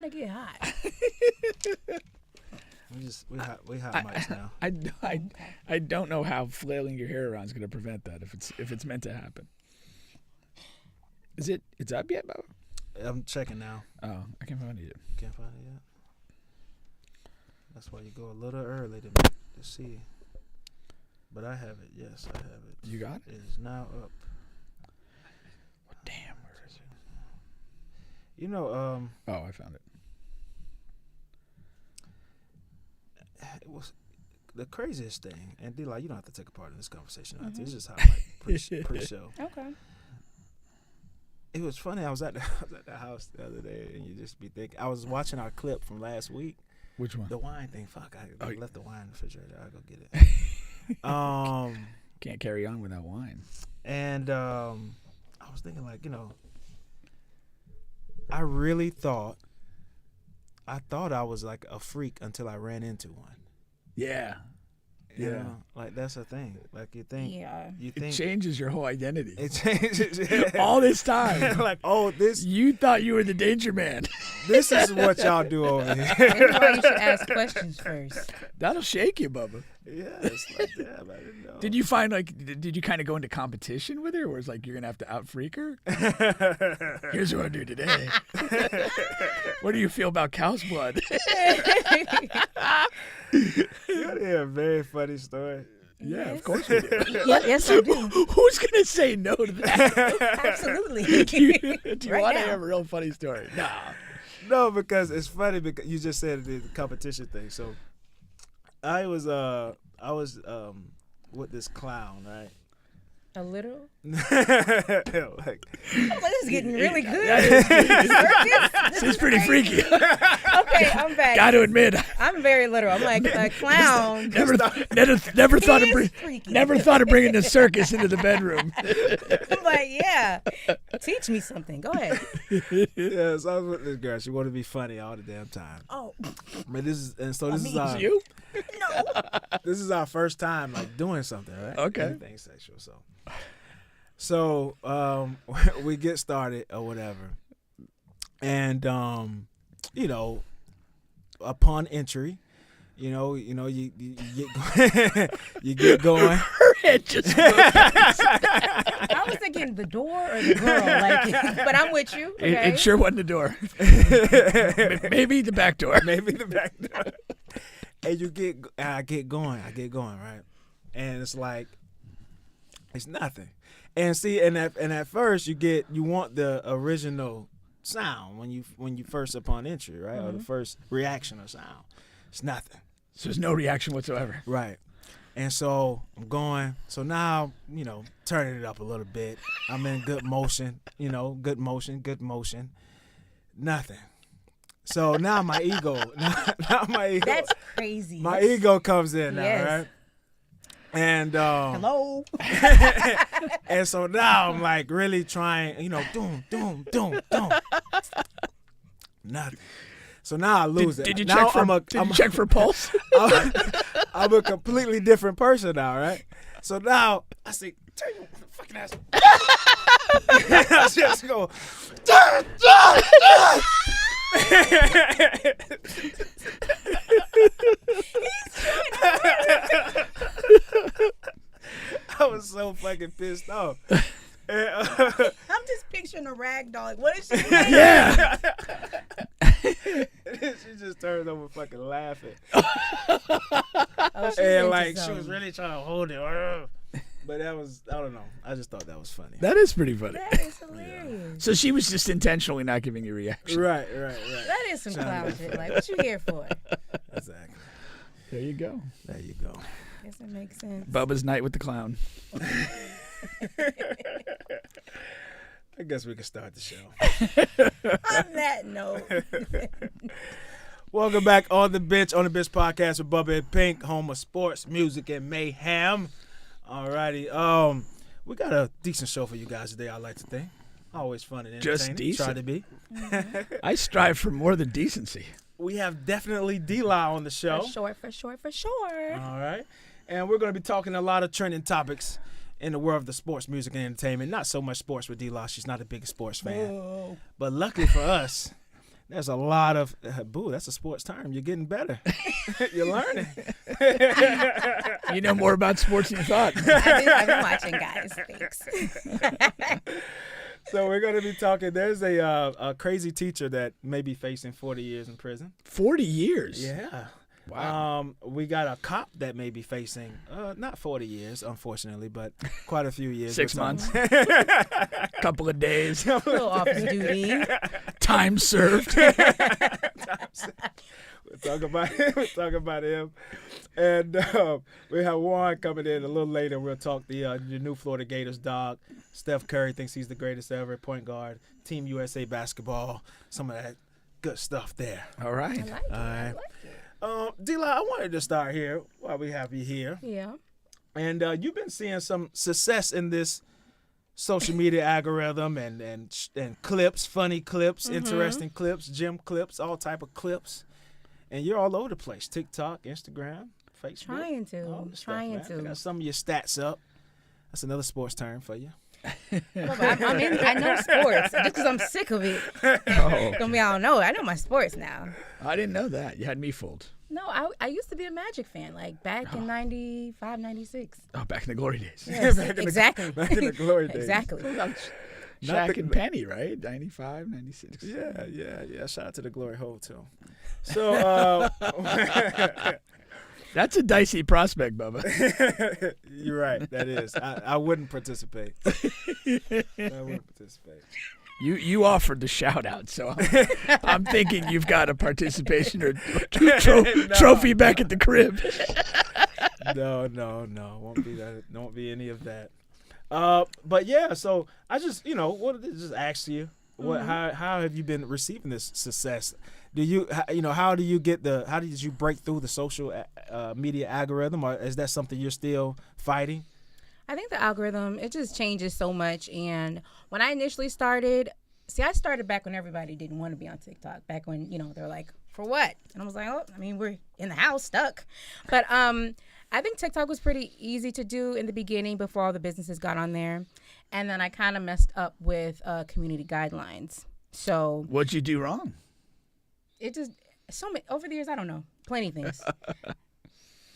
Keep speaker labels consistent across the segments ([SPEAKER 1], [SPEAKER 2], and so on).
[SPEAKER 1] I get hot.
[SPEAKER 2] We hot mics now.
[SPEAKER 3] I don't know how flailing your hair around is going to prevent that if it's meant to happen. It's up yet, Bo?
[SPEAKER 2] I'm checking now.
[SPEAKER 3] Oh, I can't find it yet.
[SPEAKER 2] Can't find it yet. That's why you go a little early to see. But I have it. Yes, I have it.
[SPEAKER 3] You got it?
[SPEAKER 2] It is now up.
[SPEAKER 3] Well, damn, where is it?
[SPEAKER 2] You know,
[SPEAKER 3] Oh, I found it.
[SPEAKER 2] It was the craziest thing, and Dee La, you don't have to take a part in this conversation.
[SPEAKER 1] Mm-hmm.
[SPEAKER 2] It's just how like pre-show.
[SPEAKER 1] Okay.
[SPEAKER 2] It was funny. I was at the house the other day, and you just be thinking. I was watching our clip from last week.
[SPEAKER 3] Which one?
[SPEAKER 2] The wine thing. Fuck, I left the wine in the refrigerator. I'll go get it.
[SPEAKER 3] Can't carry on without wine.
[SPEAKER 2] And I was thinking, like, I really thought I was like a freak until I ran into one.
[SPEAKER 3] Yeah.
[SPEAKER 2] You know, like that's a thing. Like you think,
[SPEAKER 3] It changes your whole identity.
[SPEAKER 2] It changes
[SPEAKER 3] all this time.
[SPEAKER 2] Like, oh,
[SPEAKER 3] you thought you were the danger man.
[SPEAKER 2] This is what y'all do over here.
[SPEAKER 1] That's why you should ask questions first.
[SPEAKER 3] That'll shake you, Bubba.
[SPEAKER 2] Yeah, it's like that. I didn't know.
[SPEAKER 3] Did you find did you kind of go into competition with her, where it's like you're gonna have to out freak her? Here's what I do today. What do you feel about cow's blood?
[SPEAKER 2] You want to hear a very funny story?
[SPEAKER 3] Yeah, of course we do.
[SPEAKER 1] Yes, I do.
[SPEAKER 3] Who's gonna say no to that?
[SPEAKER 1] Absolutely.
[SPEAKER 3] Do you
[SPEAKER 1] Right
[SPEAKER 3] want to
[SPEAKER 1] now.
[SPEAKER 3] hear a real funny story? Nah.
[SPEAKER 2] No, because it's funny because you just said the competition thing. So I was with this clown, right?
[SPEAKER 1] A little?
[SPEAKER 2] Like,
[SPEAKER 1] This is getting really good.
[SPEAKER 3] This is pretty freaky.
[SPEAKER 1] Okay, I'm back.
[SPEAKER 3] Got to admit,
[SPEAKER 1] I'm very literal. I'm like a clown.
[SPEAKER 3] never thought of bringing the circus into the bedroom.
[SPEAKER 1] I'm like, yeah. Teach me something. Go ahead.
[SPEAKER 2] yeah, so I was with this girl. She wanted to be funny all the damn time.
[SPEAKER 1] Oh.
[SPEAKER 2] But this is our
[SPEAKER 3] You?
[SPEAKER 1] No.
[SPEAKER 2] this is our first time like doing something, right?
[SPEAKER 3] Okay.
[SPEAKER 2] Anything sexual. So we get started or whatever, and upon entry, you get you get going.
[SPEAKER 3] Her head just
[SPEAKER 1] I was thinking the door or the girl, but I'm with you. Okay?
[SPEAKER 3] It sure wasn't the door. Maybe the back door.
[SPEAKER 2] Maybe the back door. And I get going, right? And it's like, it's nothing. And see, and at first you want the original sound when you first upon entry, right?
[SPEAKER 1] Mm-hmm.
[SPEAKER 2] Or the first reaction or sound. It's nothing.
[SPEAKER 3] So there's no reaction whatsoever.
[SPEAKER 2] Right. And so I'm going. So now, turning it up a little bit. I'm in good motion, good motion. Nothing. So now my ego. Now my ego.
[SPEAKER 1] That's crazy.
[SPEAKER 2] My ego comes in now,
[SPEAKER 1] Yes.
[SPEAKER 2] right? And
[SPEAKER 1] Hello.
[SPEAKER 2] and so now I'm like really trying, doom. Nothing. So now I lose it.
[SPEAKER 3] Did you
[SPEAKER 2] now
[SPEAKER 3] check for pulse?
[SPEAKER 2] I'm a completely different person now, right? So now I say, turn your fucking ass. I just go, I was so fucking pissed off.
[SPEAKER 1] I'm just picturing a rag doll. What is she doing?
[SPEAKER 3] Yeah.
[SPEAKER 2] She just turned over fucking laughing.
[SPEAKER 1] Oh, she's
[SPEAKER 2] And
[SPEAKER 1] into
[SPEAKER 2] like she
[SPEAKER 1] something.
[SPEAKER 2] was really trying to hold it. But that was, I don't know. I just thought that was funny.
[SPEAKER 3] That is pretty funny.
[SPEAKER 1] That is hilarious.
[SPEAKER 3] So she was just intentionally not giving you a reaction.
[SPEAKER 2] Right.
[SPEAKER 1] That is some clown shit. Like, what you here for?
[SPEAKER 2] Exactly.
[SPEAKER 3] There you go.
[SPEAKER 2] There you go.
[SPEAKER 1] Guess that makes sense.
[SPEAKER 3] Bubba's night with the clown.
[SPEAKER 2] I guess we can start the show.
[SPEAKER 1] On that note.
[SPEAKER 2] Welcome back on the bench podcast with Bubba and Pink, home of sports, music, and mayhem. Alrighty. We got a decent show for you guys today, I like to think. Always fun and entertaining.
[SPEAKER 3] Just decent.
[SPEAKER 2] Try to be.
[SPEAKER 3] I strive for more than decency.
[SPEAKER 2] We have definitely Dee La on the show.
[SPEAKER 1] For sure.
[SPEAKER 2] All right. And we're going to be talking a lot of trending topics in the world of the sports, music, and entertainment. Not so much sports with Dee La. She's not the biggest sports fan.
[SPEAKER 1] Whoa.
[SPEAKER 2] But luckily for us, there's a lot of boo. That's a sports term. You're getting better. You're learning.
[SPEAKER 3] You know more about sports than you thought.
[SPEAKER 1] I've been watching, guys. Thanks.
[SPEAKER 2] So we're going to be talking. There's a crazy teacher that may be facing 40 years in prison.
[SPEAKER 3] 40 years?
[SPEAKER 2] Yeah.
[SPEAKER 3] Wow.
[SPEAKER 2] We got a cop that may be facing not 40 years, unfortunately, but quite a few years.
[SPEAKER 3] 6 months. Couple of days.
[SPEAKER 1] A little off duty.
[SPEAKER 3] Time served.
[SPEAKER 2] We'll talk about him. And we have Juan coming in a little later. We'll talk the new Florida Gators dog. Steph Curry thinks he's the greatest ever point guard. Team USA basketball. Some of that good stuff there.
[SPEAKER 3] All right.
[SPEAKER 1] I like it. I like it.
[SPEAKER 2] D-La, I wanted to start here while we have you here.
[SPEAKER 1] Yeah.
[SPEAKER 2] And you've been seeing some success in this social media algorithm and clips, funny clips, interesting clips, gym clips, all type of clips. And you're all over the place. TikTok, Instagram, Facebook.
[SPEAKER 1] Trying to.
[SPEAKER 2] I got some of your stats up. That's another sports term for you.
[SPEAKER 1] I know sports just because I'm sick of it.
[SPEAKER 3] Oh.
[SPEAKER 1] Don't mean I don't know. I know my sports now.
[SPEAKER 3] I didn't know that. You had me fooled.
[SPEAKER 1] No, I used to be a Magic fan, like back in 95, 96.
[SPEAKER 3] Oh, back in the glory days.
[SPEAKER 1] Yes, exactly.
[SPEAKER 2] Back in the glory days.
[SPEAKER 1] Exactly.
[SPEAKER 3] Shaq and Penny, right? 95, 96.
[SPEAKER 2] Yeah. Shout out to the glory hole, too. So,
[SPEAKER 3] that's a dicey prospect, Bubba.
[SPEAKER 2] you're right. That is. I wouldn't participate.
[SPEAKER 3] You offered the shout out, so I'm thinking you've got a participation or trophy back at the crib.
[SPEAKER 2] No. Won't be that. Won't be any of that. But yeah, so I just wanted to just ask you, how have you been receiving this success? Do you how did you break through the social media algorithm, or is that something you're still fighting?
[SPEAKER 1] I think the algorithm, it just changes so much. And when I initially started, I started back when everybody didn't want to be on TikTok, back when, they're like, for what? And I was like, we're in the house stuck. But I think TikTok was pretty easy to do in the beginning before all the businesses got on there. And then I kind of messed up with community guidelines. So
[SPEAKER 3] what'd you do wrong?
[SPEAKER 1] It just, over the years, I don't know, plenty of things.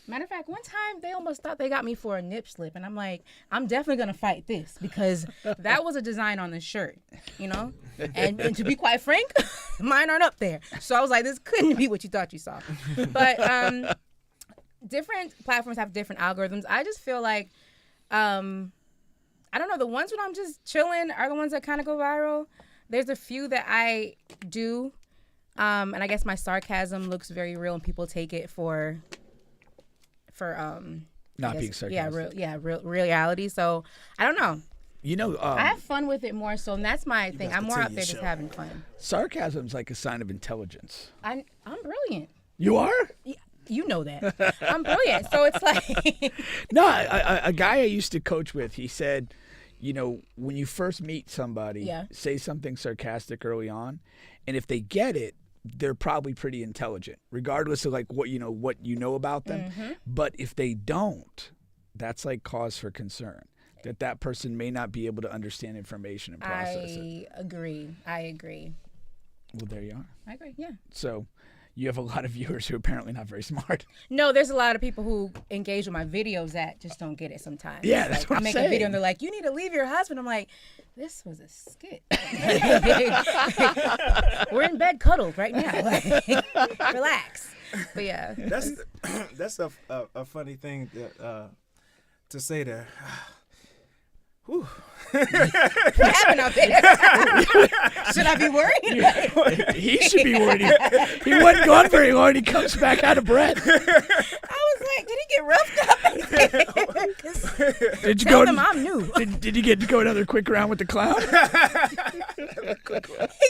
[SPEAKER 1] Matter of fact, one time they almost thought they got me for a nip slip. And I'm like, I'm definitely going to fight this because that was a design on the shirt, And to be quite frank, mine aren't up there. So I was like, this couldn't be what you thought you saw. But different platforms have different algorithms. I just feel like, I don't know, the ones when I'm just chilling are the ones that kind of go viral. There's a few that I do. And I guess my sarcasm looks very real and people take it for
[SPEAKER 3] not being sarcastic.
[SPEAKER 1] Real reality. So I don't know. I have fun with it more so, and that's my thing. I'm more out there just having fun.
[SPEAKER 3] Sarcasm's like a sign of intelligence.
[SPEAKER 1] I'm brilliant.
[SPEAKER 3] You are?
[SPEAKER 1] You know that. I'm brilliant. So it's like
[SPEAKER 3] No, a guy I used to coach with, he said, when you first meet somebody, say something sarcastic early on, and if they get it, they're probably pretty intelligent, regardless of what you know about them. Mm-hmm. But if they don't, that's like cause for concern that person may not be able to understand information and process it.
[SPEAKER 1] I agree.
[SPEAKER 3] Well, there you are.
[SPEAKER 1] I agree. Yeah.
[SPEAKER 3] So you have a lot of viewers who are apparently not very smart.
[SPEAKER 1] No, there's a lot of people who engage with my videos that just don't get it sometimes.
[SPEAKER 3] Yeah, that's what I'm saying.
[SPEAKER 1] I make a video and they're like, you need to leave your husband. I'm like, this was a skit. We're in bed cuddled right now. Relax. But yeah.
[SPEAKER 2] That's a funny thing to say there. Whew.
[SPEAKER 1] What happened out there? Should I be worried?
[SPEAKER 3] He should be worried. He wasn't gone very long. He comes back out of breath.
[SPEAKER 1] I was like, did he get roughed up?
[SPEAKER 3] Did you
[SPEAKER 1] Tell
[SPEAKER 3] go?
[SPEAKER 1] them I'm new.
[SPEAKER 3] Did you get to go another quick round with the clown?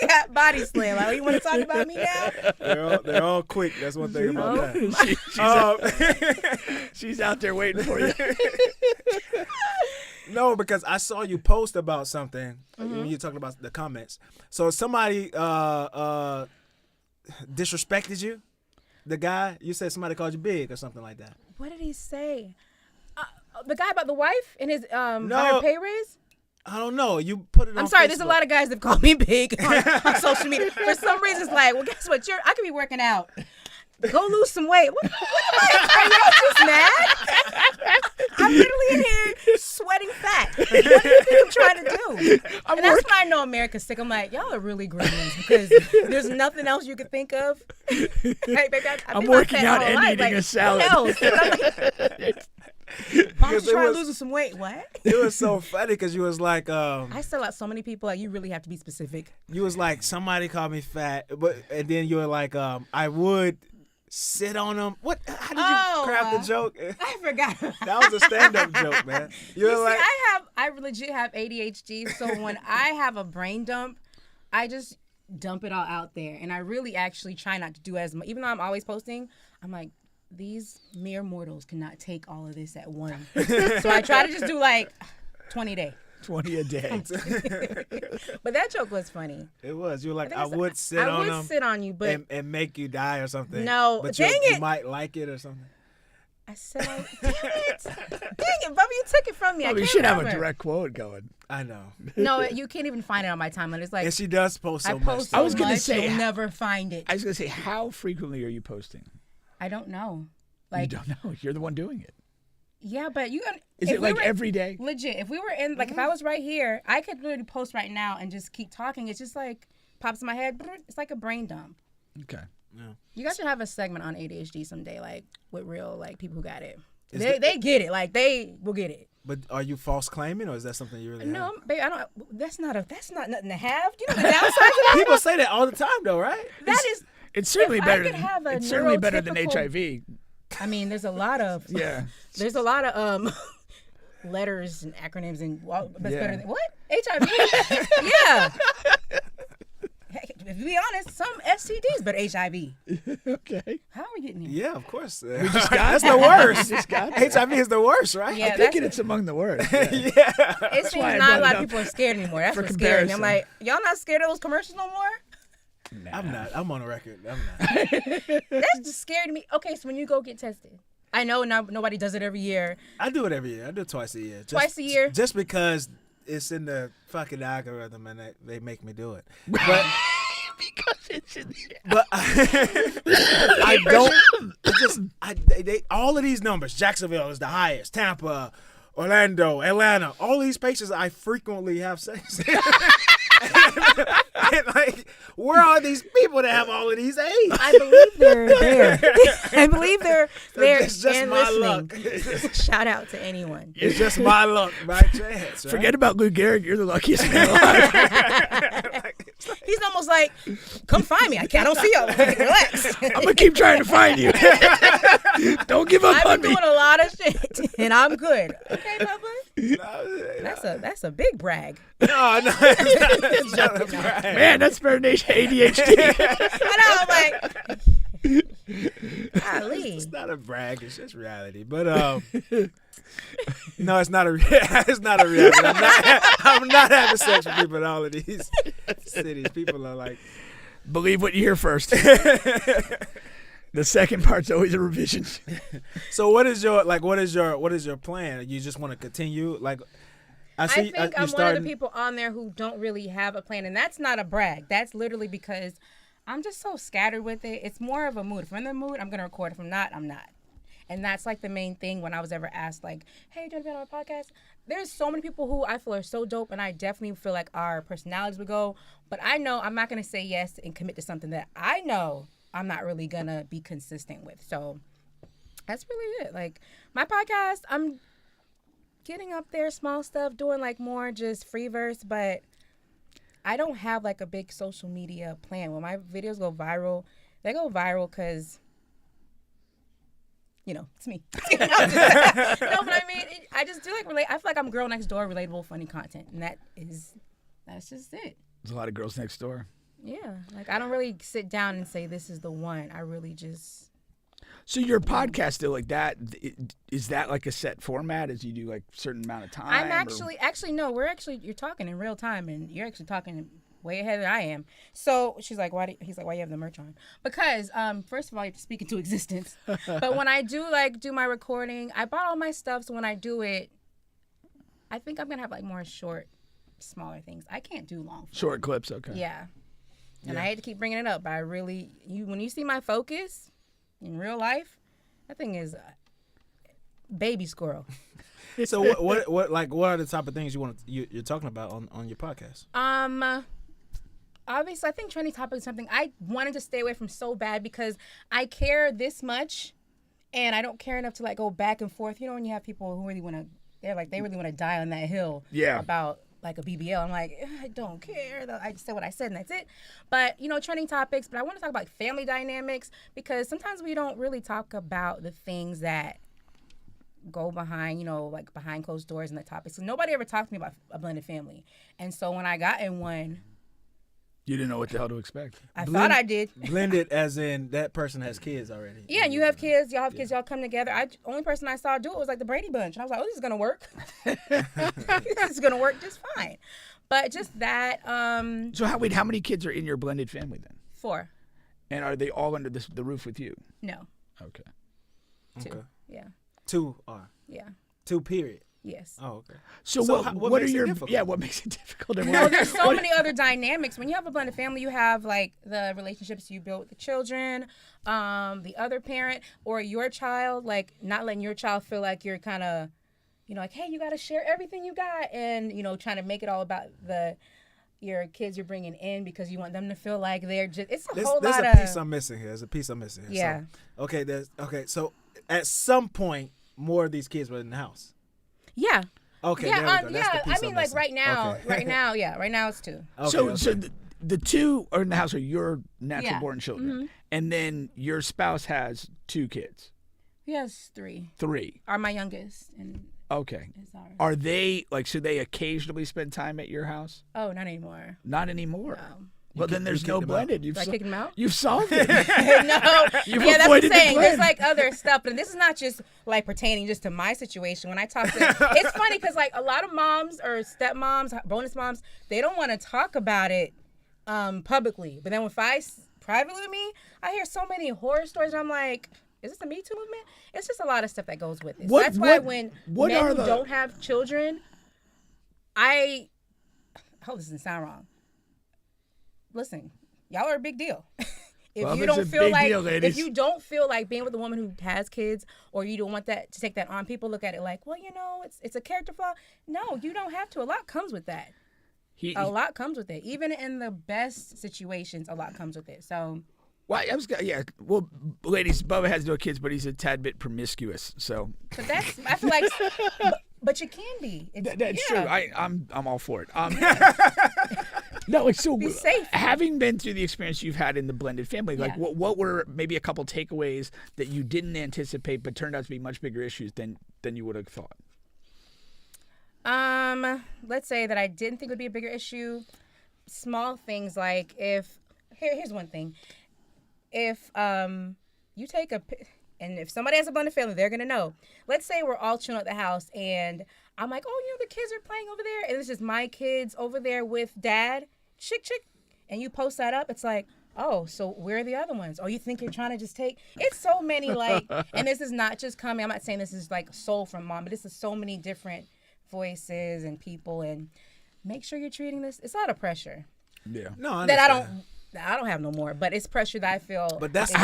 [SPEAKER 1] He got body slam. Like, you want to talk about me now?
[SPEAKER 2] They're all quick. That's one thing about that.
[SPEAKER 3] She's out there waiting for you.
[SPEAKER 2] No, because I saw you post about something when you're talking about the comments. So somebody disrespected you? The guy? You said somebody called you big or something like that.
[SPEAKER 1] What did he say? The guy about the wife and his higher pay raise?
[SPEAKER 2] I don't know. You put it on
[SPEAKER 1] I'm sorry,
[SPEAKER 2] Facebook.
[SPEAKER 1] there's a lot of guys that call me big on social media. For some reason, it's like, well, guess what? I could be working out. Go lose some weight. What am I? Are y'all just mad? I'm literally in here sweating fat. What do you think I'm trying to do? And that's when I know America's sick. I'm like, y'all are really gremlins because there's nothing else you could think of. Like, baby,
[SPEAKER 3] I'm working out and eating a salad.
[SPEAKER 1] Mom's trying to lose some weight. What?
[SPEAKER 2] It was so funny because you was like,
[SPEAKER 1] I sell out so many people. Like, you really have to be specific.
[SPEAKER 2] You was like, somebody called me fat, and then you were like, I would sit on them. What? How did you craft the joke?
[SPEAKER 1] I forgot.
[SPEAKER 2] That was a stand-up joke, man. You were like,
[SPEAKER 1] I legit have ADHD, so when I have a brain dump, I just dump it all out there, and I really actually try not to do as much. Even though I'm always posting, I'm like, these mere mortals cannot take all of this at once. So I try to just do like 20 a day.
[SPEAKER 3] 20 a day.
[SPEAKER 1] But that joke was funny.
[SPEAKER 2] It was. You were like, I would sit on you,
[SPEAKER 1] but
[SPEAKER 2] and make you die or something.
[SPEAKER 1] No,
[SPEAKER 2] but
[SPEAKER 1] dang it.
[SPEAKER 2] You might like it or something.
[SPEAKER 1] I said, dang it, Bubba, you took it from me.
[SPEAKER 3] Well, you should have a direct quote going.
[SPEAKER 2] I know.
[SPEAKER 1] No, you can't even find it on my timeline. It's like,
[SPEAKER 2] and she does post so much.
[SPEAKER 1] I was gonna say, you'll never find it.
[SPEAKER 3] I was gonna say, how frequently are you posting?
[SPEAKER 1] I don't know.
[SPEAKER 3] You don't know. You're the one doing it.
[SPEAKER 1] Yeah, but
[SPEAKER 3] is it like every day?
[SPEAKER 1] Legit. If we were in, like, if I was right here, I could literally post right now and just keep talking. It's just like pops in my head. It's like a brain dump.
[SPEAKER 3] Okay.
[SPEAKER 2] Yeah.
[SPEAKER 1] You guys should have a segment on ADHD someday, like with real like people who got it. They get it. Like they will get it.
[SPEAKER 2] But are you false claiming, or is that something you really have?
[SPEAKER 1] No, baby, I don't. That's not nothing to have. Do you know the downside of that?
[SPEAKER 2] People say that all the time, though, right?
[SPEAKER 3] It's certainly better. It's certainly better than HIV.
[SPEAKER 1] I mean, there's a lot of there's a lot of letters and acronyms and that's better than what? HIV? Yeah. To be honest, some STDs, but HIV.
[SPEAKER 3] Okay.
[SPEAKER 1] How are we getting here?
[SPEAKER 2] Yeah, of course.
[SPEAKER 3] We just got
[SPEAKER 2] that's the worst. HIV is the worst, right?
[SPEAKER 1] Yeah,
[SPEAKER 3] I think it's among the worst. Yeah.
[SPEAKER 1] It seems not a lot of people are scared anymore. That's what scares me. I'm like, y'all not scared of those commercials no more?
[SPEAKER 2] Nah. I'm not. I'm on the record. I'm not.
[SPEAKER 1] That's just scary to me. Okay, so when you go get tested, I know nobody does it every year.
[SPEAKER 2] I do it every year. I do it twice a year.
[SPEAKER 1] Twice a year?
[SPEAKER 2] Just because it's in the fucking algorithm and they make me do it. But
[SPEAKER 3] because it's in the
[SPEAKER 2] but I don't. It's just they all of these numbers. Jacksonville is the highest. Tampa, Orlando, Atlanta. All these places I frequently have sex. And like, where are these people that have all of these AIDS?
[SPEAKER 1] I believe they're there. I believe they're there.
[SPEAKER 2] It's just
[SPEAKER 1] and
[SPEAKER 2] my
[SPEAKER 1] listening.
[SPEAKER 2] luck.
[SPEAKER 1] Shout out to anyone.
[SPEAKER 2] It's just my luck, my chance. Right?
[SPEAKER 3] Forget about Lou Gehrig. You're the luckiest man alive.
[SPEAKER 1] He's almost like, come find me. I don't see y'all. Relax.
[SPEAKER 3] I'm gonna keep trying to find you. Don't give up on me.
[SPEAKER 1] I've been doing a lot of shit, and I'm good. Okay, Bubba? That's a big brag.
[SPEAKER 2] No, it's not a brag.
[SPEAKER 3] Man, that's better than ADHD.
[SPEAKER 1] I know, I'm like, golly.
[SPEAKER 2] It's not a brag. It's just reality. But no, it's not a reality. I'm not having sex with people in all of these cities. People are like,
[SPEAKER 3] believe what you hear first. The second part's always a revision.
[SPEAKER 2] So what is your plan? You just want to continue like? I
[SPEAKER 1] think I'm one of the people on there who don't really have a plan, and that's not a brag. That's literally because I'm just so scattered with it. It's more of a mood. If I'm in the mood, I'm gonna record. If I'm not, I'm not. And that's like the main thing when I was ever asked, like, hey, do you want to be on our podcast? There's so many people who I feel are so dope, and I definitely feel like our personalities would go. But I know I'm not gonna say yes and commit to something that I know I'm not really gonna be consistent with. So that's really it. Like my podcast, I'm getting up there, small stuff, doing like more just free verse, but I don't have like a big social media plan. When my videos go viral, they go viral because, it's me. No, but I mean, I just do like I feel like I'm girl next door, relatable, funny content, and that's just it.
[SPEAKER 3] There's a lot of girls next door.
[SPEAKER 1] Yeah, like I don't really sit down and say this is the one. I really just.
[SPEAKER 3] So your podcast still like that? Is that like a set format? As you do like a certain amount of time?
[SPEAKER 1] I'm actually no. You're talking in real time, and you're actually talking way ahead than I am. So she's like, why do you have the merch on? Because first of all, you have to speak into existence. But when I do do my recording, I bought all my stuff. So when I do it, I think I'm gonna have like more short smaller things. I can't do long form.
[SPEAKER 3] Short clips, okay.
[SPEAKER 1] Yeah. And I hate to keep bringing it up, but when you see my focus in real life, that thing is baby squirrel.
[SPEAKER 2] So what are the type of things you're talking about on your podcast?
[SPEAKER 1] Obviously, I think trending topic is something I wanted to stay away from so bad because I care this much, and I don't care enough to like go back and forth. You know, when you have people who really want to, they really want to die on that hill.
[SPEAKER 3] Yeah.
[SPEAKER 1] About like a BBL. I'm like, I don't care. I just said what I said and that's it. But, trending topics. But I want to talk about family dynamics because sometimes we don't really talk about the things that go behind, like behind closed doors and the topics. So nobody ever talked to me about a blended family. And so when I got in one,
[SPEAKER 3] you didn't know what the hell to expect.
[SPEAKER 1] I thought I did.
[SPEAKER 2] Blended as in that person has kids already.
[SPEAKER 1] Yeah, and you have kids. Y'all have kids. Y'all come together. Only person I saw do it was like the Brady Bunch. And I was like, oh, this is going to work. This is going to work just fine. But just that.
[SPEAKER 3] So how many kids are in your blended family then?
[SPEAKER 1] 4.
[SPEAKER 3] And are they all under the roof with you?
[SPEAKER 1] No.
[SPEAKER 3] Okay.
[SPEAKER 1] 2.
[SPEAKER 2] Okay.
[SPEAKER 1] Yeah.
[SPEAKER 2] 2 are.
[SPEAKER 1] Yeah.
[SPEAKER 2] 2 period.
[SPEAKER 1] Yes.
[SPEAKER 2] Oh, okay.
[SPEAKER 3] So what are your what makes it difficult?
[SPEAKER 1] No, there's so many other dynamics. When you have a blended family, you have like the relationships you build with the children, the other parent, or your child, like not letting your child feel like you're kind of, like, hey, you got to share everything you got, and trying to make it all about your kids you're bringing in because you want them to feel like they're just. It's a whole lot of.
[SPEAKER 2] There's a piece I'm missing here.
[SPEAKER 1] Yeah.
[SPEAKER 2] So, okay. So at some point, more of these kids were in the house.
[SPEAKER 1] Yeah.
[SPEAKER 2] Okay.
[SPEAKER 1] Yeah.
[SPEAKER 2] There we go.
[SPEAKER 1] Yeah. I mean, like
[SPEAKER 2] missing.
[SPEAKER 1] right now.
[SPEAKER 2] Okay.
[SPEAKER 1] Right now. Yeah. Right now it's 2.
[SPEAKER 2] Okay,
[SPEAKER 3] So the 2 are in the house are your natural born children,
[SPEAKER 1] Mm-hmm.
[SPEAKER 3] and then your spouse has 2 kids.
[SPEAKER 1] He has 3.
[SPEAKER 3] 3
[SPEAKER 1] Are my youngest, and
[SPEAKER 3] Okay.
[SPEAKER 1] is ours.
[SPEAKER 3] Are they so they occasionally spend time at your house?
[SPEAKER 1] Oh, not anymore.
[SPEAKER 3] Not anymore.
[SPEAKER 1] No.
[SPEAKER 3] Well, then there's no
[SPEAKER 2] kicked them out.
[SPEAKER 3] blended.
[SPEAKER 1] Did I kick him out?
[SPEAKER 3] You've solved it.
[SPEAKER 1] No.
[SPEAKER 3] You've
[SPEAKER 1] Yeah, that's what I'm
[SPEAKER 3] avoided the
[SPEAKER 1] saying. There's
[SPEAKER 3] blend.
[SPEAKER 1] like other stuff, but this is not just like pertaining just to my situation. When I talk to, it's funny because like a lot of moms or stepmoms, bonus moms, they don't want to talk about it publicly. But then if privately with me, I hear so many horror stories. And I'm like, is this the Me Too movement? It's just a lot of stuff that goes with it. So that's why when men who don't have children, I hope this doesn't sound wrong. Listen, y'all are a big deal. If you don't feel like being with a woman who has kids, or you don't want that to take that on, people look at it like, well, it's a character flaw. No, you don't have to. A lot comes with that. A lot comes with it. Even in the best situations, a lot comes with it. So.
[SPEAKER 3] Well, well, ladies, Bubba has no kids, but he's a tad bit promiscuous. So.
[SPEAKER 1] But I feel like, but you can be.
[SPEAKER 3] That's true. I'm all for it. No, so
[SPEAKER 1] be safe.
[SPEAKER 3] Having been through the experience you've had in the blended family, like what were maybe a couple takeaways that you didn't anticipate but turned out to be much bigger issues than you would have thought?
[SPEAKER 1] Let's say that I didn't think it would be a bigger issue. Small things like here's one thing. If you take and if somebody has a blended family, they're gonna know. Let's say we're all chilling at the house and I'm like, oh, the kids are playing over there, and it's just my kids over there with dad, chick, and you post that up. It's like, oh, so where are the other ones? Oh, you think you're trying to just take? It's so many and this is not just coming. I'm not saying this is like soul from mom, but this is so many different voices and people, and make sure you're treating this. It's a lot of pressure.
[SPEAKER 3] Yeah.
[SPEAKER 2] No, I
[SPEAKER 1] that I don't have no more, but it's pressure that I feel.
[SPEAKER 2] But that's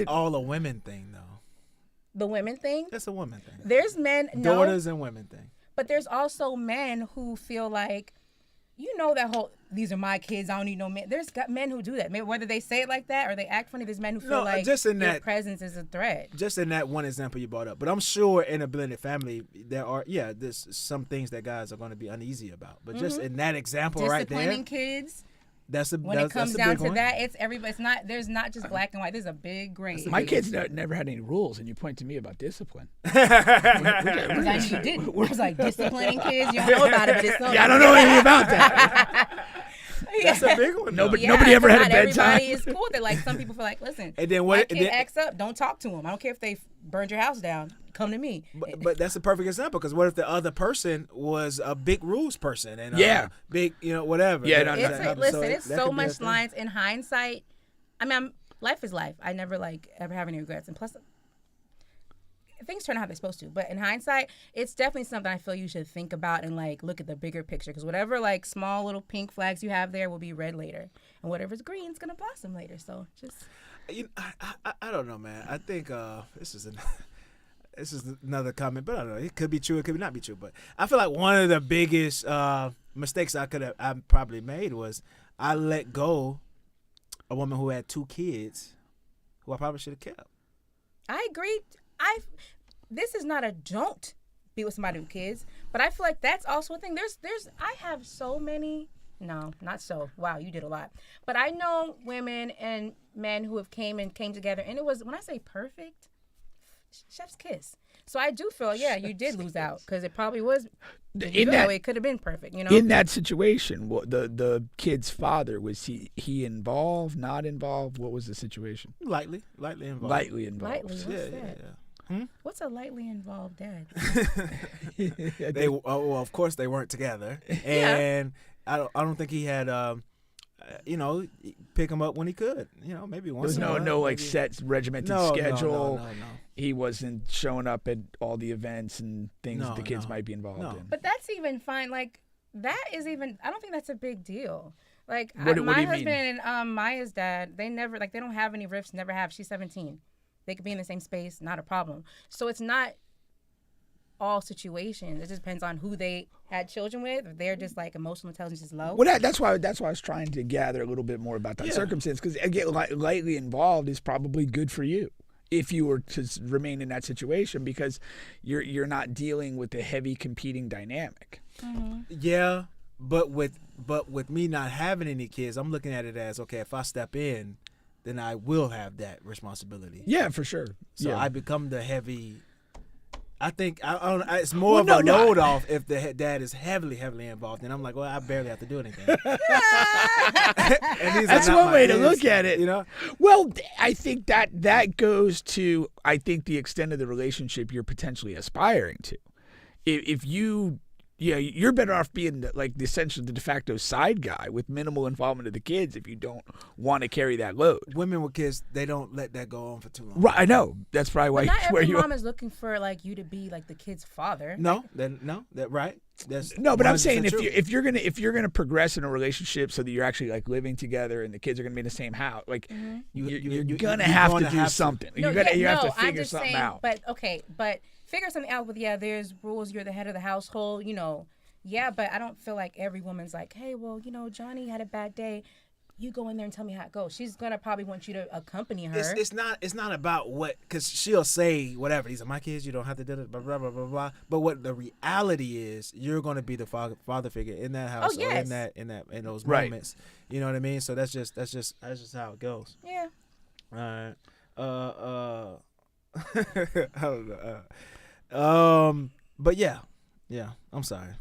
[SPEAKER 2] all a women thing, though.
[SPEAKER 1] The women thing?
[SPEAKER 2] That's a woman thing.
[SPEAKER 1] There's men,
[SPEAKER 2] daughters and women thing.
[SPEAKER 1] But there's also men who feel like, that whole, these are my kids, I don't need no men. There's men who do that. Maybe whether they say it like that or they act funny, there's men who feel like their presence is a threat.
[SPEAKER 2] Just in that one example you brought up. But I'm sure in a blended family, there's some things that guys are going to be uneasy about. But just in that example right there.
[SPEAKER 1] Disciplining kids.
[SPEAKER 2] When
[SPEAKER 1] it comes down to that, it's everybody. It's not. There's not just black and white. There's a big gray.
[SPEAKER 3] My kids never had any rules, and you point to me about discipline.
[SPEAKER 1] I knew you didn't. I was like, disciplining kids. You don't know about it, but it's so.
[SPEAKER 3] Yeah, I don't know anything about that.
[SPEAKER 2] That's a big one.
[SPEAKER 3] Nobody ever had a bedtime.
[SPEAKER 1] Everybody is cool with it. Like some people feel like, listen,
[SPEAKER 2] and then
[SPEAKER 1] my kid acts up, don't talk to him. I don't care if they burned your house down. Come to me.
[SPEAKER 2] But that's a perfect example, because what if the other person was a big rules person and big, whatever.
[SPEAKER 3] Yeah,
[SPEAKER 1] it's so much lines in hindsight. I mean, life is life. I never ever have any regrets, and plus, things turn out how they're supposed to. But in hindsight, it's definitely something I feel you should think about and like look at the bigger picture. Because whatever like small little pink flags you have there will be red later, and whatever's green is gonna blossom later. So just
[SPEAKER 2] I don't know, man. I think this is another comment, but I don't know. It could be true. It could not be true. But I feel like one of the biggest mistakes I probably made was I let go a woman who had 2 kids, who I probably should have kept.
[SPEAKER 1] I agree. This is not a don't be with somebody with kids, but I feel like that's also a thing. I have so many. No, not so. Wow, you did a lot. But I know women and men who have came together, and it was, when I say perfect, chef's kiss. So I do feel, yeah, you did lose out because it probably was. It could have been perfect, you know.
[SPEAKER 3] In that situation, the kid's father, was he involved? Not involved? What was the situation?
[SPEAKER 2] Lightly involved.
[SPEAKER 1] Lightly, what's that?
[SPEAKER 2] Yeah.
[SPEAKER 1] What's a lightly involved dad?
[SPEAKER 2] Well, of course they weren't together, and I don't think he had. Pick him up when he could. Maybe once.
[SPEAKER 3] There was no like set regimented schedule.
[SPEAKER 2] No.
[SPEAKER 3] He wasn't showing up at all the events and things that the kids might be involved in.
[SPEAKER 1] But that's even fine. Like that is even. I don't think that's a big deal. Like
[SPEAKER 3] what
[SPEAKER 1] my
[SPEAKER 3] do you
[SPEAKER 1] husband
[SPEAKER 3] mean?
[SPEAKER 1] and Maya's dad, they never they don't have any rifts. Never have. She's 17. They could be in the same space. Not a problem. So it's not all situations. It just depends on who they had children with. If they're just like emotional intelligence is low.
[SPEAKER 3] Well, that's why I was trying to gather a little bit more about that circumstance, because again, lightly involved is probably good for you if you were to remain in that situation, because you're not dealing with a heavy competing dynamic.
[SPEAKER 1] Mm-hmm.
[SPEAKER 2] Yeah, but with me not having any kids, I'm looking at it as, okay, if I step in, then I will have that responsibility.
[SPEAKER 3] Yeah, for sure.
[SPEAKER 2] So
[SPEAKER 3] yeah.
[SPEAKER 2] I become the heavy. I think it's more of a load off if the dad is heavily involved, and I'm like, well, I barely have to do anything. And
[SPEAKER 3] that's one way to look at it, Well, I think that goes to the extent of the relationship you're potentially aspiring to. If you're better off being essentially the de facto side guy with minimal involvement of the kids if you don't want to carry that load.
[SPEAKER 2] Women with kids, they don't let that go on for too long.
[SPEAKER 3] Right, I know. That's probably why.
[SPEAKER 1] But not every mom is looking for you to be like the kid's father.
[SPEAKER 2] No, right. That's
[SPEAKER 3] no, but I'm saying
[SPEAKER 2] true.
[SPEAKER 3] if you're gonna progress in a relationship so that you're actually living together and the kids are gonna be in the same house, you're gonna have to do something. You have to figure something out.
[SPEAKER 1] But figure something out with, there's rules, you're the head of the household, but I don't feel like every woman's like, hey, well, Johnny had a bad day. You go in there and tell me how it goes. She's going to probably want you to accompany her.
[SPEAKER 2] It's not about what, because she'll say whatever. These are my kids, you don't have to do it, blah, blah, blah, blah, blah. But what the reality is, you're going to be the father figure in that house or in those moments. You know what I mean? So that's just how it goes.
[SPEAKER 1] Yeah.
[SPEAKER 2] All right. I don't know. But yeah, I'm sorry.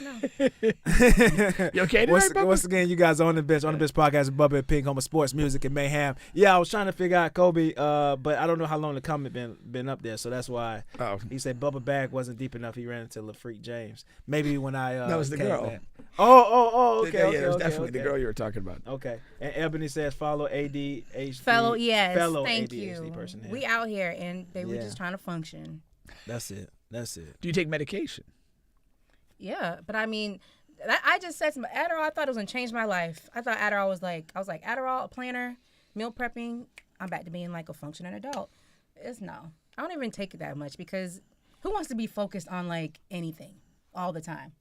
[SPEAKER 1] No.
[SPEAKER 3] You okay tonight, Bubba?
[SPEAKER 2] Once again, you guys are on the bench podcast with Bubba and Pink, home of sports, music, and mayhem. Yeah, I was trying to figure out Kobe, but I don't know how long the comment been up there, so that's why he said Bubba bag wasn't deep enough. He ran into LaFreak James. Maybe when I
[SPEAKER 3] that was the girl.
[SPEAKER 2] Back. Okay.
[SPEAKER 3] It was definitely the girl you were talking about.
[SPEAKER 2] Okay, and Ebony says follow ADHD.
[SPEAKER 1] Fellow
[SPEAKER 2] ADHD
[SPEAKER 1] thank you.
[SPEAKER 2] person here.
[SPEAKER 1] We out here and they were just trying to function.
[SPEAKER 2] That's it.
[SPEAKER 3] Do you take medication?
[SPEAKER 1] Yeah, but I mean, I just said some Adderall. I thought it was gonna change my life. I thought Adderall was I was like, Adderall, a planner, meal prepping. I'm back to being like a functioning adult. No, I don't even take it that much because who wants to be focused on anything all the time?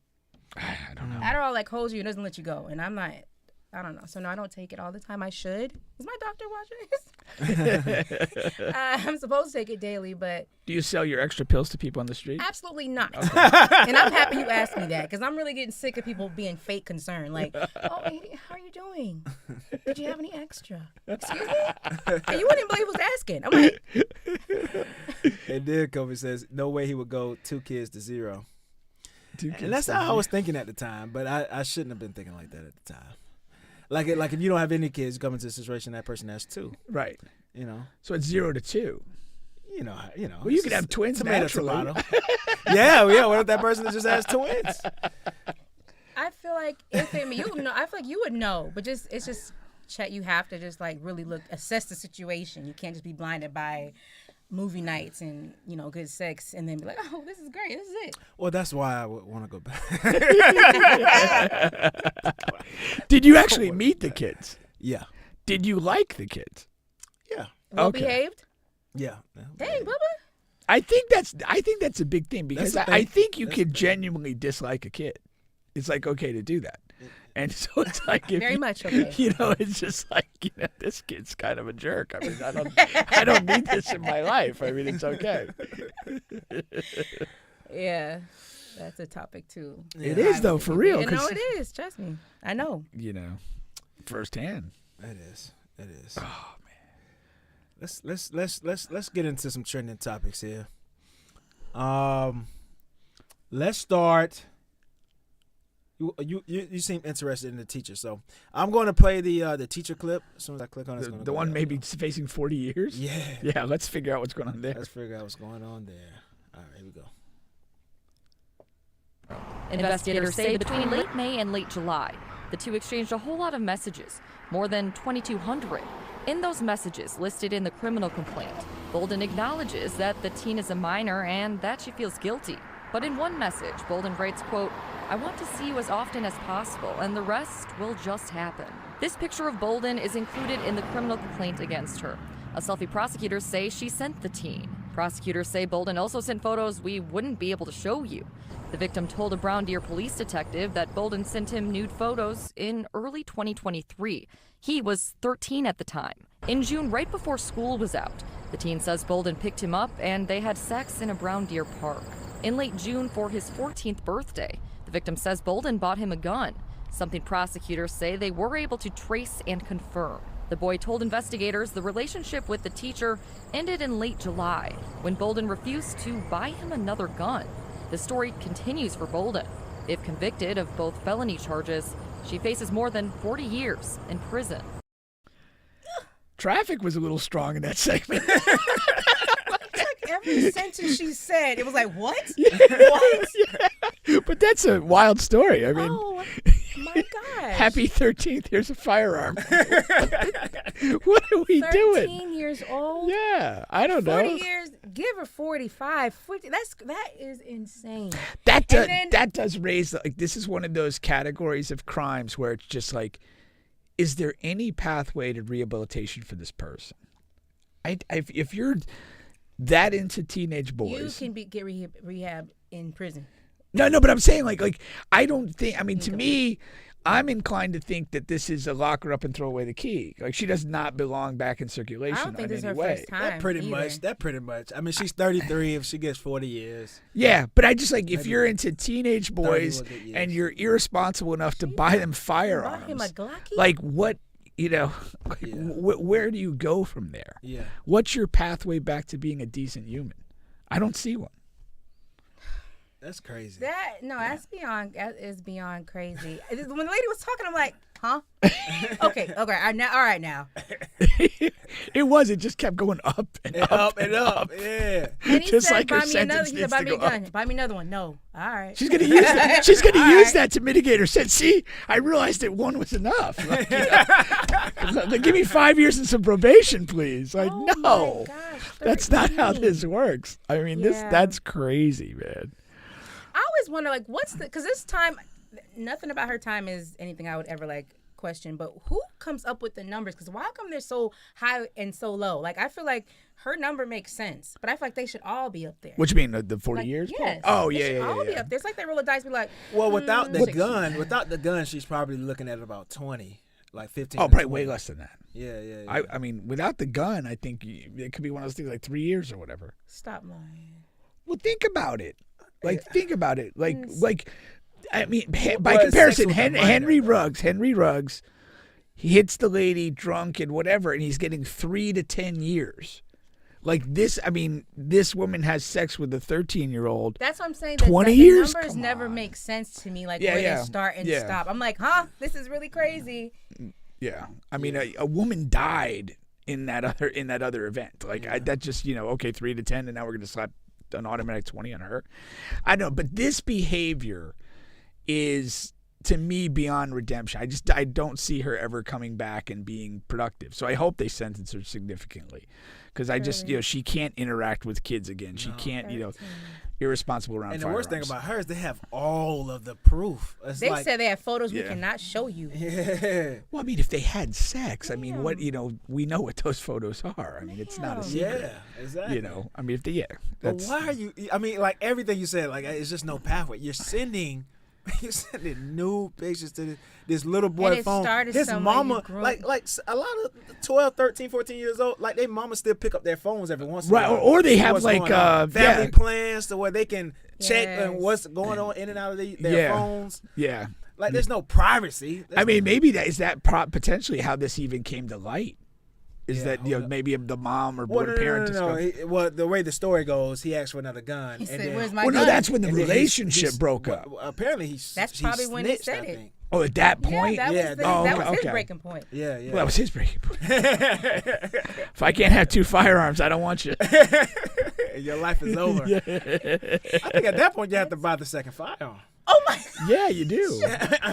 [SPEAKER 3] I don't know.
[SPEAKER 1] Adderall holds you and doesn't let you go, and I'm not. I don't know. So no, I don't take it all the time. I should. Is my doctor watching this? I'm supposed to take it daily, but
[SPEAKER 3] do you sell your extra pills to people on the street?
[SPEAKER 1] Absolutely not. Okay. And I'm happy you asked me that because I'm really getting sick of people being fake concerned. Oh, Andy, how are you doing? Did you have any extra? Excuse me? And you wouldn't believe who's asking. I'm like.
[SPEAKER 2] And then Kobe says, no way he would go 2 kids to 0. And that's how I was thinking at the time, but I shouldn't have been thinking like that at the time. Like if you don't have any kids, you come into a situation that person has 2.
[SPEAKER 3] Right. So it's 0 to 2.
[SPEAKER 2] Well,
[SPEAKER 3] you could have twins naturally.
[SPEAKER 2] Yeah. What if that person just has twins?
[SPEAKER 1] I feel like I feel like you would know, but it's just check. You have to just like really assess the situation. You can't just be blinded by movie nights and good sex and then be like, oh, this is great, this is it.
[SPEAKER 2] Well, that's why I would want to go back.
[SPEAKER 3] Did you actually meet the kids?
[SPEAKER 2] Yeah.
[SPEAKER 3] Did you like the kids?
[SPEAKER 2] Yeah.
[SPEAKER 1] Well behaved?
[SPEAKER 2] Yeah.
[SPEAKER 1] Dang, Bubba.
[SPEAKER 3] I think that's a big thing because I think you could genuinely dislike a kid. It's like okay to do that. And so it's like
[SPEAKER 1] very much okay.
[SPEAKER 3] It's just like this kid's kind of a jerk. I mean, I don't need this in my life. I mean, it's okay.
[SPEAKER 1] Yeah, that's a topic too.
[SPEAKER 3] It is though, for real.
[SPEAKER 1] No, it is. Trust me, I know.
[SPEAKER 3] Firsthand.
[SPEAKER 2] It is. Oh man. Let's get into some trending topics here. Let's start. You seem interested in the teacher, so I'm going to play the teacher clip. As soon as I click on it,
[SPEAKER 3] the one maybe facing 40 years. Yeah. Let's figure out what's going on there.
[SPEAKER 2] Let's figure out what's going on there. All right, here we go.
[SPEAKER 4] Investigators say between late May and late July, the two exchanged a whole lot of messages, more than 2,200. In those messages listed in the criminal complaint, Bolden acknowledges that the teen is a minor and that she feels guilty. But in one message, Bolden writes, quote, "I want to see you as often as possible, and the rest will just happen." This picture of Bolden is included in the criminal complaint against her. A selfie prosecutors say she sent the teen. Prosecutors say Bolden also sent photos we wouldn't be able to show you. The victim told a Brown Deer police detective that Bolden sent him nude photos in early 2023. He was 13 at the time. In June, right before school was out, the teen says Bolden picked him up and they had sex in a Brown Deer park. In late June, for his 14th birthday, the victim says Bolden bought him a gun, something prosecutors say they were able to trace and confirm. The boy told investigators the relationship with the teacher ended in late July, when Bolden refused to buy him another gun. The story continues for Bolden. If convicted of both felony charges, she faces more than 40 years in prison.
[SPEAKER 3] Traffic was a little strong in that segment.
[SPEAKER 1] Every sentence she said, it was like, what?
[SPEAKER 3] What? Yeah. But that's a wild story. I mean,
[SPEAKER 1] oh my gosh.
[SPEAKER 3] Happy 13th. Here's a firearm. What are we
[SPEAKER 1] 13
[SPEAKER 3] doing?
[SPEAKER 1] 13 years old?
[SPEAKER 3] Yeah, I don't know.
[SPEAKER 1] 40 years, give her 45, 50. That is insane.
[SPEAKER 3] That does raise, like, this is one of those categories of crimes where it's just like, is there any pathway to rehabilitation for this person? If you're that into teenage boys,
[SPEAKER 1] you can get rehab in prison.
[SPEAKER 3] No, but I'm saying like I don't think. I mean, to me, I'm inclined to think that this is a lock her up and throw away the key. Like she does not belong back in circulation.
[SPEAKER 1] I don't think this is her
[SPEAKER 3] way.
[SPEAKER 1] first time.
[SPEAKER 2] That pretty much. I mean, she's 33. If she gets 40 years.
[SPEAKER 3] Yeah, but I just like if you're into teenage boys and you're irresponsible enough to buy them firearms,
[SPEAKER 1] bought him a Glocky?
[SPEAKER 3] Like what? Where do you go from there?
[SPEAKER 2] Yeah. What's
[SPEAKER 3] your pathway back to being a decent human? I don't see one.
[SPEAKER 2] That's crazy.
[SPEAKER 1] That is beyond crazy. When the lady was talking, I'm like, huh? Okay. All right now.
[SPEAKER 3] It just kept going up and up and up.
[SPEAKER 2] Yeah.
[SPEAKER 1] And he
[SPEAKER 3] just
[SPEAKER 1] said,
[SPEAKER 3] like
[SPEAKER 1] buy
[SPEAKER 3] her
[SPEAKER 1] me
[SPEAKER 3] sentence
[SPEAKER 1] another. He said, buy me a gun. Buy me another one. No. All right.
[SPEAKER 3] She's gonna use that. She's gonna use that to mitigate her sentence. See, I realized that one was enough. Like, give me 5 years and some probation, please. Like,
[SPEAKER 1] oh
[SPEAKER 3] no,
[SPEAKER 1] my gosh,
[SPEAKER 3] that's not how this works. I mean, that's crazy, man.
[SPEAKER 1] I always wonder, like, because this time, nothing about her time is anything I would ever, like, question, but who comes up with the numbers? Because why come they're so high and so low? Like, I feel like her number makes sense, but I feel like they should all be up there.
[SPEAKER 3] What you mean, the 40 years?
[SPEAKER 1] Yes.
[SPEAKER 3] Oh,
[SPEAKER 1] they should
[SPEAKER 3] yeah.
[SPEAKER 1] all be up there. It's like they roll the dice, be like,
[SPEAKER 2] well, without the gun, she's probably looking at about 20, like 15.
[SPEAKER 3] Oh, probably way less than that.
[SPEAKER 2] Yeah.
[SPEAKER 3] I mean, without the gun, I think it could be one of those things like 3 years or whatever.
[SPEAKER 1] Stop lying.
[SPEAKER 3] Well, think about it. Think about it. I mean, by comparison, Henry Ruggs, he hits the lady drunk and whatever, and he's getting 3 to 10 years. Like this, I mean, this woman has sex with a 13-year-old.
[SPEAKER 1] That's what I'm saying.
[SPEAKER 3] 20 years?
[SPEAKER 1] The numbers never make sense to me, like where they start and stop. I'm like, huh? This is really crazy.
[SPEAKER 3] Yeah. I mean, a woman died in that other event. Like, that just, 3 to 10, and now we're going to slap an automatic 20 on her. I know, but this behavior is to me beyond redemption. I don't see her ever coming back and being productive. So I hope they sentence her significantly, because I just she can't interact with kids again. She can't irresponsible around.
[SPEAKER 2] And
[SPEAKER 3] firearms.
[SPEAKER 2] The worst thing about her is they have all of the proof.
[SPEAKER 1] They said they have photos we cannot show you.
[SPEAKER 2] Yeah.
[SPEAKER 3] Well, I mean, if they had sex, I mean, what we know what those photos are. I mean, it's not a secret.
[SPEAKER 2] Yeah, exactly.
[SPEAKER 3] I mean, if they
[SPEAKER 2] But why are you? I mean, like everything you said, like it's just no pathway. You're sending nude pictures to this little boy phone. His mama, like a lot of 12, 13, 14 years old, like their mama still pick up their phones every once in a while.
[SPEAKER 3] Or they have like
[SPEAKER 2] family plans to where they can check and what's going on in and out of their phones.
[SPEAKER 3] Yeah.
[SPEAKER 2] Like there's no privacy.
[SPEAKER 3] I mean, maybe is that potentially how this even came to light? Is that maybe the mom or the parent?
[SPEAKER 2] Well, the way the story goes, he asked for another gun.
[SPEAKER 1] He said,
[SPEAKER 2] then,
[SPEAKER 1] "Where's my gun?"
[SPEAKER 3] No, that's when the relationship broke up.
[SPEAKER 2] Apparently,
[SPEAKER 1] that's probably when he said it.
[SPEAKER 3] Oh, at that point?
[SPEAKER 1] That was his breaking point.
[SPEAKER 2] Yeah.
[SPEAKER 3] Well, that was his breaking point. If I can't have 2 firearms, I don't want you.
[SPEAKER 2] Your life is over. I think at that point you have to buy the second firearm.
[SPEAKER 1] Oh my!
[SPEAKER 3] Yeah, you do.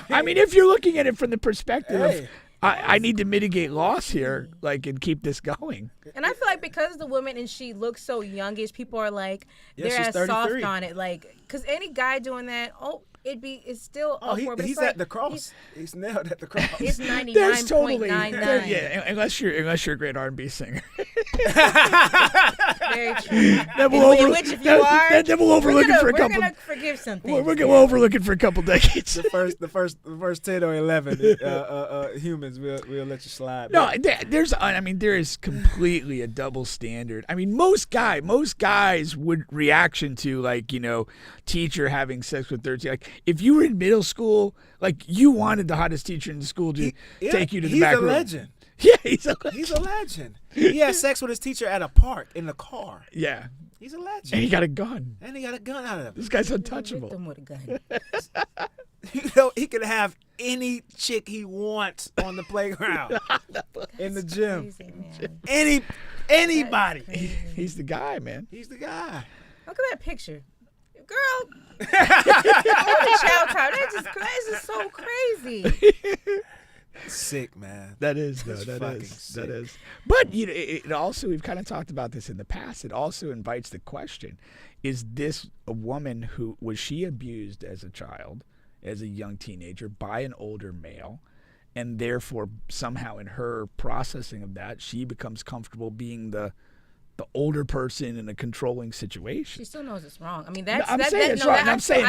[SPEAKER 3] I mean, if you're looking at it from the perspective of I need to mitigate loss here, and keep this going.
[SPEAKER 1] And I feel like because the woman and she looks so youngish, people are like they're as
[SPEAKER 2] 33.
[SPEAKER 1] soft on it, because any guy doing that, it's still awkward.
[SPEAKER 2] He's at the cross. He's nailed at the cross.
[SPEAKER 1] It's 99.99.
[SPEAKER 3] Yeah, unless you're a great R&B singer.
[SPEAKER 1] Very true.
[SPEAKER 3] Then we'll overlook it for a couple.
[SPEAKER 1] We're gonna forgive something.
[SPEAKER 3] We'll overlook it for a couple decades.
[SPEAKER 2] The first 10 or 11 humans we'll let you slide.
[SPEAKER 3] No, there is completely a double standard. I mean, most guys would reaction to teacher having sex with 13. If you were in middle school, you wanted the hottest teacher in the school to take you to the back room.
[SPEAKER 2] He's a legend.
[SPEAKER 3] Yeah, he's a legend.
[SPEAKER 2] He had sex with his teacher at a park in the car.
[SPEAKER 3] Yeah.
[SPEAKER 2] He's a legend.
[SPEAKER 3] And he got a gun.
[SPEAKER 2] Out of him.
[SPEAKER 3] This guy's untouchable.
[SPEAKER 1] With a gun.
[SPEAKER 2] He could have any chick he wants on the playground, in the gym.
[SPEAKER 1] Crazy,
[SPEAKER 2] anybody.
[SPEAKER 3] He's the guy, man.
[SPEAKER 2] He's the guy.
[SPEAKER 1] Look at that picture. Girl. Child time. That's just so crazy.
[SPEAKER 2] Sick, man.
[SPEAKER 3] That is, though. That is. But it also, we've kind of talked about this in the past. It also invites the question: is this a woman was she abused as a child, as a young teenager, by an older male, and therefore somehow in her processing of that, she becomes comfortable being the older person in a controlling situation?
[SPEAKER 1] She still knows it's wrong. I mean,
[SPEAKER 3] I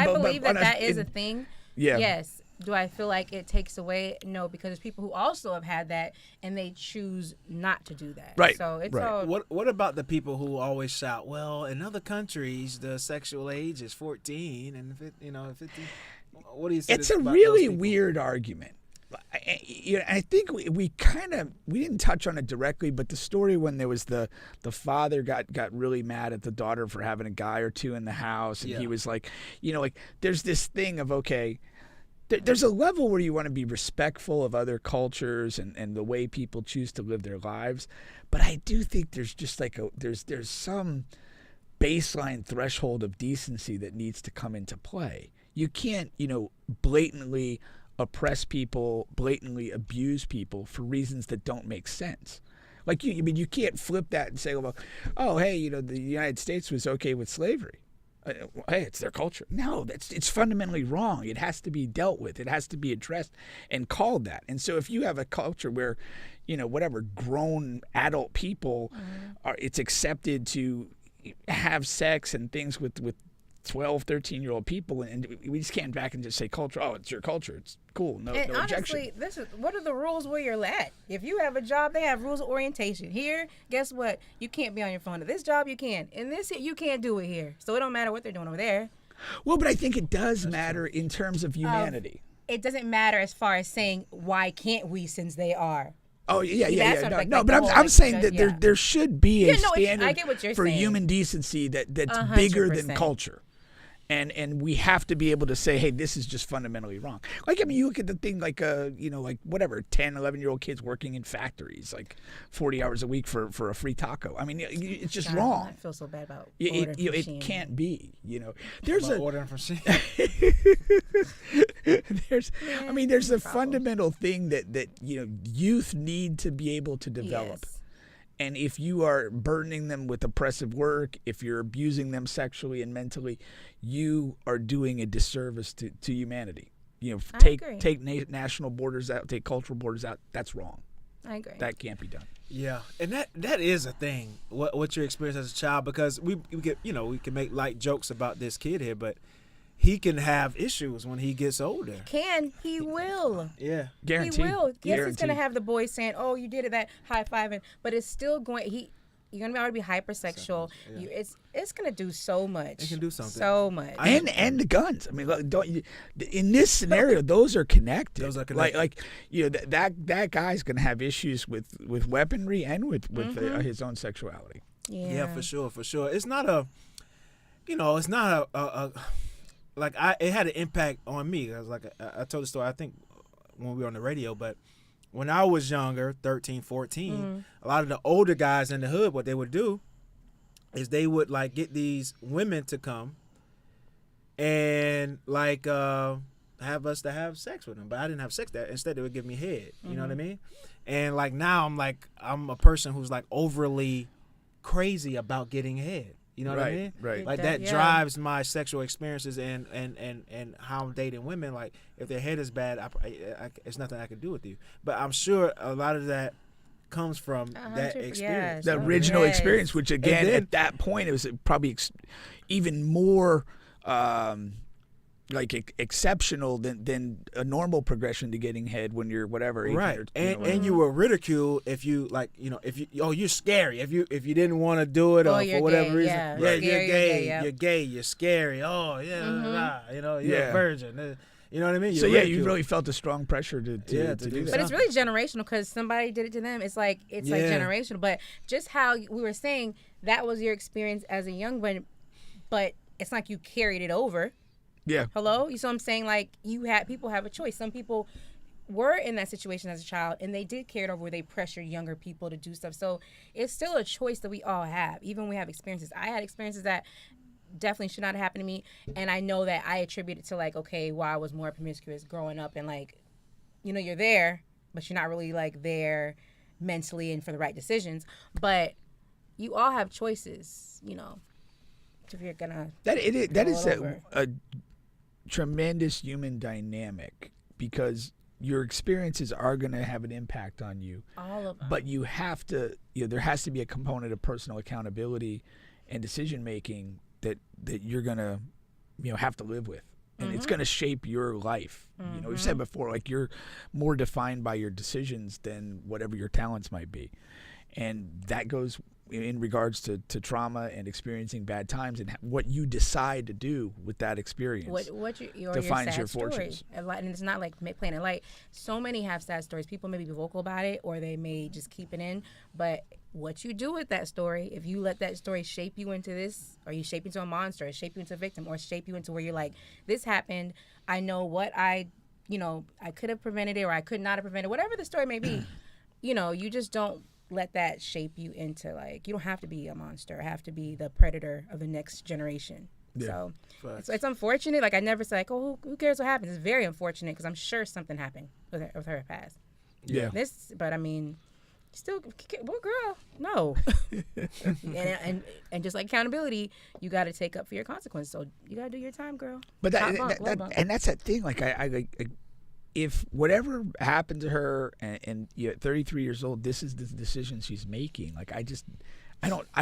[SPEAKER 3] believe
[SPEAKER 1] that is a thing.
[SPEAKER 3] Yeah.
[SPEAKER 1] Yes. Do I feel like it takes away? No, because there's people who also have had that and they choose not to do that.
[SPEAKER 3] Right.
[SPEAKER 1] So it's
[SPEAKER 3] right.
[SPEAKER 1] all.
[SPEAKER 2] What about the people who always shout, well, in other countries the sexual age is 14 and 15. What do you say?
[SPEAKER 3] It's a really weird argument. I think we didn't touch on it directly, but the story when there was the father got really mad at the daughter for having a guy or two in the house, and he was there's this thing of there's a level where you want to be respectful of other cultures and the way people choose to live their lives, but I do think there's just there's some baseline threshold of decency that needs to come into play. You can't blatantly oppress people, blatantly abuse people for reasons that don't make sense. You can't flip that and say, well, hey, the United States was okay with slavery. Hey, it's their culture. No, it's fundamentally wrong. It has to be dealt with. It has to be addressed and called that. And so if you have a culture where, grown adult people it's accepted to have sex and things with 12, 13-year-old people, and we just can't back and just say culture. Oh, it's your culture. It's cool. No objection.
[SPEAKER 1] Honestly, what are the rules where you're at? If you have a job, they have rules of orientation. Here, guess what? You can't be on your phone. At this job, you can. In this, you can't do it here. So it don't matter what they're doing over there.
[SPEAKER 3] Well, but I think it does matter in terms of humanity.
[SPEAKER 1] It doesn't matter as far as saying, why can't we, since they are.
[SPEAKER 3] Oh, yeah. No, but I'm saying that there should be a standard
[SPEAKER 1] I get what you're
[SPEAKER 3] for
[SPEAKER 1] saying.
[SPEAKER 3] human decency that's
[SPEAKER 1] 100%.
[SPEAKER 3] bigger than culture. And we have to be able to say, hey, this is just fundamentally wrong. Like, I mean, you look at the thing like, like whatever, 10, 11-year-old kids working in factories, like 40 hours a week for a free taco. I mean, it's just wrong.
[SPEAKER 1] I feel so bad about
[SPEAKER 3] it can't be, There's
[SPEAKER 2] ordering from Shein.
[SPEAKER 3] there's a fundamental thing that youth need to be able to develop.
[SPEAKER 1] Yes.
[SPEAKER 3] And if you are burdening them with oppressive work, if you're abusing them sexually and mentally, you are doing a disservice to humanity. Take national borders out, take cultural borders out. That's wrong.
[SPEAKER 1] I agree.
[SPEAKER 3] That can't be done.
[SPEAKER 2] Yeah, and that is a thing. What your experience as a child, because we can make light jokes about this kid here, but he can have issues when he gets older.
[SPEAKER 1] He will.
[SPEAKER 2] Yeah,
[SPEAKER 3] guaranteed.
[SPEAKER 1] He will. Yes,
[SPEAKER 3] Guaranteed.
[SPEAKER 1] he's gonna have the boys saying, "Oh, you did it," that high fiving, but it's still going. You're gonna already be hypersexual.
[SPEAKER 2] Yeah.
[SPEAKER 1] It's gonna do so much.
[SPEAKER 2] It can do something.
[SPEAKER 1] So much.
[SPEAKER 3] And the guns. I mean, in this scenario, those are connected.
[SPEAKER 2] Those are connected.
[SPEAKER 3] That guy's gonna have issues with weaponry and with his own sexuality.
[SPEAKER 2] Yeah, for sure. It's not a, it's not a it had an impact on me. I was like, I told the story, I think, when we were on the radio, but when I was younger, 13, 14, a lot of the older guys in the hood, what they would do is they would like get these women to come and like have us to have sex with them. But I didn't have sex there. Instead, they would give me head. You know what I mean? And like now I'm a person who's like overly crazy about getting head. You know what I mean?
[SPEAKER 3] Right.
[SPEAKER 2] Like that drives my sexual experiences and how I'm dating women. Like if their head is bad, it's nothing I can do with you. But I'm sure a lot of that comes from that experience.
[SPEAKER 3] The original experience, which again, at that point, it was probably even more exceptional than a normal progression to getting head when you're whatever.
[SPEAKER 2] Right. And you were ridiculed if you you're scary. If you didn't want to do it or for whatever reason.
[SPEAKER 1] Yeah,
[SPEAKER 2] you're
[SPEAKER 1] scary,
[SPEAKER 2] gay. You're gay. You're scary. Oh, yeah. You're a virgin. You know what I mean?
[SPEAKER 3] So you really felt a strong pressure to do that.
[SPEAKER 1] But it's really generational because somebody did it to them. It's like generational. But just how we were saying, that was your experience as a young one, but it's like you carried it over.
[SPEAKER 3] Yeah.
[SPEAKER 1] Hello? You see what I'm saying? Like people have a choice. Some people were in that situation as a child and they did carry it over where they pressured younger people to do stuff. So it's still a choice that we all have, even when we have experiences. I had experiences that definitely should not have happened to me, and I know that I attribute it to like, okay, I was more promiscuous growing up, and like, you're there, but you're not really like there mentally and for the right decisions. But you all have choices, if you're gonna
[SPEAKER 3] that is a tremendous human dynamic, because your experiences are going to have an impact on you.
[SPEAKER 1] All of them.
[SPEAKER 3] But you have to, there has to be a component of personal accountability and decision making that you're going to, have to live with. And it's going to shape your life. We've said before, like, you're more defined by your decisions than whatever your talents might be. And that goes in regards to trauma and experiencing bad times, and what you decide to do with that experience.
[SPEAKER 1] What
[SPEAKER 3] defines your
[SPEAKER 1] story.
[SPEAKER 3] fortunes.
[SPEAKER 1] And it's not like playing it light. So many have sad stories. People may be vocal about it, or they may just keep it in. But what you do with that story, if you let that story shape you into this, or you shape you into a monster, or shape you into a victim, or shape you into where you're like, this happened, I know what I could have prevented it, or I could not have prevented, whatever the story may be, you just don't let that shape you into, like, you don't have to be a monster or have to be the predator of the next generation. Yeah. So it's unfortunate. Like, I never say, like, oh, who cares what happens? It's very unfortunate because I'm sure something happened with her past.
[SPEAKER 3] Yeah.
[SPEAKER 1] But I mean, still, well, girl, no. and just like accountability, you got to take up for your consequences. So you got to do your time, girl.
[SPEAKER 3] But that's that thing. Like, I if whatever happened to her, and at 33 years old, this is the decision she's making. Like, I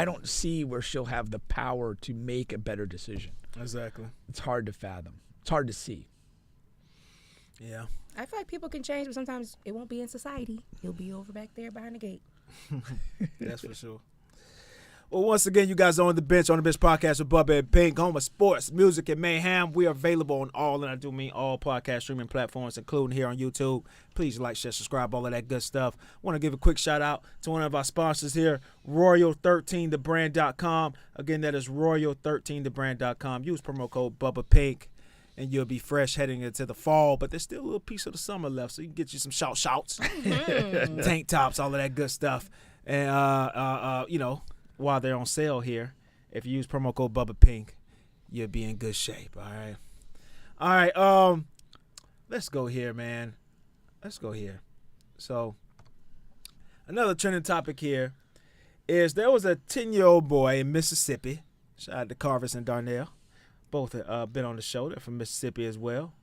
[SPEAKER 3] don't see where she'll have the power to make a better decision.
[SPEAKER 2] Exactly.
[SPEAKER 3] It's hard to fathom. It's hard to see.
[SPEAKER 2] Yeah.
[SPEAKER 1] I feel like people can change, but sometimes it won't be in society. He'll be over back there behind the gate.
[SPEAKER 2] That's for sure. Well, once again, you guys are on the bench podcast with Bubba and Pink, home of sports, music, and mayhem. We are available on all, and I do mean all podcast streaming platforms, including here on YouTube. Please like, share, subscribe, all of that good stuff. Want to give a quick shout out to one of our sponsors here, Royal13thebrand.com. Again, that is Royal13thebrand.com. Use promo code Bubba Pink, and you'll be fresh heading into the fall. But there's still a little piece of the summer left, so you can get you some shouts, tank tops, all of that good stuff, and while they're on sale here, if you use promo code Bubba Pink, you'll be in good shape. All right. Let's go here, man. Let's go here. So, another trending topic here is there was a 10-year-old boy in Mississippi. Shout out to Carvis and Darnell. Both have been on the show. They're from Mississippi as well.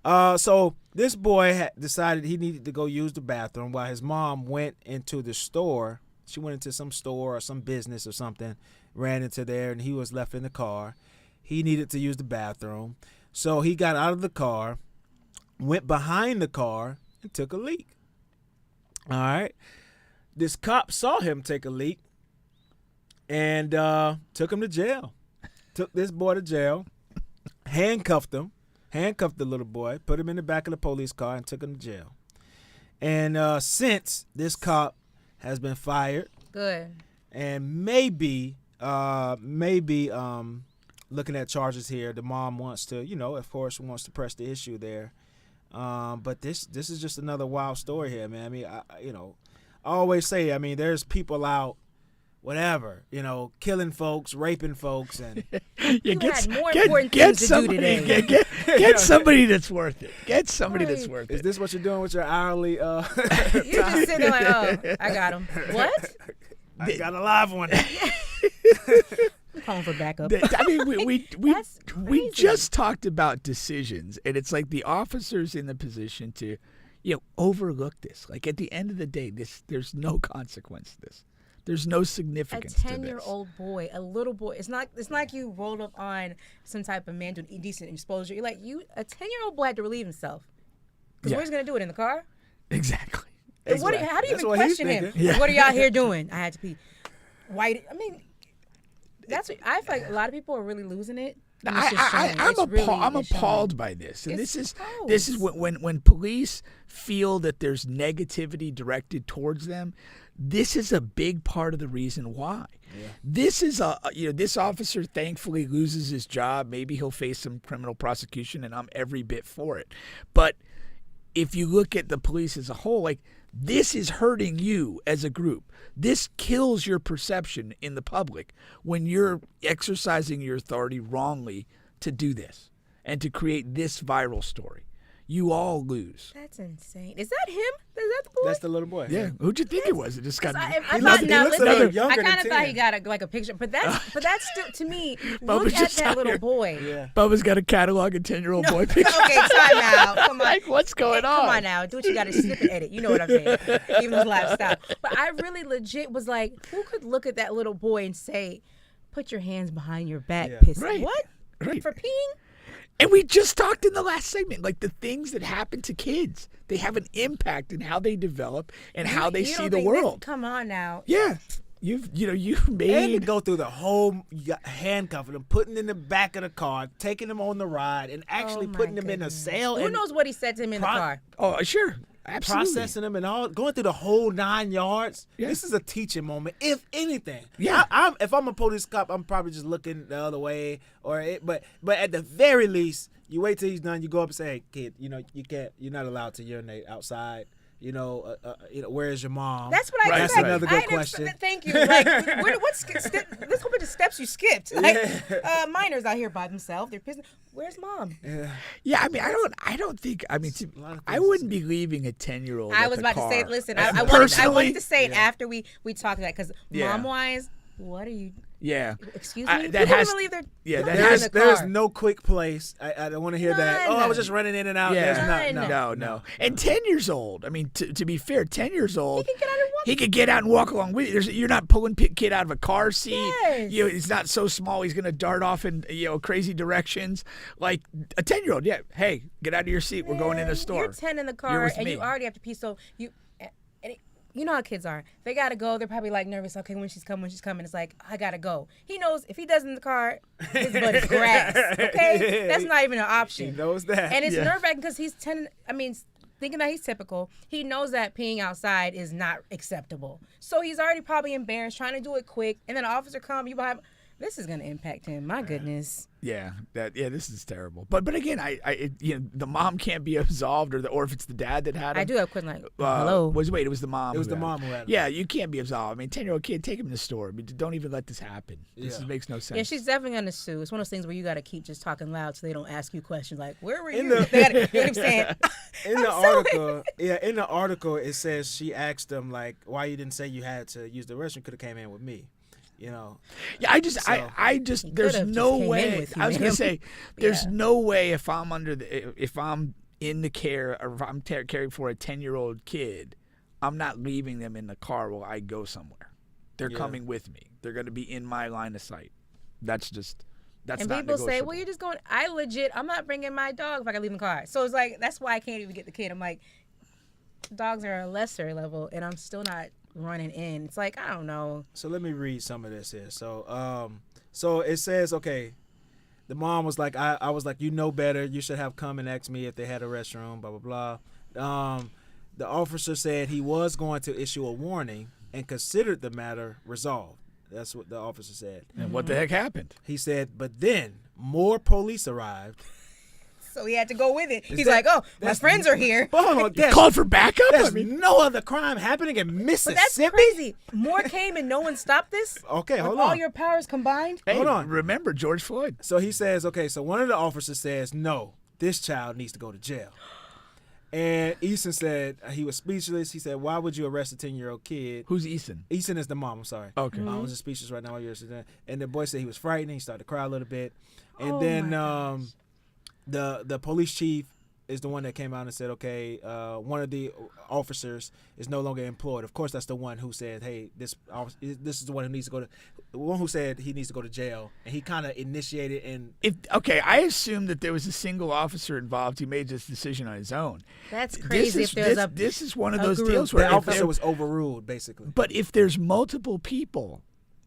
[SPEAKER 2] So this boy had decided he needed to go use the bathroom while his mom went into the store. She went into some store or some business or something, ran into there, and he was left in the car. He needed to use the bathroom. So he got out of the car, went behind the car, and took a leak. All right. This cop saw him take a leak and took him to jail. Took this boy to jail, handcuffed the little boy, put him in the back of the police car, and took him to jail. And since this cop has been fired.
[SPEAKER 1] Good. And
[SPEAKER 2] maybe looking at charges here. The mom wants to, of course, wants to press the issue there. But this is just another wild story here, man. I mean, I always say, there's people out, whatever, killing folks, raping folks, and
[SPEAKER 1] had more important things to do today.
[SPEAKER 3] Get somebody that's worth it. Get somebody that's worth it.
[SPEAKER 2] Is this what you're doing with your hourly?
[SPEAKER 1] You're just sitting there like, oh, I got him. What?
[SPEAKER 2] I got a live one.
[SPEAKER 1] I'm calling for backup.
[SPEAKER 3] We just talked about decisions, and it's like the officer's in the position to, overlook this. Like at the end of the day, there's no consequence to this. There's no significance to this.
[SPEAKER 1] A 10-year-old boy, a little boy. It's not like you rolled up on some type of man doing indecent exposure. You're like, a 10-year-old boy had to relieve himself. Because where's he going to do it? In the car?
[SPEAKER 3] Exactly.
[SPEAKER 1] How do you even question him? Yeah. What are y'all here doing? I had to pee. White. That's what I feel like a lot of people are really losing it.
[SPEAKER 3] I'm appalled by this. And this is when police feel that there's negativity directed towards them. This is a big part of the reason why. Yeah. This is this officer thankfully loses his job. Maybe he'll face some criminal prosecution, and I'm every bit for it. But if you look at the police as a whole, this is hurting you as a group. This kills your perception in the public when you're exercising your authority wrongly to do this and to create this viral story. You all lose.
[SPEAKER 1] That's insane. Is that him? Is that the boy?
[SPEAKER 2] That's the little boy.
[SPEAKER 3] Yeah. Who'd you think it was? It just got.
[SPEAKER 1] I kind of thought he got a picture, but that's still to me. Look at that little boy.
[SPEAKER 2] Yeah.
[SPEAKER 3] Bubba's got a catalog of 10-year-old boy pictures.
[SPEAKER 1] Okay, time out. Come on.
[SPEAKER 3] What's going on?
[SPEAKER 1] Come on now. Do what you got to snip and edit. You know what I'm saying? Even his lifestyle. But I really legit was like, who could look at that little boy and say, "Put your hands behind your back, piss."
[SPEAKER 3] Right.
[SPEAKER 1] What?
[SPEAKER 3] Right.
[SPEAKER 1] For peeing?
[SPEAKER 3] And we just talked in the last segment, the things that happen to kids, they have an impact in how they develop and how they see the world.
[SPEAKER 1] Come on now.
[SPEAKER 3] Yeah. You made.
[SPEAKER 2] And to go through the whole handcuffing them, putting them in the back of the car, taking them on the ride, and actually putting them in a cell.
[SPEAKER 1] Who knows what he said to him in the car?
[SPEAKER 3] Oh, sure. Absolutely.
[SPEAKER 2] Processing them and all, going through the whole 9 yards. Yeah. This is a teaching moment, if anything.
[SPEAKER 3] Yeah.
[SPEAKER 2] If I'm a police cop, I'm probably just looking the other way, but at the very least, you wait till he's done. You go up and say, "Hey, kid, you're not allowed to urinate outside. Where's your mom?"
[SPEAKER 1] That's what I
[SPEAKER 2] That's another good question.
[SPEAKER 1] Thank you. What's this whole bunch of steps you skipped? Minors out here by themselves. They're pissing. Where's mom?
[SPEAKER 3] Yeah. I don't think. I wouldn't be leaving a 10-year-old.
[SPEAKER 1] I was about to say. Listen, I wanted to say it after we talked about it because mom-wise, what are you?
[SPEAKER 3] Yeah.
[SPEAKER 1] Excuse me?
[SPEAKER 3] There's
[SPEAKER 2] no quick place. I don't want to hear that. Oh, I was just running in and out.
[SPEAKER 3] Yeah. No. And 10 years old, to be fair, 10 years old, he could get out and walk along with you. You're not pulling kid out of a car seat.
[SPEAKER 1] Yes.
[SPEAKER 3] He's not so small he's going to dart off in crazy directions. Like a 10-year-old, hey, get out of your seat. We're going in a store.
[SPEAKER 1] You're 10 in the car and you already have to pee, so you... you know how kids are. They gotta go. They're probably like nervous. Okay, when she's coming. It's like, I gotta go. He knows if he does in the car, his butt is grass. Okay, that's not even an option.
[SPEAKER 2] He knows that,
[SPEAKER 1] and it's nerve-wracking because thinking that he's typical, he knows that peeing outside is not acceptable. So he's already probably embarrassed, trying to do it quick, and then an officer comes, you behind. This is gonna impact him. My goodness.
[SPEAKER 3] Yeah, this is terrible. But again, the mom can't be absolved, or if it's the dad that had him.
[SPEAKER 1] I do have question like, hello.
[SPEAKER 3] It was the mom.
[SPEAKER 2] It was the mom who had him.
[SPEAKER 3] Yeah, you can't be absolved. I mean, 10-year-old kid, take him to the store. I mean, don't even let this happen. This makes no sense.
[SPEAKER 1] Yeah, she's definitely gonna sue. It's one of those things where you gotta keep just talking loud so they don't ask you questions like, where were you? They gotta, you know what I'm saying?
[SPEAKER 2] In the article, it says she asked them like, why you didn't say you had to use the restroom? Could have came in with me. You know.
[SPEAKER 3] Yeah, I just there's no way. I was gonna say, there's no way if I'm in the care or if I'm caring for a 10-year-old kid, I'm not leaving them in the car while I go somewhere. They're coming with me. They're gonna be in my line of sight. That's not
[SPEAKER 1] and people say,
[SPEAKER 3] negotiable.
[SPEAKER 1] well, you're just going. I'm not bringing my dog if I can leave in the car. So it's like that's why I can't even get the kid. I'm like, dogs are a lesser level, and I'm still not running in. It's like, I don't know.
[SPEAKER 2] So let me read some of this here. So it says, okay, the mom was like, I was like, you know better. You should have come and asked me if they had a restroom, blah, blah, blah. The officer said he was going to issue a warning and considered the matter resolved. That's what the officer said.
[SPEAKER 3] And what the heck happened?
[SPEAKER 2] He said, but then more police arrived.
[SPEAKER 1] So he had to go with it. He's like, oh, my friends are here.
[SPEAKER 3] Called for backup?
[SPEAKER 2] There's no other crime happening in Mississippi.
[SPEAKER 1] But that's crazy. More came and no one stopped this?
[SPEAKER 2] Okay, hold on.
[SPEAKER 1] All your powers combined?
[SPEAKER 3] Hey,
[SPEAKER 2] hold on.
[SPEAKER 3] Remember George Floyd.
[SPEAKER 2] So he says, okay, so one of the officers says, no, this child needs to go to jail. And Eason said he was speechless. He said, why would you arrest a 10-year-old kid?
[SPEAKER 3] Who's Eason?
[SPEAKER 2] Eason is the mom, I'm sorry.
[SPEAKER 3] Okay.
[SPEAKER 2] I was just speechless right now. And the boy said he was frightened. He started to cry a little bit. And then the police chief is the one that came out and said, okay, one of the officers is no longer employed. Of course, that's the one who said, hey, this is the one who needs to go to, the one who said he needs to go to jail. And he kind of initiated and.
[SPEAKER 3] I assumed that there was a single officer involved who made this decision on his own.
[SPEAKER 1] That's crazy.
[SPEAKER 3] This is one of those
[SPEAKER 1] group.
[SPEAKER 3] deals where
[SPEAKER 2] the officer was overruled, basically.
[SPEAKER 3] But if there's multiple people,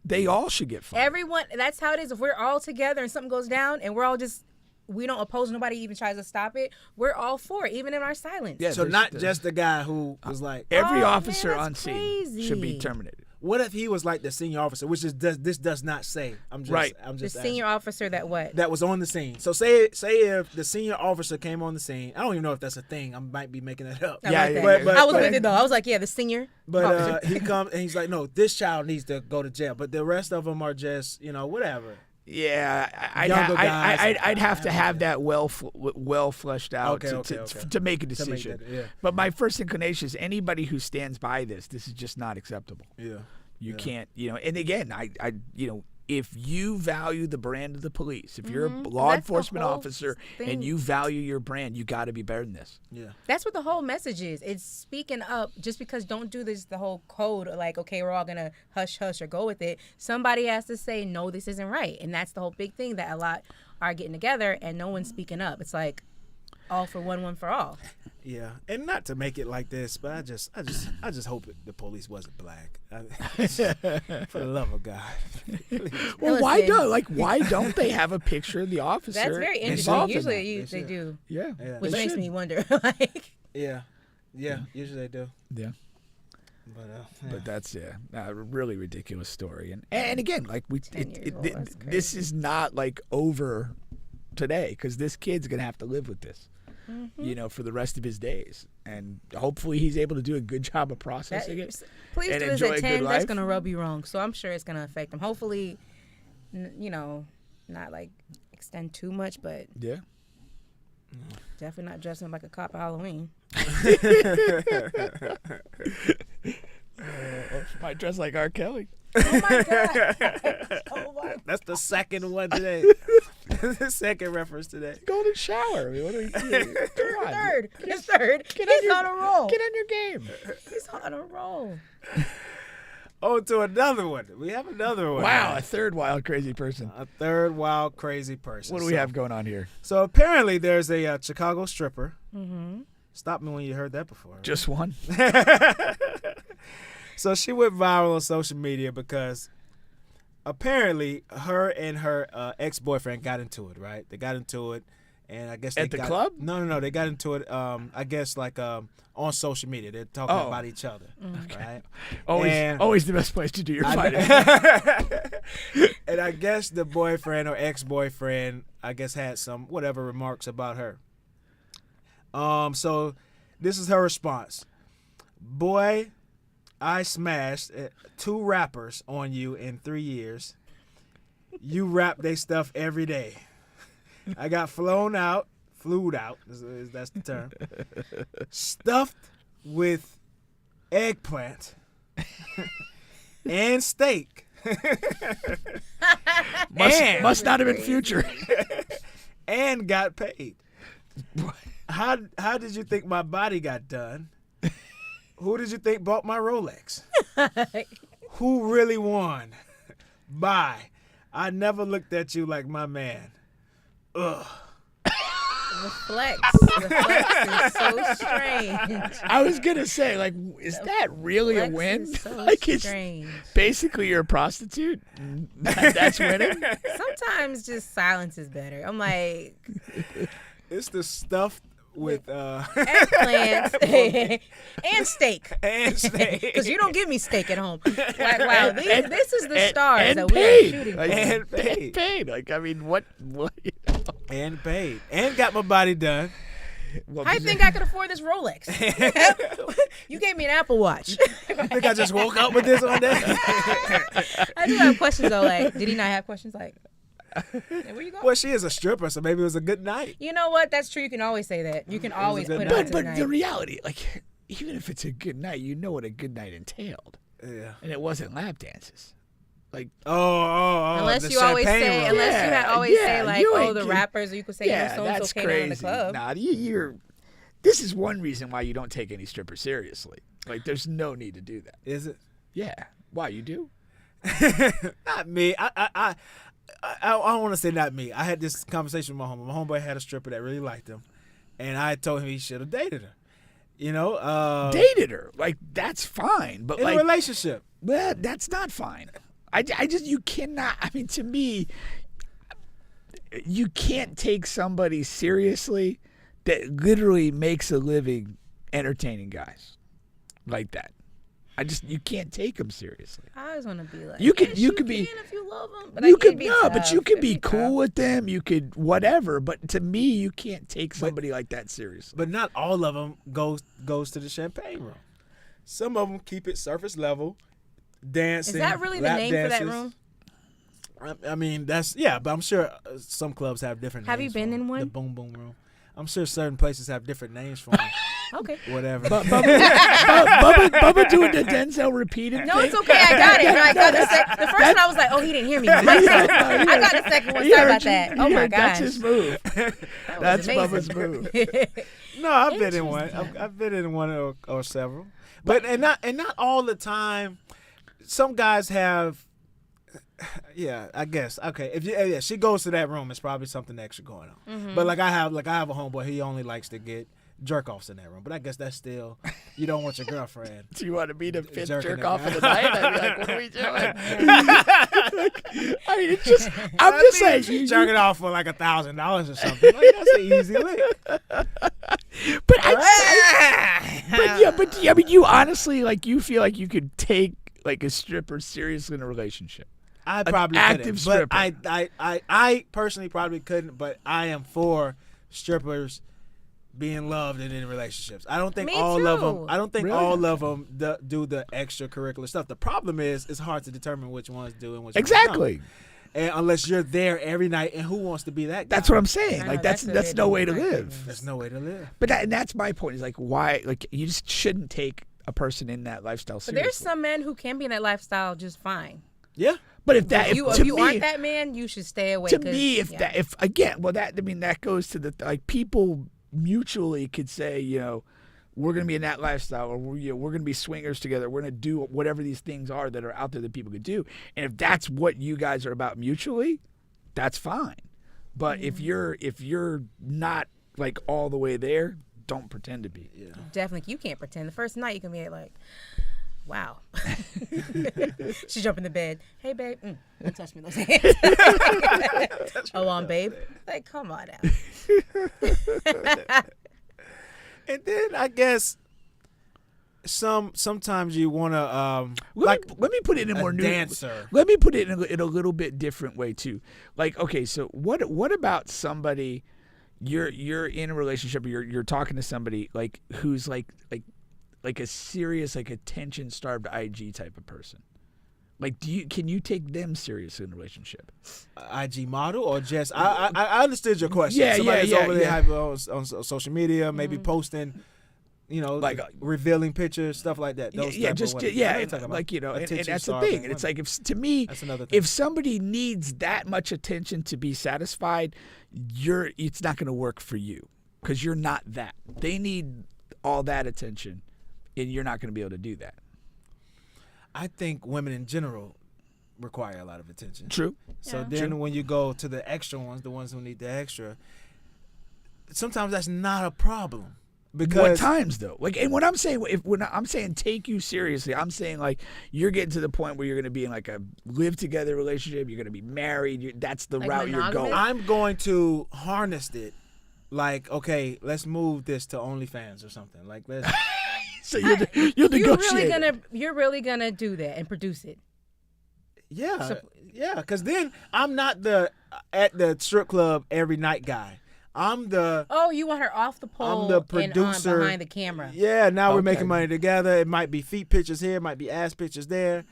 [SPEAKER 3] they all should get fined.
[SPEAKER 1] Everyone, that's how it is. If we're all together and something goes down and we're all just, we don't oppose, nobody even tries to stop it, we're all for it, even in our silence.
[SPEAKER 2] Yeah, so not just the guy who was like...
[SPEAKER 3] Every officer on
[SPEAKER 1] crazy.
[SPEAKER 3] scene should be terminated.
[SPEAKER 2] What if he was like the senior officer, which this does not say. I'm just
[SPEAKER 1] the senior officer that what?
[SPEAKER 2] That was on the scene. So say if the senior officer came on the scene, I don't even know if that's a thing. I might be making that up.
[SPEAKER 1] But I was with it though. I was like, yeah, the senior.
[SPEAKER 2] But he comes and he's like, no, this child needs to go to jail. But the rest of them are just, whatever.
[SPEAKER 3] Yeah, I'd have to have that well fleshed out to make a decision. But my first inclination is anybody who stands by this is just not acceptable.
[SPEAKER 2] Yeah,
[SPEAKER 3] you can't, and again, if you value the brand of the police, if you're a law enforcement officer and you value your brand, you got to be better than this.
[SPEAKER 2] Yeah,
[SPEAKER 1] that's what the whole message is. It's speaking up. Just because don't do this, the whole code, like, okay, we're all gonna hush or go with it. Somebody has to say, no, this isn't right, and that's the whole big thing that a lot are getting together and no one's speaking up. It's like all for one for all.
[SPEAKER 2] Yeah, and not to make it like this, but I just hope the police wasn't black. For the love of God.
[SPEAKER 3] Well, why don't they have a picture of the officer?
[SPEAKER 1] That's very interesting. Usually they do.
[SPEAKER 3] Yeah.
[SPEAKER 1] Which makes me wonder.
[SPEAKER 2] Yeah. Usually they do.
[SPEAKER 3] Yeah. But that's a really ridiculous story, and again, like this is not like over today because this kid's gonna have to live with this. For the rest of his days. And hopefully he's able to do a good job of processing it.
[SPEAKER 1] Please do this at 10. That's going to rub you wrong. So I'm sure it's going to affect him. Hopefully, not like extend too much, but
[SPEAKER 3] yeah,
[SPEAKER 1] definitely not dressing like a cop at Halloween.
[SPEAKER 3] Might dress like R. Kelly.
[SPEAKER 1] Oh my God.
[SPEAKER 2] That's the second one today. The second reference today.
[SPEAKER 3] Golden shower. I mean, what are you doing?
[SPEAKER 1] Third. He's on a roll.
[SPEAKER 3] Get on your game.
[SPEAKER 1] He's on a roll.
[SPEAKER 2] Oh, to another one. We have another one.
[SPEAKER 3] Wow, a third wild, crazy person.
[SPEAKER 2] A third wild, crazy person.
[SPEAKER 3] What do we have going on here?
[SPEAKER 2] So apparently there's a Chicago stripper.
[SPEAKER 1] Mm-hmm.
[SPEAKER 2] Stop me when you heard that before. Right?
[SPEAKER 3] Just one?
[SPEAKER 2] So she went viral on social media because apparently her and her ex-boyfriend got into it, right? They got into it, and I guess they
[SPEAKER 3] At the
[SPEAKER 2] got,
[SPEAKER 3] club?
[SPEAKER 2] No. They got into it. I guess like on social media. They're talking about each other, right?
[SPEAKER 3] Always the best place to do your fighting.
[SPEAKER 2] And I guess the boyfriend or ex-boyfriend, I guess, had some whatever remarks about her. So this is her response. Boy, I smashed 2 rappers on you in 3 years. You rap they stuff every day. I got flued out, that's the term, stuffed with eggplant and steak.
[SPEAKER 3] Must not have been future.
[SPEAKER 2] And got paid. How did you think my body got done? Who did you think bought my Rolex? Who really won? Bye. I never looked at you like my man. Ugh.
[SPEAKER 1] The flex is so strange.
[SPEAKER 3] I was gonna say, like, is that really a win?
[SPEAKER 1] So
[SPEAKER 3] like, it's
[SPEAKER 1] strange.
[SPEAKER 3] basically you're a prostitute. That's winning.
[SPEAKER 1] Sometimes just silence is better. I'm like,
[SPEAKER 2] It's the stuff with
[SPEAKER 1] eggplant and steak.
[SPEAKER 2] and steak.
[SPEAKER 1] Because you don't give me steak at home. Like, wow, this is the stars
[SPEAKER 3] and
[SPEAKER 1] that we are
[SPEAKER 3] paid.
[SPEAKER 1] shooting
[SPEAKER 3] Like,
[SPEAKER 1] for.
[SPEAKER 2] And paid.
[SPEAKER 3] Paid. Like, I mean, what?
[SPEAKER 2] And paid. And got my body done.
[SPEAKER 3] Well,
[SPEAKER 1] I think I could afford this Rolex. You gave me an Apple Watch.
[SPEAKER 2] I think I just woke up with this one day.
[SPEAKER 1] I do have questions though. Like, did he not have questions? Like, hey, where you going?
[SPEAKER 2] Well, she is a stripper, so maybe it was a good night.
[SPEAKER 1] You know what? That's true. You can always say that. You can always
[SPEAKER 2] good
[SPEAKER 1] put it
[SPEAKER 2] night.
[SPEAKER 1] on to the
[SPEAKER 3] but
[SPEAKER 1] night.
[SPEAKER 3] the reality, like, even if it's a good night, you know what a good night entailed,
[SPEAKER 2] Yeah.
[SPEAKER 3] and it wasn't lap dances. Like,
[SPEAKER 2] Oh.
[SPEAKER 1] Unless
[SPEAKER 2] the
[SPEAKER 1] you always
[SPEAKER 2] champagne
[SPEAKER 1] say,
[SPEAKER 2] room.
[SPEAKER 1] unless you had always say
[SPEAKER 3] Yeah,
[SPEAKER 1] like,
[SPEAKER 3] you
[SPEAKER 1] oh,
[SPEAKER 3] ain't
[SPEAKER 1] the
[SPEAKER 3] get-
[SPEAKER 1] rappers, or you could say,
[SPEAKER 3] yeah,
[SPEAKER 1] so and
[SPEAKER 3] that's
[SPEAKER 1] so came down in the
[SPEAKER 3] crazy.
[SPEAKER 1] club.
[SPEAKER 3] Nah, you're. This is one reason why you don't take any strippers seriously. Like, there's no need to do that.
[SPEAKER 2] Is it?
[SPEAKER 3] Yeah. Why you do?
[SPEAKER 2] Not me. I don't want to say not me. I had this conversation with my homeboy. My homeboy had a stripper that really liked him, and I told him he should have dated her. You know,
[SPEAKER 3] Dated her. Like, that's fine. But
[SPEAKER 2] in
[SPEAKER 3] like,
[SPEAKER 2] a relationship.
[SPEAKER 3] well, that's not fine. I just, you cannot. I mean, to me, you can't take somebody seriously that literally makes a living entertaining guys like that. You can't take them seriously.
[SPEAKER 1] I always want to be like,
[SPEAKER 3] You could-
[SPEAKER 1] yes,
[SPEAKER 3] you could be-
[SPEAKER 1] can if you love them. But
[SPEAKER 3] You
[SPEAKER 1] I
[SPEAKER 3] could
[SPEAKER 1] can't be
[SPEAKER 3] no, but
[SPEAKER 1] tough.
[SPEAKER 3] you could
[SPEAKER 1] It'd
[SPEAKER 3] be cool
[SPEAKER 1] tough.
[SPEAKER 3] with them. You could whatever. But to me, you can't take somebody like that seriously.
[SPEAKER 2] But not all of them goes to the champagne room. Some of them keep it surface level, dancing.
[SPEAKER 1] Is that really the
[SPEAKER 2] lap
[SPEAKER 1] name for that
[SPEAKER 2] dances.
[SPEAKER 1] room?
[SPEAKER 2] I mean, but I'm sure some clubs have different
[SPEAKER 1] Have
[SPEAKER 2] names.
[SPEAKER 1] you been
[SPEAKER 2] for 'em.
[SPEAKER 1] in one?
[SPEAKER 2] The Boom Boom Room. I'm sure certain places have different names for them.
[SPEAKER 1] Okay.
[SPEAKER 2] Whatever.
[SPEAKER 3] But Bubba doing the Denzel repeated
[SPEAKER 1] No,
[SPEAKER 3] thing.
[SPEAKER 1] it's okay. I got it. I got the first one. I was like, oh, he didn't hear me. I got the second one. Sorry about that. Oh my
[SPEAKER 3] That's
[SPEAKER 1] gosh.
[SPEAKER 3] his move.
[SPEAKER 1] That was
[SPEAKER 3] That's
[SPEAKER 1] amazing.
[SPEAKER 3] Bubba's move.
[SPEAKER 2] No, I've been in one. I've been in one or several, but and not all the time. Some guys have. Yeah, I guess. Okay, if she goes to that room, it's probably something extra going on.
[SPEAKER 1] Mm-hmm.
[SPEAKER 2] But I have a homeboy. He only likes to get jerk offs in that room. But I guess that's still, you don't want your girlfriend.
[SPEAKER 3] Do you want to be the fifth
[SPEAKER 2] Jerking
[SPEAKER 3] jerk
[SPEAKER 2] it
[SPEAKER 3] off
[SPEAKER 2] down.
[SPEAKER 3] of the night? I'd be like, what are we doing? I mean, it's just, I'm just saying.
[SPEAKER 2] She's jerking off for like $1,000 or something. Like, that's an easy lick.
[SPEAKER 3] But I mean, you honestly, like, you feel like you could take like a stripper seriously in a relationship.
[SPEAKER 2] I probably
[SPEAKER 3] active
[SPEAKER 2] couldn't, but
[SPEAKER 3] stripper.
[SPEAKER 2] I personally probably couldn't, but I am for strippers being loved and in relationships. I don't think
[SPEAKER 1] Me
[SPEAKER 2] all of them.
[SPEAKER 1] too.
[SPEAKER 2] I don't think
[SPEAKER 3] Really?
[SPEAKER 2] all of them do the extracurricular stuff. The problem is it's hard to determine which ones do and which
[SPEAKER 3] Exactly.
[SPEAKER 2] ones don't. And unless you're there every night, and who wants to be that guy?
[SPEAKER 3] That's what I'm saying.
[SPEAKER 1] I know,
[SPEAKER 3] Like,
[SPEAKER 1] that's
[SPEAKER 3] that's
[SPEAKER 1] the
[SPEAKER 3] no way to
[SPEAKER 1] right
[SPEAKER 3] live.
[SPEAKER 1] thing.
[SPEAKER 2] There's no way to live.
[SPEAKER 3] But that's my point. Is like, why? Like, you just shouldn't take a person in that lifestyle
[SPEAKER 1] But
[SPEAKER 3] seriously.
[SPEAKER 1] there's some men who can be in that lifestyle just fine.
[SPEAKER 2] Yeah.
[SPEAKER 3] But if that,
[SPEAKER 1] If you
[SPEAKER 3] to
[SPEAKER 1] aren't
[SPEAKER 3] me,
[SPEAKER 1] that man, you should stay away.
[SPEAKER 3] to
[SPEAKER 1] 'cause,
[SPEAKER 3] me,
[SPEAKER 1] yeah.
[SPEAKER 3] if again, well, that, I mean, that goes to the, like, people mutually could say, you know, we're going to be in that lifestyle, or we're going to be swingers together. We're going to do whatever these things are that are out there that people could do. And if that's what you guys are about mutually, that's fine. But if you're not like all the way there, don't pretend to be.
[SPEAKER 2] Yeah.
[SPEAKER 1] Definitely, you can't pretend. The first night you can be like, wow. She jumped in the bed. Hey, babe. Don't touch me with those hands. Babe. Like, come on now.
[SPEAKER 2] And then I guess sometimes you want to
[SPEAKER 3] let me put it in a more
[SPEAKER 2] dancer.
[SPEAKER 3] Let me put it in a little bit different way too. Like, okay, so what about somebody you're in a relationship, or you're talking to somebody like who's like a serious, like, attention starved IG type of person? Like, can you take them seriously in a relationship?
[SPEAKER 2] IG model or just I understood your question.
[SPEAKER 3] Yeah,
[SPEAKER 2] Somebody's over there
[SPEAKER 3] yeah.
[SPEAKER 2] on social media, maybe posting, like revealing pictures, stuff like that. Those
[SPEAKER 3] yeah,
[SPEAKER 2] type
[SPEAKER 3] just
[SPEAKER 2] of women.
[SPEAKER 3] yeah,
[SPEAKER 2] I ain't talking about
[SPEAKER 3] like, and that's the
[SPEAKER 2] attention-starving
[SPEAKER 3] thing. And it's
[SPEAKER 2] women.
[SPEAKER 3] like, to me,
[SPEAKER 2] That's another thing.
[SPEAKER 3] if somebody needs that much attention to be satisfied, it's not going to work for you, because you're not that. They need all that attention, and you're not going to be able to do that.
[SPEAKER 2] I think women in general require a lot of attention.
[SPEAKER 3] True.
[SPEAKER 2] So then when you go to the extra ones, the ones who need the extra, sometimes that's not a problem. Because
[SPEAKER 3] what times though? Like, and when I'm saying take you seriously, I'm saying like you're getting to the point where you're going to be in like a live together relationship. You're going to be married. That's the
[SPEAKER 1] Like
[SPEAKER 3] route
[SPEAKER 1] monogamous?
[SPEAKER 3] you're going.
[SPEAKER 2] I'm going to harness it. Like, okay, let's move this to OnlyFans or something. Like, let's.
[SPEAKER 3] So you're negotiating.
[SPEAKER 1] You're really gonna do that and produce it.
[SPEAKER 2] Yeah, because then I'm not at the strip club every night guy. I'm the.
[SPEAKER 1] Oh, you want her off the pole?
[SPEAKER 2] I'm the producer
[SPEAKER 1] and behind the camera.
[SPEAKER 2] Yeah, now we're making money together. It might be feet pictures here, it might be ass pictures there.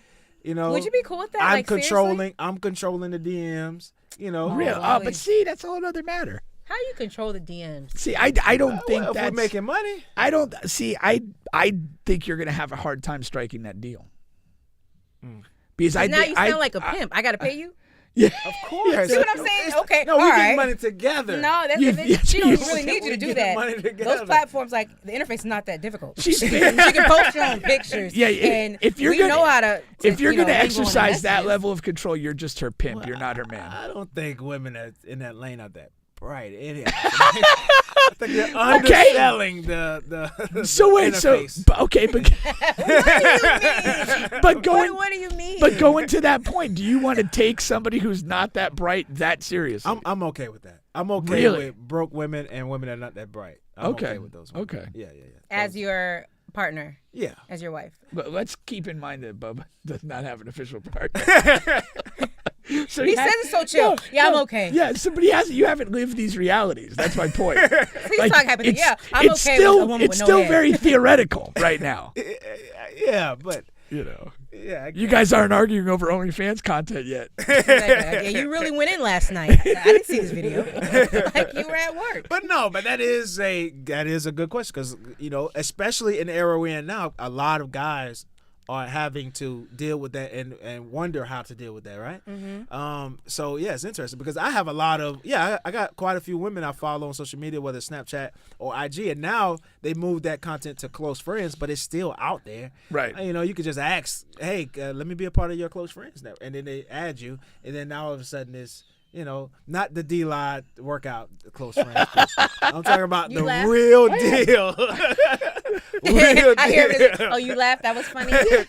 [SPEAKER 1] Would you be cool with that?
[SPEAKER 2] I'm
[SPEAKER 1] like,
[SPEAKER 2] controlling.
[SPEAKER 1] Seriously?
[SPEAKER 2] I'm controlling the DMs.
[SPEAKER 3] Real. But see, that's a whole other matter.
[SPEAKER 1] How you control the DMs?
[SPEAKER 3] See, I don't think
[SPEAKER 2] if
[SPEAKER 3] that's
[SPEAKER 2] we're making money.
[SPEAKER 3] I don't see. I think you're gonna have a hard time striking that deal. Because
[SPEAKER 1] Now you sound like a pimp. I gotta pay you.
[SPEAKER 3] Yeah,
[SPEAKER 2] Of course.
[SPEAKER 1] See what I'm saying? Okay,
[SPEAKER 2] No,
[SPEAKER 1] all
[SPEAKER 2] we
[SPEAKER 1] right.
[SPEAKER 2] get money together.
[SPEAKER 1] No,
[SPEAKER 3] You-
[SPEAKER 1] she don't
[SPEAKER 3] you-
[SPEAKER 1] really need you to
[SPEAKER 2] we
[SPEAKER 1] do
[SPEAKER 2] get
[SPEAKER 1] that.
[SPEAKER 2] money together.
[SPEAKER 1] Those platforms, like the interface, is not that difficult.
[SPEAKER 3] She's
[SPEAKER 1] you can post your own pictures.
[SPEAKER 3] Yeah,
[SPEAKER 1] and
[SPEAKER 3] if you're
[SPEAKER 1] we
[SPEAKER 3] gonna-
[SPEAKER 1] know how to
[SPEAKER 3] if you're gonna
[SPEAKER 1] mingle in
[SPEAKER 3] exercise that
[SPEAKER 1] messages.
[SPEAKER 3] level of control, you're just her pimp. You're not her man.
[SPEAKER 2] I don't think women that's in that lane are that bright. I think they're underselling the
[SPEAKER 3] So wait,
[SPEAKER 2] interface.
[SPEAKER 3] but
[SPEAKER 1] What do you mean?
[SPEAKER 3] But going to that point, do you want to take somebody who's not that bright that seriously?
[SPEAKER 2] I'm okay with that. I'm okay
[SPEAKER 3] Really?
[SPEAKER 2] with broke women and women that are not that bright. I'm okay with those women.
[SPEAKER 3] Okay.
[SPEAKER 2] Yeah.
[SPEAKER 1] As your partner,
[SPEAKER 2] Yeah.
[SPEAKER 1] as your wife.
[SPEAKER 3] But let's keep in mind that Bubba does not have an official partner. So
[SPEAKER 1] He says it's so chill. I'm okay.
[SPEAKER 3] Yeah, somebody has. You haven't lived these realities. That's my point.
[SPEAKER 1] Please talk hypothetically. Yeah, I'm
[SPEAKER 3] it's
[SPEAKER 1] okay
[SPEAKER 3] still,
[SPEAKER 1] with a woman
[SPEAKER 3] it's
[SPEAKER 1] with no
[SPEAKER 3] still
[SPEAKER 1] head.
[SPEAKER 3] very theoretical right now.
[SPEAKER 2] Yeah, but
[SPEAKER 3] You guys aren't arguing over OnlyFans content yet.
[SPEAKER 1] Yeah, you really went in last night. I didn't see this video. Like you were at work.
[SPEAKER 2] But that is a good question, because especially in the era we're in now, a lot of guys are having to deal with that and wonder how to deal with that, right? So yeah, it's interesting, because I have a lot of I got quite a few women I follow on social media, whether it's Snapchat or IG, and now they moved that content to close friends, but it's still out there,
[SPEAKER 3] Right.
[SPEAKER 2] You could just ask, hey, let me be a part of your close friends now, and then they add you, and then now all of a sudden it's not the Dee La workout close friends. I'm talking about
[SPEAKER 1] You
[SPEAKER 2] the
[SPEAKER 1] laugh?
[SPEAKER 2] real deal.
[SPEAKER 1] I hear it. Oh, you laughed? That was funny.
[SPEAKER 2] friends.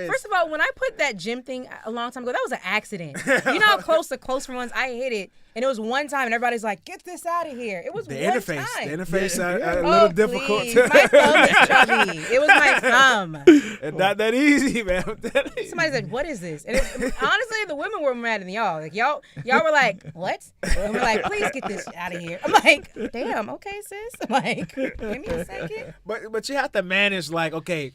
[SPEAKER 1] First of all, when I put that gym thing a long time ago, that was an accident. You know how close to close friends I hit it, and it was one time, and everybody's like, "Get this out of here." It was
[SPEAKER 2] The
[SPEAKER 1] one
[SPEAKER 2] interface.
[SPEAKER 1] time.
[SPEAKER 2] The interface a
[SPEAKER 1] Oh,
[SPEAKER 2] little difficult.
[SPEAKER 1] please. My thumb is chubby. It was my thumb.
[SPEAKER 2] And not that easy, man.
[SPEAKER 1] Somebody said, "What is this?" And honestly, the women were mad than y'all. Like y'all were like, "What?" And we're like, "Please get this out of here." I'm like, "Damn, okay, sis." I'm like, "Give me a second."
[SPEAKER 2] But you have to manage, like, okay,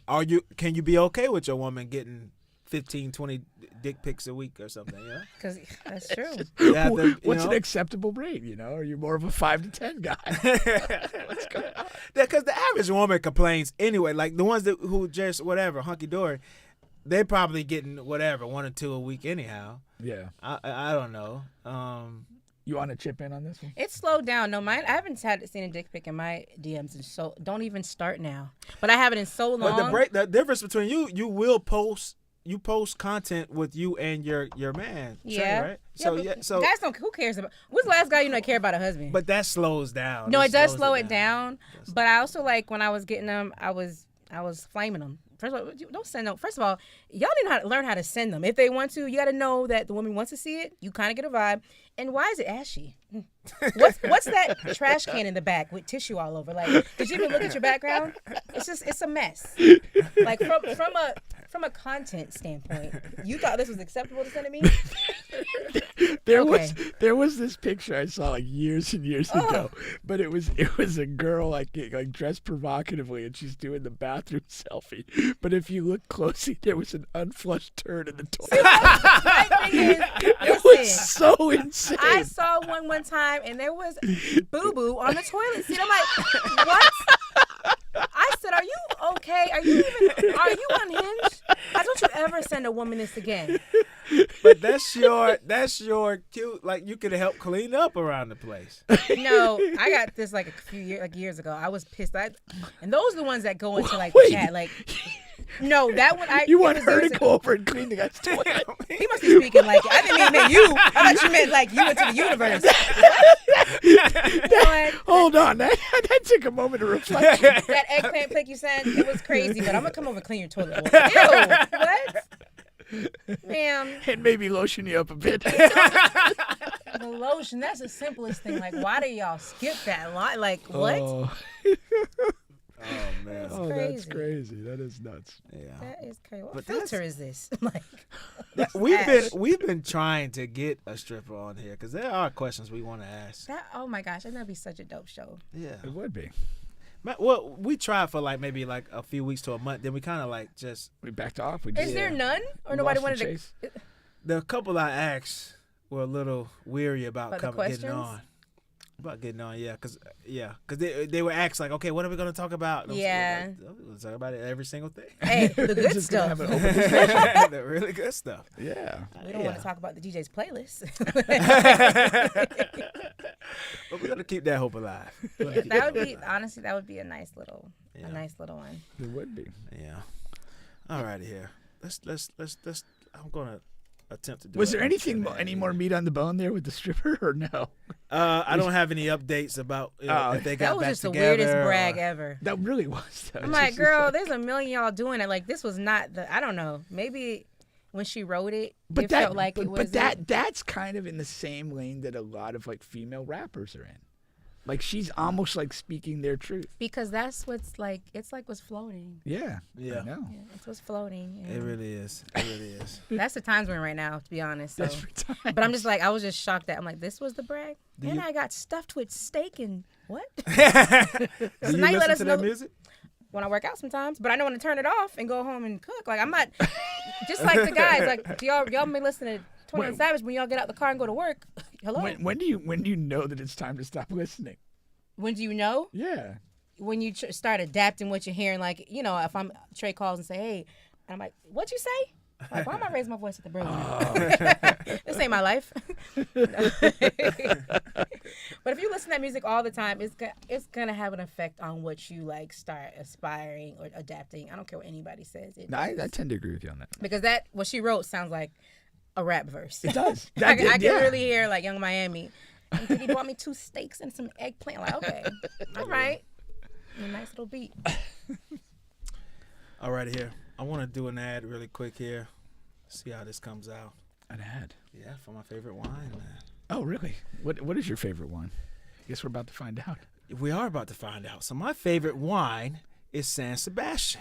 [SPEAKER 2] can you be okay with your woman getting 15, 20 dick pics a week or something,
[SPEAKER 1] Because that's true.
[SPEAKER 2] You have to,
[SPEAKER 3] What's an acceptable rate? Are you more of a 5 to 10 guy? What's going on?
[SPEAKER 2] Because the average woman complains anyway. Like the ones who just whatever hunky dory, they're probably getting whatever 1 or 2 a week anyhow.
[SPEAKER 3] Yeah.
[SPEAKER 2] I don't know.
[SPEAKER 3] You want to chip in on this one?
[SPEAKER 1] It's slowed down. No, mine. I haven't seen a dick pic in my DMs, and so don't even start now. But I haven't in so long.
[SPEAKER 2] But the difference between you will post. You post content with you and your man,
[SPEAKER 1] Yeah.
[SPEAKER 2] Trey, right? So
[SPEAKER 1] guys don't. Who cares about? When's the last guy you know care about a husband?
[SPEAKER 2] but that slows down.
[SPEAKER 1] No, it does slow it down. But I also like when I was getting them, I was flaming them First of all, don't send them. First of all, y'all need to learn how to send them. If they want to, you got to know that the woman wants to see it. You kind of get a vibe. And why is it ashy? What's that trash can in the back with tissue all over? Like, did you even look at your background? It's a mess. Like from a content standpoint, you thought this was acceptable to send to me?
[SPEAKER 3] There was this picture I saw like years and years ago, but it was a girl like dressed provocatively, and she's doing the bathroom selfie. But if you look closely, there was an unflushed turd in the toilet. It was so insane.
[SPEAKER 1] I saw one time, and there was boo boo on the toilet seat. I'm like, what? I said, are you okay? Are you unhinged? Don't you ever send a woman this again?
[SPEAKER 2] But that's your cute. Like, you could help clean up around the place.
[SPEAKER 1] No, I got this like a few years ago. I was pissed. And those are the ones that go into like
[SPEAKER 3] Wait.
[SPEAKER 1] the chat. Like, no, that one.
[SPEAKER 3] You want her to go over and clean the guy's toilet?
[SPEAKER 1] He must be speaking like I didn't even mean you. I thought you meant like you into the universe.
[SPEAKER 3] Hold on, that took a moment of reflection.
[SPEAKER 1] That eggplant pic you sent, it was crazy. But I'm gonna come over and clean your toilet bowl. Ew, what? Ma'am.
[SPEAKER 3] And maybe lotion you up a bit.
[SPEAKER 1] The lotion, that's the simplest thing. Like, why do y'all skip that line? Like, what?
[SPEAKER 3] Oh
[SPEAKER 2] man.
[SPEAKER 3] That's crazy. That is nuts.
[SPEAKER 2] Yeah.
[SPEAKER 1] That is crazy. What
[SPEAKER 2] But
[SPEAKER 1] filter is this? Like,
[SPEAKER 2] we've been trying to get a stripper on here because there are questions we want to ask.
[SPEAKER 1] oh my gosh, that'd be such a dope show.
[SPEAKER 2] Yeah.
[SPEAKER 3] It would be.
[SPEAKER 2] Well, we tried for like maybe like a few weeks to a month. Then we kind of like
[SPEAKER 3] we backed off.
[SPEAKER 1] Is there none, or nobody wanted to?
[SPEAKER 2] The couple I asked were a little weary about getting on. Yeah, because they were asked like, okay, what are we gonna talk about? And
[SPEAKER 1] yeah,
[SPEAKER 2] we'll talk about it every single thing.
[SPEAKER 1] Hey, the good stuff,
[SPEAKER 2] the really good stuff.
[SPEAKER 3] Yeah,
[SPEAKER 1] we don't want to talk about the DJ's playlist.
[SPEAKER 2] But we're gonna keep that hope alive.
[SPEAKER 1] That would be honestly, that would be a nice little one.
[SPEAKER 3] It would be.
[SPEAKER 2] Yeah. All right, here. Let's. I'm gonna attempt to do.
[SPEAKER 3] Was there any more meat on the bone there with the stripper or no?
[SPEAKER 2] I don't have any updates about if they got back together.
[SPEAKER 1] That was just the weirdest brag ever.
[SPEAKER 3] That really was.
[SPEAKER 1] I'm like, girl, there's a million y'all doing it. Like, this was not I don't know. Maybe when she wrote it, felt like it was.
[SPEAKER 3] But that's kind of in the same lane that a lot of like female rappers are in. Like, she's almost like speaking their truth.
[SPEAKER 1] Because that's what's like, it's like what's floating.
[SPEAKER 3] Yeah.
[SPEAKER 2] Yeah.
[SPEAKER 3] I know.
[SPEAKER 1] Yeah, it's what's floating. Yeah.
[SPEAKER 2] It really is. It really is.
[SPEAKER 1] That's the times we're in right now, to be honest. So.
[SPEAKER 3] That's for times.
[SPEAKER 1] But I'm just like, I was just shocked that I'm like, this was the brag? I got stuffed with steak and what?
[SPEAKER 2] Do you listen to that music?
[SPEAKER 1] When I work out sometimes, but I know when to turn it off and go home and cook. Like, I'm not, just like the guys, like, y'all been listening to 21 Savage when y'all get out the car and go to work. Hello?
[SPEAKER 3] When do you know that it's time to stop listening?
[SPEAKER 1] When do you know?
[SPEAKER 3] Yeah.
[SPEAKER 1] When you start adapting what you're hearing, like, you know, if Trey calls and say, hey, and I'm like, what'd you say? Like, why am I raising my voice at the brilliant? This ain't my life. But if you listen to that music all the time, it's gonna have an effect on what you like start aspiring or adapting. I don't care what anybody says.
[SPEAKER 3] I tend to agree with you on that.
[SPEAKER 1] Because what she wrote sounds like a rap verse.
[SPEAKER 3] It does.
[SPEAKER 1] I can really hear like Young Miami. And he brought me 2 steaks and some eggplant. Like, okay, all right, a nice little beat.
[SPEAKER 2] All right, here. I want to do an ad really quick here. See how this comes out.
[SPEAKER 3] An ad?
[SPEAKER 2] Yeah, for my favorite wine, man.
[SPEAKER 3] Oh, really? What is your favorite wine? I guess we're about to find out.
[SPEAKER 2] We are about to find out. So my favorite wine is San Sebastian.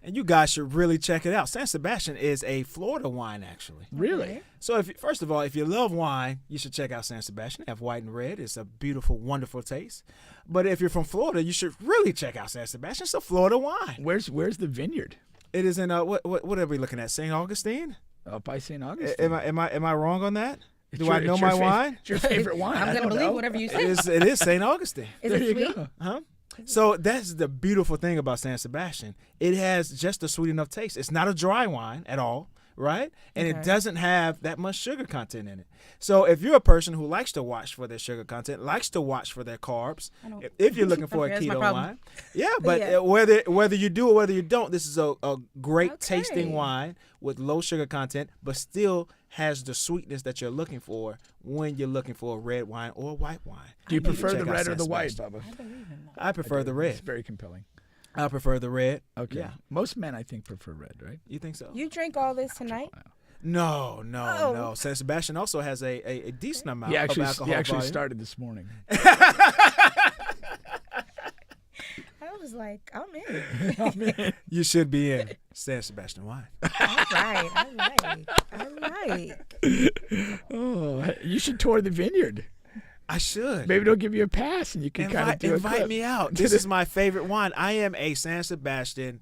[SPEAKER 2] And you guys should really check it out. San Sebastian is a Florida wine, actually.
[SPEAKER 3] Really?
[SPEAKER 2] So, first of all, if you love wine, you should check out San Sebastian. They have white and red. It's a beautiful, wonderful taste. But if you're from Florida, you should really check out San Sebastian. It's a Florida wine.
[SPEAKER 3] Where's the vineyard?
[SPEAKER 2] It is in what are we looking at? St. Augustine?
[SPEAKER 3] By St. Augustine.
[SPEAKER 2] Am I wrong on that? Do I know my wine?
[SPEAKER 3] It's your favorite wine.
[SPEAKER 1] I'm gonna believe whatever you say.
[SPEAKER 2] It is St. Augustine.
[SPEAKER 1] Is it sweet?
[SPEAKER 2] Huh? So that's the beautiful thing about San Sebastian. It has just a sweet enough taste. It's not a dry wine at all, right? And it doesn't have that much sugar content in it. So if you're a person who likes to watch for their sugar content, likes to watch for their carbs, if you're looking for a keto wine, whether you do or whether you don't, this is a great tasting wine with low sugar content, but still has the sweetness that you're looking for when you're looking for a red wine or a white wine.
[SPEAKER 3] Do you prefer the red or the white, Bubba?
[SPEAKER 2] I prefer the red.
[SPEAKER 3] It's very compelling.
[SPEAKER 2] I prefer the red.
[SPEAKER 3] Okay.
[SPEAKER 2] Yeah.
[SPEAKER 3] Most men, I think, prefer red, right?
[SPEAKER 2] You think so?
[SPEAKER 1] You drink all this tonight?
[SPEAKER 2] No. San Sebastian also has a decent amount
[SPEAKER 3] He
[SPEAKER 2] of
[SPEAKER 3] actually,
[SPEAKER 2] alcohol
[SPEAKER 3] he actually
[SPEAKER 2] volume.
[SPEAKER 3] started this morning.
[SPEAKER 1] I was like, I'm in.
[SPEAKER 2] You should be in San Sebastian wine.
[SPEAKER 1] I like.
[SPEAKER 3] Oh, you should tour the vineyard.
[SPEAKER 2] I should.
[SPEAKER 3] Maybe they'll give you a pass and you can kind of do a
[SPEAKER 2] invite
[SPEAKER 3] clip.
[SPEAKER 2] me out. This is my favorite wine. I am a San Sebastian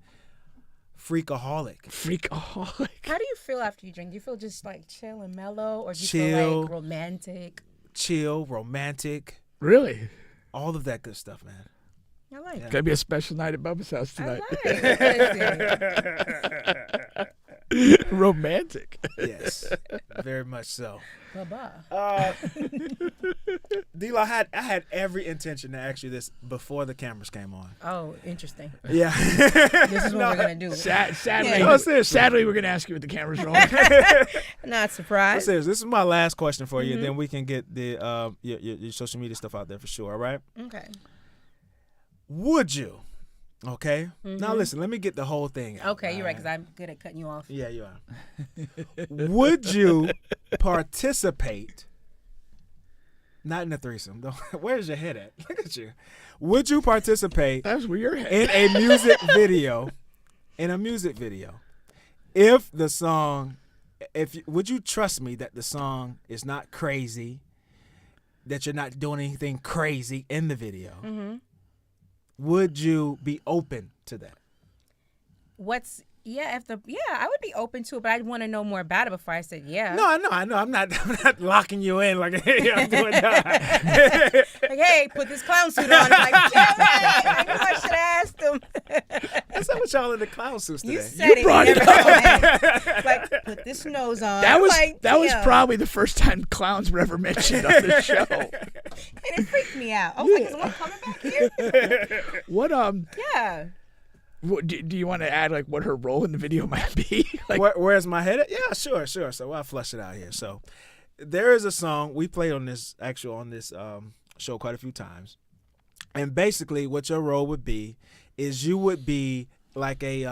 [SPEAKER 2] freakaholic.
[SPEAKER 3] Freakaholic.
[SPEAKER 1] How do you feel after you drink? Do you feel just like chill and mellow, or do you
[SPEAKER 2] Chill.
[SPEAKER 1] feel like romantic?
[SPEAKER 2] Chill, romantic,
[SPEAKER 3] Really?
[SPEAKER 2] all of that good stuff, man.
[SPEAKER 1] I like it.
[SPEAKER 3] Gonna be a special night at Bubba's house
[SPEAKER 1] I
[SPEAKER 3] tonight.
[SPEAKER 1] like it.
[SPEAKER 3] Romantic.
[SPEAKER 2] Yes, very much so.
[SPEAKER 1] Bye-bye.
[SPEAKER 2] D-Lo, I had every intention to ask you this before the cameras came on.
[SPEAKER 1] Oh, interesting.
[SPEAKER 2] Yeah.
[SPEAKER 1] This is what we're going to do.
[SPEAKER 3] Sadly,
[SPEAKER 1] Yeah.
[SPEAKER 2] No, seriously.
[SPEAKER 3] sadly, we're gonna ask you with the cameras rolling.
[SPEAKER 1] Not
[SPEAKER 2] But
[SPEAKER 1] surprised.
[SPEAKER 2] seriously, this is my last question for you. Then we can get the your social media stuff out there for sure. All right.
[SPEAKER 1] Okay.
[SPEAKER 2] Would you? Okay. Now listen. Let me get the whole thing out.
[SPEAKER 1] Okay, you're right, because
[SPEAKER 2] all
[SPEAKER 1] I'm good at cutting you off.
[SPEAKER 2] Yeah, you are. Would you participate? Not in a threesome. Though. Where's your head at? Look at you. Would you participate
[SPEAKER 3] That's where your head.
[SPEAKER 2] in a music video? In a music video, if the song, would you trust me that the song is not crazy, that you're not doing anything crazy in the video?
[SPEAKER 1] Mm-hmm.
[SPEAKER 2] Would you be open to that?
[SPEAKER 1] I would be open to it, but I'd want to know more about it before I said yeah.
[SPEAKER 2] No, I know. I'm not locking you in like, hey, I'm doing that.
[SPEAKER 1] Like, hey, put this clown suit on. Like, damn it, I knew I should have asked him.
[SPEAKER 2] What's up with y'all in the clown suits today?
[SPEAKER 1] You said it.
[SPEAKER 3] brought
[SPEAKER 1] You
[SPEAKER 3] it
[SPEAKER 1] never told me. Like, put this nose on.
[SPEAKER 3] That was
[SPEAKER 1] like,
[SPEAKER 3] that was
[SPEAKER 1] damn.
[SPEAKER 3] probably the first time clowns were ever mentioned on the show.
[SPEAKER 1] And it freaked me out. I was like, is someone coming back here?
[SPEAKER 3] What
[SPEAKER 1] Yeah.
[SPEAKER 3] do you want to add, like, what her role in the video might be? Like,
[SPEAKER 2] Where's my head at? Yeah, sure. So I'll flush it out here. So there is a song we played on this show quite a few times, and basically what your role would be is you would be like in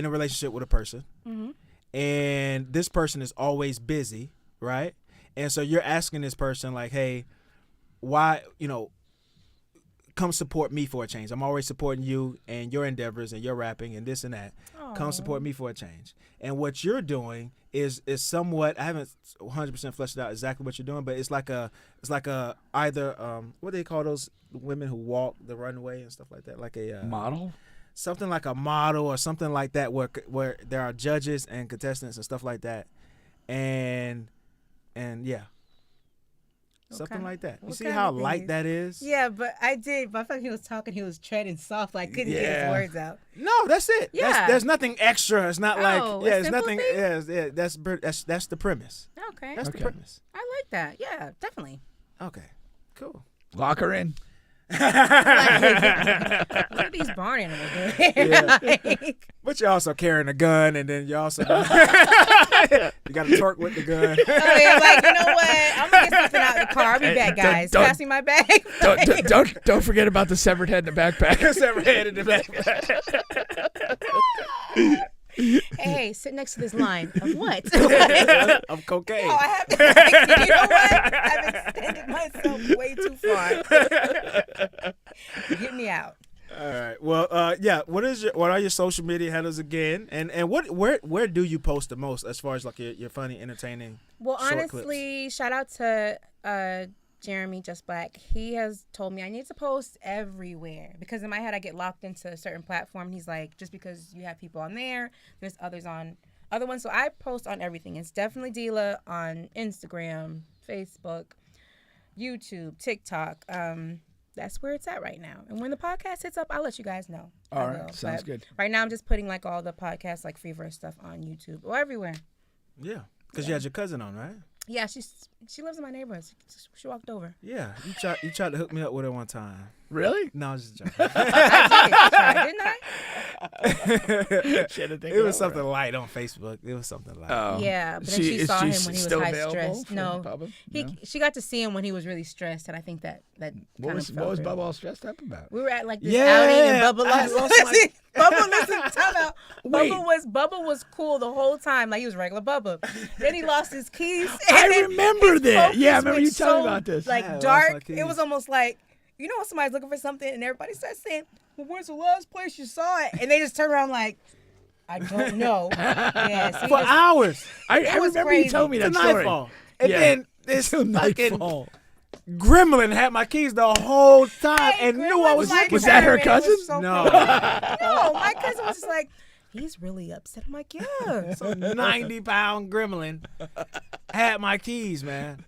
[SPEAKER 2] a relationship with a person, and this person is always busy, right? And so you're asking this person like, hey, why, come support me for a change. I'm always supporting you and your endeavors and your rapping and this and that. Come support me for a change. And what you're doing is somewhat, I haven't 100% fleshed out exactly what you're doing, but it's like a either what do they call those women who walk the runway and stuff like that, like a
[SPEAKER 3] model?
[SPEAKER 2] something like a model or something like that, where there are judges and contestants and stuff like that, and yeah. Something like that. You
[SPEAKER 1] What
[SPEAKER 2] see
[SPEAKER 1] kind
[SPEAKER 2] how
[SPEAKER 1] of
[SPEAKER 2] light
[SPEAKER 1] things?
[SPEAKER 2] that is?
[SPEAKER 1] Yeah, but I did. But I felt like he was talking. He was treading soft. Like couldn't get
[SPEAKER 3] Yeah.
[SPEAKER 1] his words out.
[SPEAKER 2] No, that's it.
[SPEAKER 1] Yeah.
[SPEAKER 2] There's nothing extra. It's not
[SPEAKER 1] Oh, a
[SPEAKER 2] it's
[SPEAKER 1] simple
[SPEAKER 2] nothing.
[SPEAKER 1] thing?
[SPEAKER 2] Yeah, that's the premise.
[SPEAKER 1] Okay,
[SPEAKER 2] That's
[SPEAKER 3] Okay.
[SPEAKER 2] the premise.
[SPEAKER 1] I like that. Yeah, definitely.
[SPEAKER 2] Okay, cool.
[SPEAKER 3] Lock her in.
[SPEAKER 1] Look at these barn animals doing.
[SPEAKER 2] Yeah.
[SPEAKER 1] Like,
[SPEAKER 2] But you're also carrying a gun, and then you also you got to torque with the gun.
[SPEAKER 1] oh yeah, like you know what? I'm gonna get something out of the car. I'll be back, guys.
[SPEAKER 3] don't-
[SPEAKER 1] Pass me my bag.
[SPEAKER 3] Don't forget about the severed head in the backpack.
[SPEAKER 2] Severed head in the back.
[SPEAKER 1] Hey, sit next to this line of what?
[SPEAKER 2] Of cocaine.
[SPEAKER 1] Oh, I have to. You know what? I've extended myself way too far. Get me out.
[SPEAKER 2] All right. Well, yeah. What are your social media handles again? And where do you post the most as far as like your funny, entertaining?
[SPEAKER 1] Well,
[SPEAKER 2] short
[SPEAKER 1] honestly, shout out to Jeremy Just Black. He has told me I need to post everywhere because in my head I get locked into a certain platform. He's like, just because you have people on there, there's others on other ones. So I post on everything. It's definitely Dee-La on Instagram, Facebook, YouTube, TikTok. That's where it's at right now. And when the podcast hits up, I'll let you guys know.
[SPEAKER 3] All right, sounds
[SPEAKER 1] But
[SPEAKER 3] good.
[SPEAKER 1] Right now I'm just putting like all the podcasts, like Freeverse stuff on YouTube or everywhere.
[SPEAKER 2] Yeah, because you had your cousin on, right?
[SPEAKER 1] Yeah, she's She lives in my neighborhood. She walked over.
[SPEAKER 2] Yeah, you tried to hook me up with her one time.
[SPEAKER 3] Really?
[SPEAKER 2] No, I was just joking.
[SPEAKER 1] I didn't I?
[SPEAKER 2] It was something light on Facebook. It was something light.
[SPEAKER 3] Oh.
[SPEAKER 1] Yeah, but then she saw him when he was high stressed. No,
[SPEAKER 3] Bubba?
[SPEAKER 1] she got to see him when he was really stressed, and I think that
[SPEAKER 3] What was Bubba all stressed up about?
[SPEAKER 1] We were at like this outing, and Bubba lost. Bubba, listen, time out. Bubba was cool the whole time, like he was regular Bubba. Then he lost his keys.
[SPEAKER 3] I remember that. Yeah, I remember you telling me about this.
[SPEAKER 1] Like dark. It was almost like, you know when somebody's looking for something and everybody starts saying, well, where's the last place you saw it? And they just turn around like, I don't know. Yeah,
[SPEAKER 2] for hours.
[SPEAKER 3] I remember you telling me that story.
[SPEAKER 2] Nightfall. And then this fucking gremlin had my keys the whole time and knew I was looking.
[SPEAKER 3] Was that her cousin?
[SPEAKER 2] No.
[SPEAKER 1] No, my cousin was just like, he's really upset. I'm like, yeah.
[SPEAKER 2] Some 90-pound gremlin had my keys, man.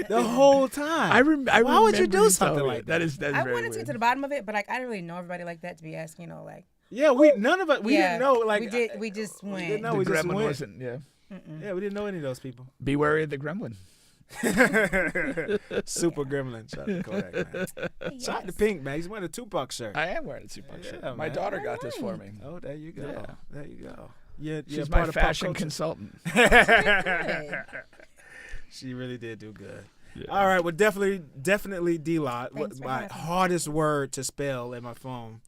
[SPEAKER 2] The whole time. Why would you do something like that?
[SPEAKER 3] That's
[SPEAKER 1] I
[SPEAKER 3] very
[SPEAKER 1] wanted to get to the bottom of it, but like I didn't really know everybody like that to be asking, like.
[SPEAKER 2] Yeah, none of us didn't know. Like
[SPEAKER 1] we just went.
[SPEAKER 2] We didn't know.
[SPEAKER 3] The
[SPEAKER 2] We just
[SPEAKER 3] gremlin
[SPEAKER 2] went.
[SPEAKER 3] wasn't. Yeah.
[SPEAKER 2] Yeah, we didn't know any of those people.
[SPEAKER 3] Be wary of the gremlin.
[SPEAKER 2] Super gremlin. Shout out to Kodak, man. Shout out to Pink, man. He's wearing a Tupac shirt.
[SPEAKER 3] I am wearing a Tupac shirt.
[SPEAKER 2] Yeah,
[SPEAKER 3] My
[SPEAKER 2] man.
[SPEAKER 3] daughter got this for me.
[SPEAKER 2] Oh, there you go.
[SPEAKER 3] Yeah.
[SPEAKER 2] There you go. Yeah,
[SPEAKER 3] She's
[SPEAKER 2] part
[SPEAKER 3] my
[SPEAKER 2] of
[SPEAKER 3] fashion
[SPEAKER 2] pop culture.
[SPEAKER 3] consultant.
[SPEAKER 2] She really did do good.
[SPEAKER 3] Yeah.
[SPEAKER 2] All right, well, definitely Dee La.
[SPEAKER 1] Thanks for
[SPEAKER 2] My
[SPEAKER 1] having me.
[SPEAKER 2] hardest word to spell in my phone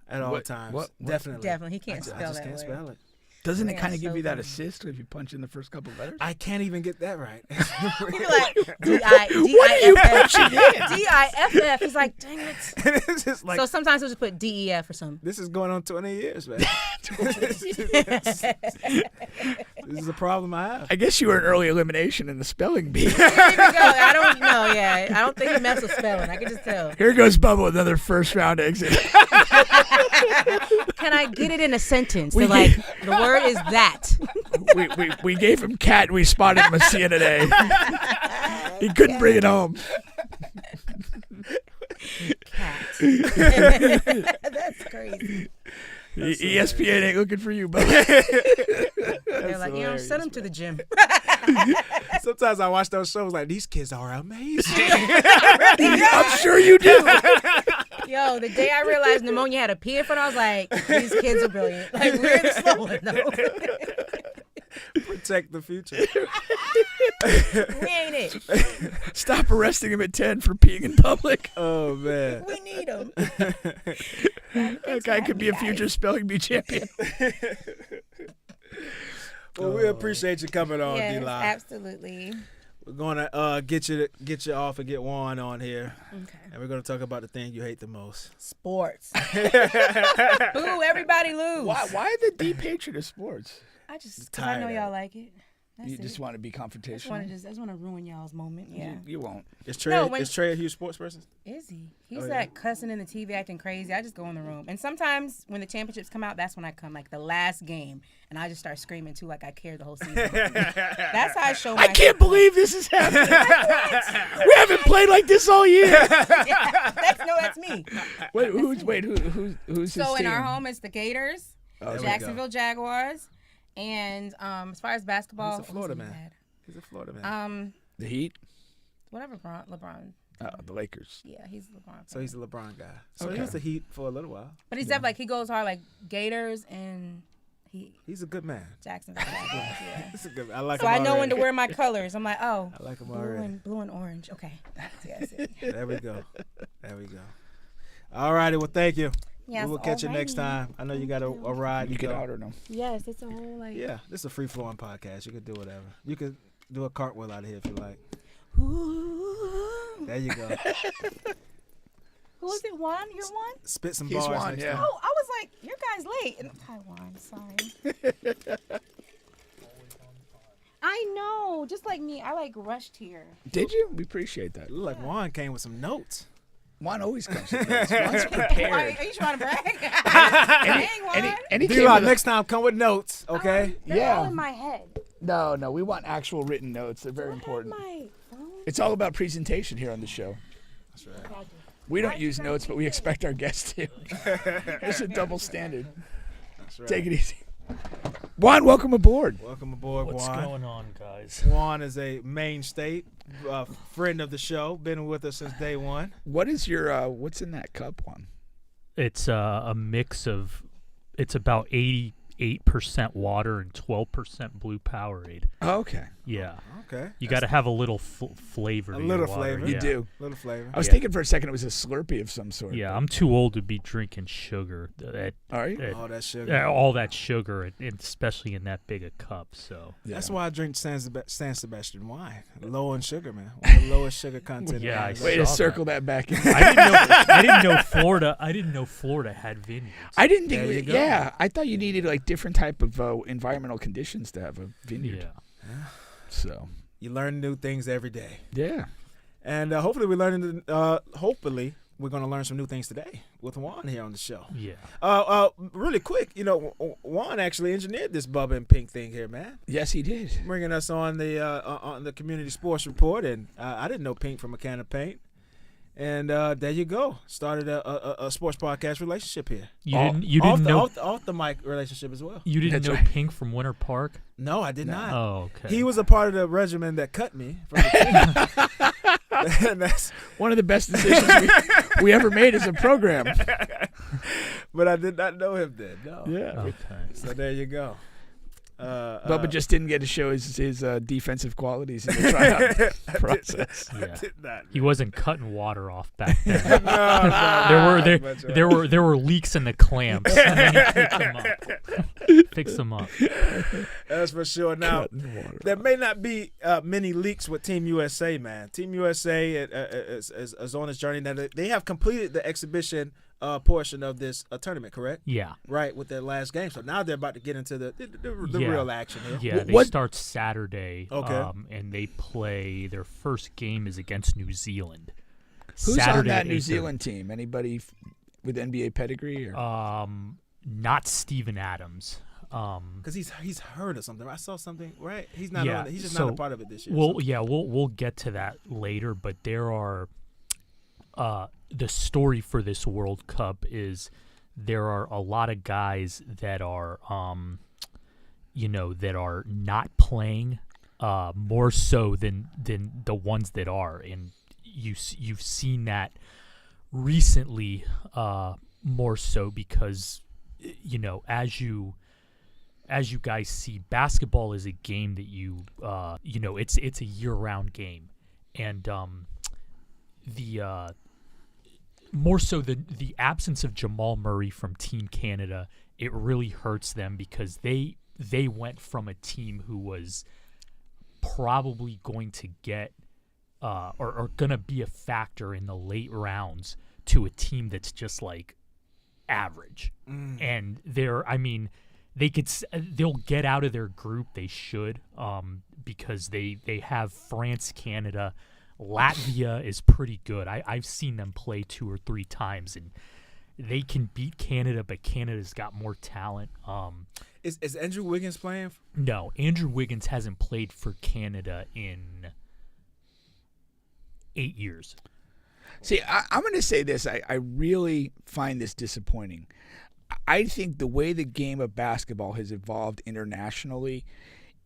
[SPEAKER 2] at all times.
[SPEAKER 3] What?
[SPEAKER 2] Definitely.
[SPEAKER 1] He can't spell
[SPEAKER 2] I just
[SPEAKER 1] that
[SPEAKER 2] can't
[SPEAKER 1] word.
[SPEAKER 2] spell it.
[SPEAKER 3] Doesn't it
[SPEAKER 1] Yeah,
[SPEAKER 3] kind of give
[SPEAKER 1] so
[SPEAKER 3] you that
[SPEAKER 1] good.
[SPEAKER 3] assist if you punch in the first couple letters?
[SPEAKER 2] I can't even get that right.
[SPEAKER 1] He'd be like, D-I-F-F. He's like, dang it.
[SPEAKER 2] It's just like,
[SPEAKER 1] So sometimes he'll just put D-E-F or something.
[SPEAKER 2] this is going on 20 years, man. This is a problem I have.
[SPEAKER 3] I guess you were an early elimination in the spelling bee.
[SPEAKER 1] Here you go. I don't know. Yeah, I don't think he messed with spelling. I can just tell.
[SPEAKER 3] Here goes Bubba with another first round exit.
[SPEAKER 1] Can I get it in a sentence? So like the word is that.
[SPEAKER 3] we gave him cat and we spotted Messiah today. He couldn't bring it home.
[SPEAKER 1] Cat. That's crazy.
[SPEAKER 3] ESPN ain't looking for you, Bubba.
[SPEAKER 1] They're like, send him to the gym.
[SPEAKER 2] Sometimes I watch those shows like, these kids are amazing.
[SPEAKER 3] I'm sure you do.
[SPEAKER 1] Yo, the day I realized pneumonia had a P in front, I was like, these kids are brilliant. Like, we're the slow one, though.
[SPEAKER 2] Protect the future.
[SPEAKER 1] We ain't it.
[SPEAKER 3] Stop arresting him at 10 for peeing in public.
[SPEAKER 2] Oh, man.
[SPEAKER 1] We need him.
[SPEAKER 3] That guy could be a future spelling bee champion.
[SPEAKER 2] Well, we appreciate you coming on,
[SPEAKER 1] Yes,
[SPEAKER 2] Dee La.
[SPEAKER 1] absolutely.
[SPEAKER 2] We're gonna get you off and get Juan on here,
[SPEAKER 1] Okay.
[SPEAKER 2] and we're gonna talk about the thing you hate the most.
[SPEAKER 1] Sports. Boo, everybody lose.
[SPEAKER 3] Why the deep hatred of sports?
[SPEAKER 1] Cause I know
[SPEAKER 2] Tired of
[SPEAKER 1] y'all
[SPEAKER 2] it.
[SPEAKER 1] like it. That's
[SPEAKER 3] You
[SPEAKER 1] it.
[SPEAKER 3] just want to be
[SPEAKER 1] I
[SPEAKER 3] confrontational?
[SPEAKER 1] just want to ruin y'all's moment. Yeah.
[SPEAKER 3] You won't.
[SPEAKER 2] Is Trey
[SPEAKER 1] No, when-
[SPEAKER 2] is Trey a huge sports person?
[SPEAKER 1] Is he? He's
[SPEAKER 2] Oh, yeah.
[SPEAKER 1] like cussing in the TV, acting crazy. I just go in the room. And sometimes when the championships come out, that's when I come, like the last game. And I just start screaming too, like I care the whole season. That's how I show my
[SPEAKER 3] I can't believe this is happening. We haven't played like this all year.
[SPEAKER 1] That's me.
[SPEAKER 3] Who's his
[SPEAKER 1] So in
[SPEAKER 3] team?
[SPEAKER 1] our home, it's the Gators,
[SPEAKER 2] There we go.
[SPEAKER 1] Jacksonville Jaguars, and as far as basketball,
[SPEAKER 2] He's a Florida
[SPEAKER 1] who's
[SPEAKER 2] man. He's a Florida man.
[SPEAKER 1] bad?
[SPEAKER 3] The Heat?
[SPEAKER 1] Whatever, LeBron.
[SPEAKER 3] The Lakers.
[SPEAKER 1] Yeah, he's LeBron.
[SPEAKER 2] So he's a LeBron guy. So
[SPEAKER 3] Okay.
[SPEAKER 2] he was the Heat for a little while.
[SPEAKER 1] But he's definitely like he goes hard like Gators and
[SPEAKER 2] He's a good man.
[SPEAKER 1] Jacksonville Jaguars. Yeah.
[SPEAKER 2] He's a good man. I like
[SPEAKER 1] So
[SPEAKER 2] him
[SPEAKER 1] I know when
[SPEAKER 2] already.
[SPEAKER 1] to wear my colors. I'm like, oh,
[SPEAKER 2] I like him already.
[SPEAKER 1] blue and orange. Okay, that's it.
[SPEAKER 2] There we go. There we go. All righty. Well, thank you.
[SPEAKER 1] Yes,
[SPEAKER 2] we will catch you next
[SPEAKER 1] alrighty.
[SPEAKER 2] time. I know you got a ride.
[SPEAKER 3] You
[SPEAKER 2] to
[SPEAKER 3] get
[SPEAKER 2] go.
[SPEAKER 3] out or no?
[SPEAKER 1] Yes, it's a whole like.
[SPEAKER 2] Yeah, this is a free flowing podcast. You can do whatever. You could do a cartwheel out of here if you like.
[SPEAKER 1] Ooh.
[SPEAKER 2] There you go.
[SPEAKER 1] Who is it? Juan? You're Juan?
[SPEAKER 2] Spit some
[SPEAKER 3] He's
[SPEAKER 2] bars
[SPEAKER 3] Juan,
[SPEAKER 2] next
[SPEAKER 3] yeah.
[SPEAKER 2] time.
[SPEAKER 1] Oh, I was like, your guy's late. And hi, Juan. Sorry. I know. Just like me, I like rushed here.
[SPEAKER 3] Did you? We appreciate that.
[SPEAKER 2] Look like Juan came with some notes.
[SPEAKER 3] Juan always comes with this. Juan's
[SPEAKER 1] Why,
[SPEAKER 3] prepared.
[SPEAKER 1] are you trying to brag? Dang, Juan.
[SPEAKER 3] And he
[SPEAKER 2] D
[SPEAKER 3] came
[SPEAKER 2] Law,
[SPEAKER 3] with
[SPEAKER 2] next time come with notes, okay?
[SPEAKER 1] They're all
[SPEAKER 3] Yeah.
[SPEAKER 1] in my head.
[SPEAKER 3] No, we want actual written notes. They're very
[SPEAKER 1] I have
[SPEAKER 3] important.
[SPEAKER 1] my phone.
[SPEAKER 3] It's all about presentation here on the show.
[SPEAKER 2] That's right.
[SPEAKER 3] We don't use notes, but we expect our guests to. It's a double standard.
[SPEAKER 2] That's right.
[SPEAKER 3] Take it easy. Juan, welcome aboard.
[SPEAKER 2] Welcome aboard,
[SPEAKER 5] What's
[SPEAKER 2] Juan.
[SPEAKER 5] going on, guys?
[SPEAKER 2] Juan is a mainstay, friend of the show. Been with us since day one.
[SPEAKER 3] What is your what's in that cup, Juan?
[SPEAKER 5] It's a mix of, it's about 88% water and 12% blue Powerade.
[SPEAKER 3] Oh, okay.
[SPEAKER 5] Yeah.
[SPEAKER 2] Okay.
[SPEAKER 5] You got to have a little flavor.
[SPEAKER 2] A
[SPEAKER 5] to
[SPEAKER 2] little
[SPEAKER 5] your water.
[SPEAKER 2] flavor.
[SPEAKER 3] You
[SPEAKER 5] Yeah.
[SPEAKER 3] do.
[SPEAKER 2] Little flavor.
[SPEAKER 3] I was
[SPEAKER 5] Yeah.
[SPEAKER 3] thinking for a second it was a Slurpee of some sort.
[SPEAKER 5] Yeah,
[SPEAKER 3] but-
[SPEAKER 5] I'm too old to be drinking sugar.
[SPEAKER 3] Are you?
[SPEAKER 2] All that sugar.
[SPEAKER 5] All that sugar, and especially in that big a cup. So
[SPEAKER 2] That's
[SPEAKER 3] Yeah.
[SPEAKER 2] why I drink San Sebastian wine. Low in sugar, man. One of the lowest sugar content.
[SPEAKER 5] Yeah, I
[SPEAKER 3] Way to
[SPEAKER 5] saw
[SPEAKER 3] circle that back in.
[SPEAKER 5] I didn't know Florida. I didn't know Florida had vineyards.
[SPEAKER 3] I didn't think.
[SPEAKER 2] There you go.
[SPEAKER 3] Yeah, I thought you needed like different type of environmental conditions to have a vineyard.
[SPEAKER 5] Yeah.
[SPEAKER 3] So
[SPEAKER 2] You learn new things every day.
[SPEAKER 3] yeah.
[SPEAKER 2] And hopefully we're going to learn some new things today with Juan here on the show.
[SPEAKER 5] Yeah.
[SPEAKER 2] Really quick, Juan actually engineered this Bubba and Pink thing here, man.
[SPEAKER 3] Yes, he did.
[SPEAKER 2] Bringing us on the community sports report, and I didn't know Pink from a can of paint. And there you go. Started a sports podcast relationship here.
[SPEAKER 5] You didn't know
[SPEAKER 2] off the mic relationship as well.
[SPEAKER 5] you didn't
[SPEAKER 3] That's
[SPEAKER 5] know
[SPEAKER 3] right.
[SPEAKER 5] Pink from Winter Park?
[SPEAKER 2] No, I did not.
[SPEAKER 5] Oh, okay.
[SPEAKER 2] He was a part of the regimen that cut me from the team. And that's,
[SPEAKER 3] One of the best decisions we ever made as a program.
[SPEAKER 2] but I did not know him then. No.
[SPEAKER 3] Yeah.
[SPEAKER 5] Okay.
[SPEAKER 2] So there you go.
[SPEAKER 3] Bubba just didn't get to show his defensive qualities in the tryout process.
[SPEAKER 5] Yeah.
[SPEAKER 2] Did not.
[SPEAKER 5] He wasn't cutting water off back then.
[SPEAKER 2] No,
[SPEAKER 5] There were leaks in the clamps. And then he fix them up.
[SPEAKER 2] That's for sure. Now,
[SPEAKER 3] Cutting water.
[SPEAKER 2] there may not be many leaks with Team USA, man. Team USA is on its journey. Now, they have completed the exhibition portion of this tournament, correct?
[SPEAKER 5] Yeah.
[SPEAKER 2] Right, with their last game. So now they're about to get into the
[SPEAKER 5] Yeah.
[SPEAKER 2] real action here.
[SPEAKER 5] Yeah, they
[SPEAKER 3] What-
[SPEAKER 5] start Saturday.
[SPEAKER 2] Okay.
[SPEAKER 5] And they play, their first game is against New Zealand.
[SPEAKER 3] Who's
[SPEAKER 5] Saturday
[SPEAKER 3] on that
[SPEAKER 5] at
[SPEAKER 3] New
[SPEAKER 5] 8:30.
[SPEAKER 3] Zealand team? Anybody with NBA pedigree? Or?
[SPEAKER 5] Not Steven Adams.
[SPEAKER 2] Because he's heard of something. I saw something, right? He's not
[SPEAKER 5] Yeah,
[SPEAKER 2] on it. He's just
[SPEAKER 5] so
[SPEAKER 2] not a part of it this year.
[SPEAKER 5] Well,
[SPEAKER 2] so.
[SPEAKER 5] yeah, we'll get to that later, but there are the story for this World Cup is there are a lot of guys that are that are not playing more so than the ones that are, and you've seen that recently more so because as you guys see, basketball is a game that it's a year-round game, and the more so the absence of Jamal Murray from Team Canada, it really hurts them because they went from a team who was probably going to get or going to be a factor in the late rounds to a team that's just like average, and they'll get out of their group. They should, because they have France, Canada, Latvia is pretty good. I've seen them play 2 or 3 times, and they can beat Canada, but Canada's got more talent.
[SPEAKER 2] Is Andrew Wiggins playing?
[SPEAKER 5] No, Andrew Wiggins hasn't played for Canada in 8 years.
[SPEAKER 3] See, I'm going to say this. I really find this disappointing. I think the way the game of basketball has evolved internationally,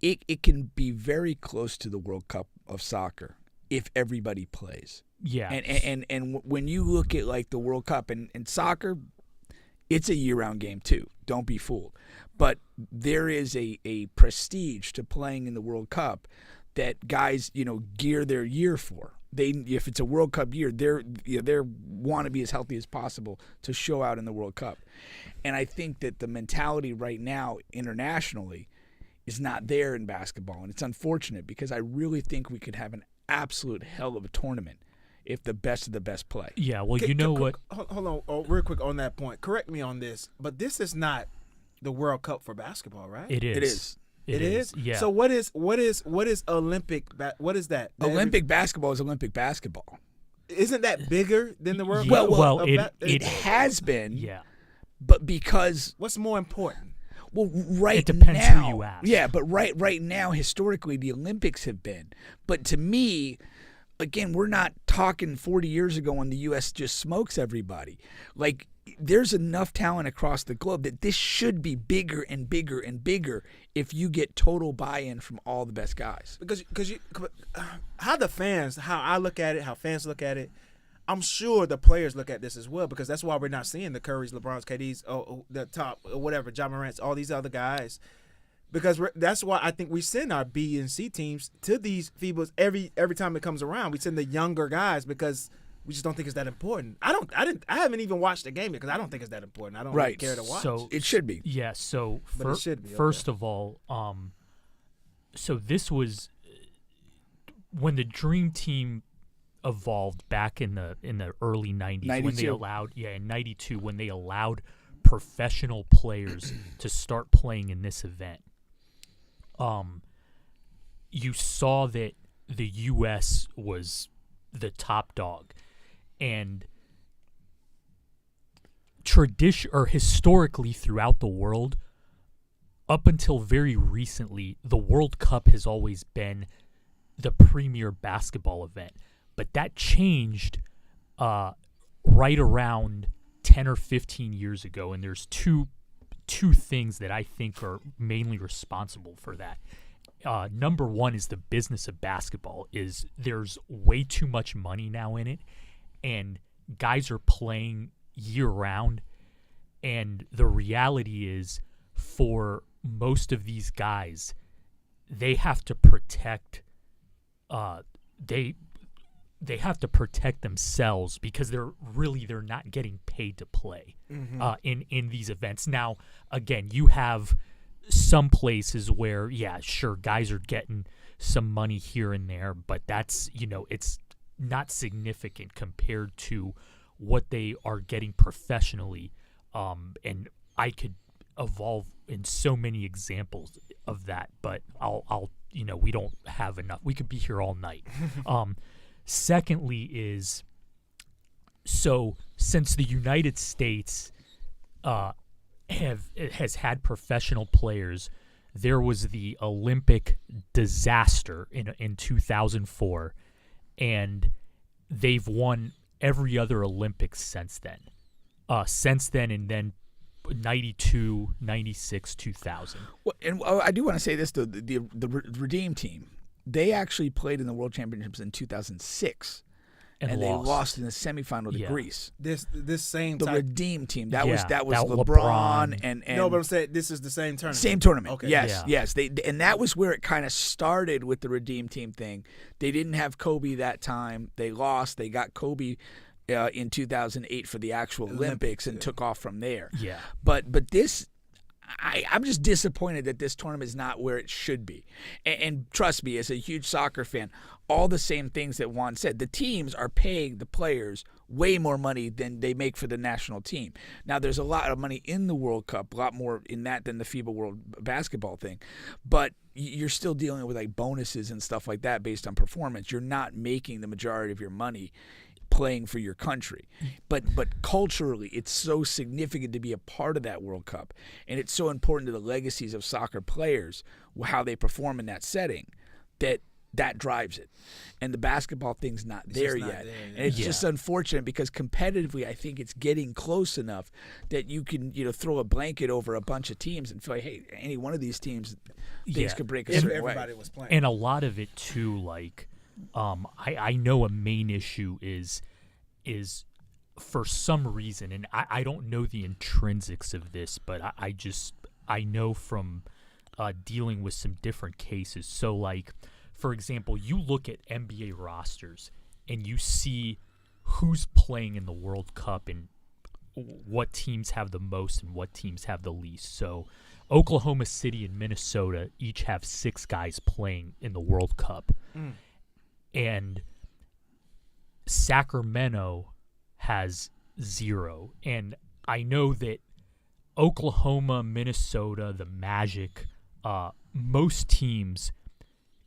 [SPEAKER 3] it can be very close to the World Cup of soccer if everybody plays.
[SPEAKER 5] Yeah.
[SPEAKER 3] And when you look at like the World Cup and soccer, it's a year-round game too. Don't be fooled. But there is a prestige to playing in the World Cup that guys, gear their year for. If it's a World Cup year, they want to be as healthy as possible to show out in the World Cup. And I think that the mentality right now internationally is not there in basketball, and it's unfortunate because I really think we could have an absolute hell of a tournament if the best of the best play.
[SPEAKER 5] Yeah, well, you know what?
[SPEAKER 2] Hold on, real quick on that point. Correct me on this, but this is not the World Cup for basketball, right?
[SPEAKER 5] It is.
[SPEAKER 3] It is.
[SPEAKER 2] It is.
[SPEAKER 5] Yeah.
[SPEAKER 2] So what is Olympic? What is that?
[SPEAKER 3] Olympic basketball is Olympic basketball.
[SPEAKER 2] Isn't that bigger than the World
[SPEAKER 5] Yeah,
[SPEAKER 2] Cup?
[SPEAKER 5] well,
[SPEAKER 2] Of
[SPEAKER 3] It has been,
[SPEAKER 5] Yeah.
[SPEAKER 3] but because
[SPEAKER 2] What's more important?
[SPEAKER 3] well, right
[SPEAKER 5] It depends who
[SPEAKER 3] now,
[SPEAKER 5] you ask.
[SPEAKER 3] yeah, but right now, historically, the Olympics have been. But to me, again, we're not talking 40 years ago when the U.S. just smokes everybody. Like there's enough talent across the globe that this should be bigger and bigger and bigger if you get total buy-in from all the best guys.
[SPEAKER 2] Because how I look at it, how fans look at it, I'm sure the players look at this as well, because that's why we're not seeing the Currys, LeBrons, KDs, the top, whatever, Ja Morant's, all these other guys. Because that's why I think we send our B and C teams to these FIBAs every time it comes around. We send the younger guys because we just don't think it's that important. I haven't even watched the game yet because I don't think it's that important. I don't really care to watch.
[SPEAKER 5] So
[SPEAKER 3] it should be.
[SPEAKER 5] Yeah. So
[SPEAKER 2] it should be,
[SPEAKER 5] first of all, so this was when the Dream Team evolved back in the early 90s
[SPEAKER 3] 92.
[SPEAKER 5] when they allowed in 92 when they allowed professional players to start playing in this event. You saw that the U.S. was the top dog, and historically throughout the world, up until very recently, the World Cup has always been the premier basketball event. But that changed right around 10 or 15 years ago, and there's two things that I think are mainly responsible for that. Number one is the business of basketball. There's way too much money now in it, and guys are playing year-round, and the reality is for most of these guys, they have to protect they have to protect themselves because they're not getting paid to play in these events. Now, again, you have some places where, yeah, sure, guys are getting some money here and there, but that's, it's not significant compared to what they are getting professionally. And I could evolve in so many examples of that, but I'll we don't have enough. We could be here all night. Secondly is, so since the United States has had professional players, there was the Olympic disaster in 2004, and they've won every other Olympics since then. And then 92, 96, 2000.
[SPEAKER 3] Well, and I do want to say this, though, the Redeem team, they actually played in the World Championships in 2006. And they lost in the semifinal to Greece.
[SPEAKER 2] This same
[SPEAKER 3] the
[SPEAKER 2] type.
[SPEAKER 3] Redeem team. That was
[SPEAKER 5] LeBron.
[SPEAKER 3] and
[SPEAKER 2] No, but I'm saying this is the same tournament.
[SPEAKER 3] Same tournament.
[SPEAKER 2] Okay.
[SPEAKER 3] Yes. And that was where it kind of started with the Redeem team thing. They didn't have Kobe that time. They lost. They got Kobe in 2008 for the actual Olympics and took off from there.
[SPEAKER 5] Yeah.
[SPEAKER 3] But this. I'm just disappointed that this tournament is not where it should be. And trust me, as a huge soccer fan, all the same things that Juan said. The teams are paying the players way more money than they make for the national team. Now, there's a lot of money in the World Cup, a lot more in that than the FIBA World Basketball thing. But you're still dealing with like bonuses and stuff like that based on performance. You're not making the majority of your money playing for your country. But culturally, it's so significant to be a part of that World Cup. And it's so important to the legacies of soccer players, how they perform in that setting, that drives it. And the basketball thing's not there yet. And it's just unfortunate because competitively, I think it's getting close enough that you can, throw a blanket over a bunch of teams and feel like, hey, any one of these teams, things could break a certain way.
[SPEAKER 2] Everybody was playing.
[SPEAKER 5] And a lot of it too, like, I know a main issue is for some reason, and I don't know the intrinsics of this, but I know from dealing with some different cases. So, like, for example, you look at NBA rosters and you see who's playing in the World Cup and what teams have the most and what teams have the least. So Oklahoma City and Minnesota each have 6 guys playing in the World Cup. And Sacramento has 0. And I know that Oklahoma, Minnesota, the Magic, most teams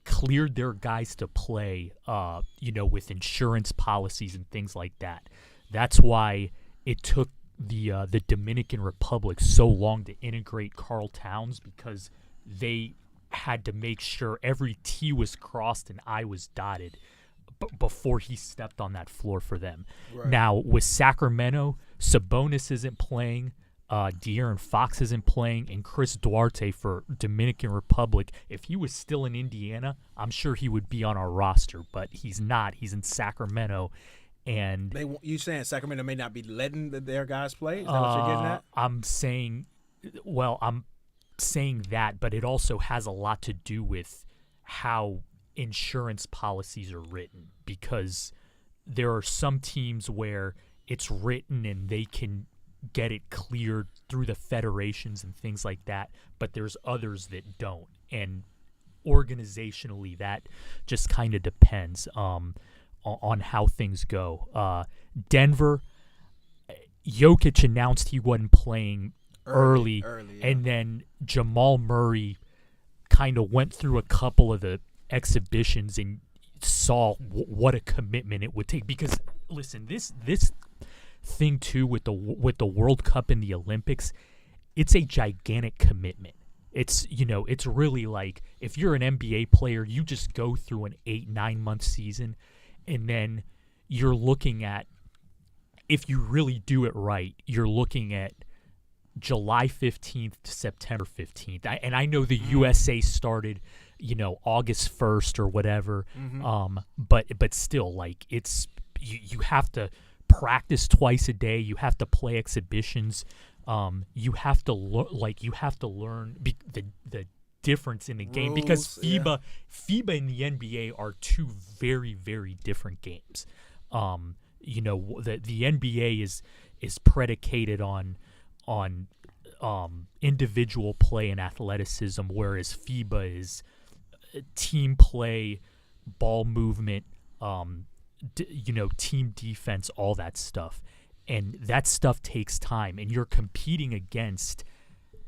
[SPEAKER 5] cleared their guys to play, with insurance policies and things like that. That's why it took the Dominican Republic so long to integrate Karl Towns, because they had to make sure every T was crossed and I was dotted before he stepped on that floor for them. Right. Now, with Sacramento, Sabonis isn't playing. De'Aaron Fox isn't playing, and Chris Duarte for Dominican Republic. If he was still in Indiana, I'm sure he would be on our roster, but he's not. He's in Sacramento, and
[SPEAKER 2] you saying Sacramento may not be letting their guys play? Is that what you're getting at?
[SPEAKER 5] I'm saying that, but it also has a lot to do with how insurance policies are written, because there are some teams where it's written and they can get it cleared through the federations and things like that, but there's others that don't, and organizationally that just kind of depends on how things go. Denver, Jokic announced he wasn't playing early, and then Jamal Murray kind of went through a couple of the exhibitions and saw what a commitment it would take, because listen, this thing too with the World Cup and the Olympics, it's a gigantic commitment. It's it's really like if you're an NBA player, you just go through an 8-9 month season, and then you're looking at, if you really do it right, you're looking at July 15th to September 15th. And I know the USA started August 1st or whatever, but still, like, it's you have to practice twice a day. You have to play exhibitions. You have to learn the difference in the game,
[SPEAKER 2] rules,
[SPEAKER 5] because FIBA and the NBA are two very, very different games. The NBA is predicated on individual play and athleticism, whereas FIBA is team play, ball movement, team defense, all that stuff. And that stuff takes time, and you're competing against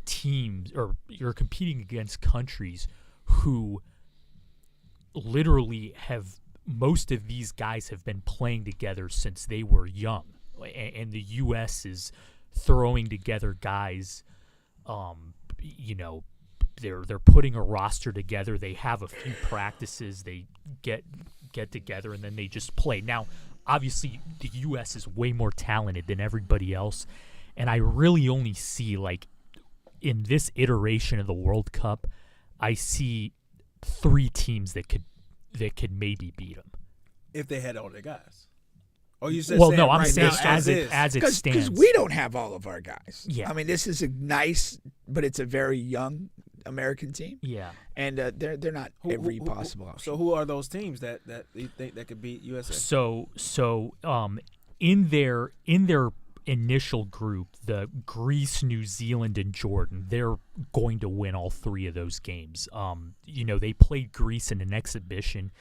[SPEAKER 5] teams, or you're competing against countries who literally most of these guys have been playing together since they were young. And the U.S. is throwing together guys, they're putting a roster together. They have a few practices. They get together, and then they just play. Now, obviously, the U.S. is way more talented than everybody else, and I really only see, like, in this iteration of the World Cup, I see 3 teams that could maybe beat them
[SPEAKER 2] if they had all their guys. Oh, you said?
[SPEAKER 5] Well, no, I'm
[SPEAKER 2] right
[SPEAKER 5] saying
[SPEAKER 2] now,
[SPEAKER 5] as it stands.
[SPEAKER 3] Because we don't have all of our guys.
[SPEAKER 5] Yeah.
[SPEAKER 3] I mean, this is a nice, but it's a very young American team.
[SPEAKER 5] Yeah.
[SPEAKER 3] And they're not every possible option.
[SPEAKER 2] So who are those teams that you think that could beat USA?
[SPEAKER 5] So in their initial group, the Greece, New Zealand, and Jordan, they're going to win all 3 of those games. They played Greece in an exhibition,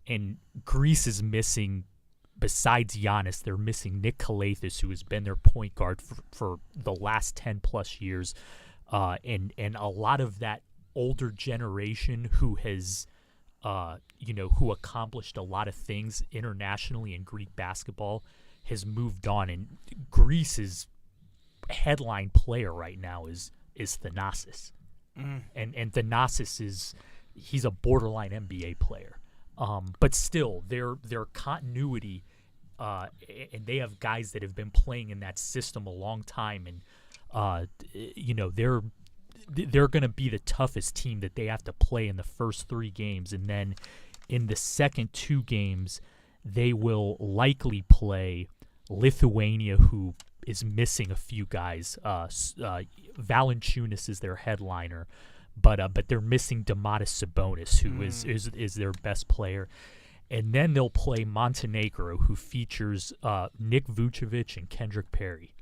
[SPEAKER 5] and Greece is missing, besides Giannis, they're missing Nick Kalathis, who has been their point guard for the last 10-plus years. And a lot of that older generation who has, who accomplished a lot of things internationally in Greek basketball has moved on. And Greece's headline player right now is Thanasis. And Thanasis he's a borderline NBA player. But still, their continuity, and they have guys that have been playing in that system a long time, and they're going to be the toughest team that they have to play in the first 3 games, and then in the second 2 games, they will likely play Lithuania, who is missing a few guys. Valanciunas is their headliner, but they're missing Domantas Sabonis, who is their best player. And then they'll play Montenegro, who features Nick Vucevic and Kendrick Perry.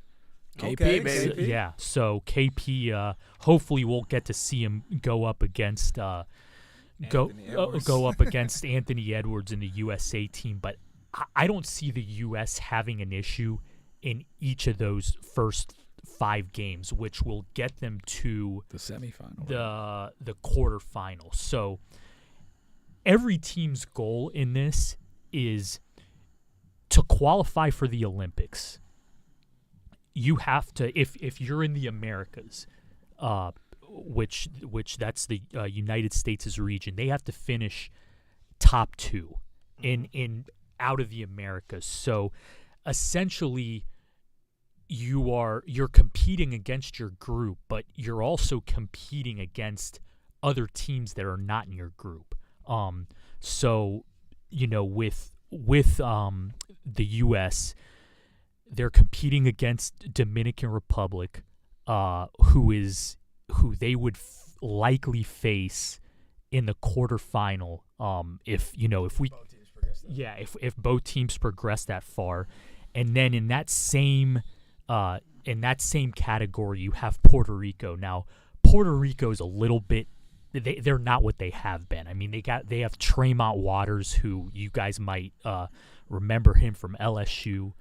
[SPEAKER 3] KP, baby.
[SPEAKER 5] So, yeah, so KP, hopefully we'll get to see him go up against Anthony Edwards in the USA team, but I don't see the U.S. having an issue in each of those first 5 games, which will get them to
[SPEAKER 3] the semifinal,
[SPEAKER 5] the quarterfinal. So every team's goal in this is to qualify for the Olympics. You have to, if you're in the Americas, which that's the United States' region, they have to finish top 2 in out of the Americas. So essentially, you're competing against your group, but you're also competing against other teams that are not in your group. So with the U.S., they're competing against Dominican Republic, who they would likely face in the quarterfinal. If both teams progress that far, and then in that same category, you have Puerto Rico. Now, Puerto Rico's a little bit. They're not what they have been. I mean, they have Tremont Waters, who you guys might remember him from LSU,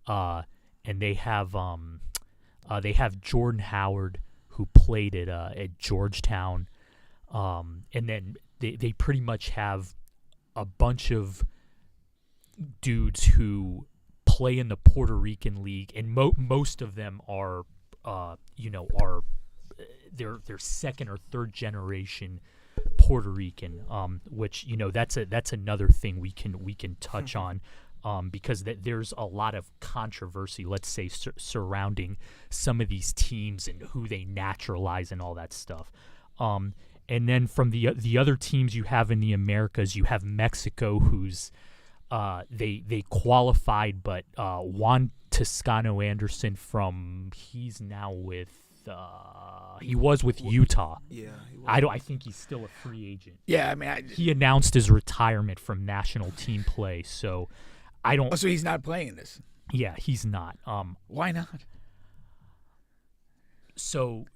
[SPEAKER 5] and they have Jordan Howard, who played at Georgetown, and then they pretty much have a bunch of dudes who play in the Puerto Rican League, and most of them are they're second or third generation Puerto Rican, which that's another thing we can touch on, because there's a lot of controversy, let's say, surrounding some of these teams and who they naturalize and all that stuff. And then from the other teams you have in the Americas, you have Mexico, who's they qualified, but Juan Toscano Anderson he's now with. He was with Utah.
[SPEAKER 2] Yeah,
[SPEAKER 5] I think he's still a free agent.
[SPEAKER 3] Yeah, I mean,
[SPEAKER 5] he announced his retirement from national team play, so I don't.
[SPEAKER 3] Oh, so he's not playing in this?
[SPEAKER 5] Yeah, he's not.
[SPEAKER 3] Why not?
[SPEAKER 5] So,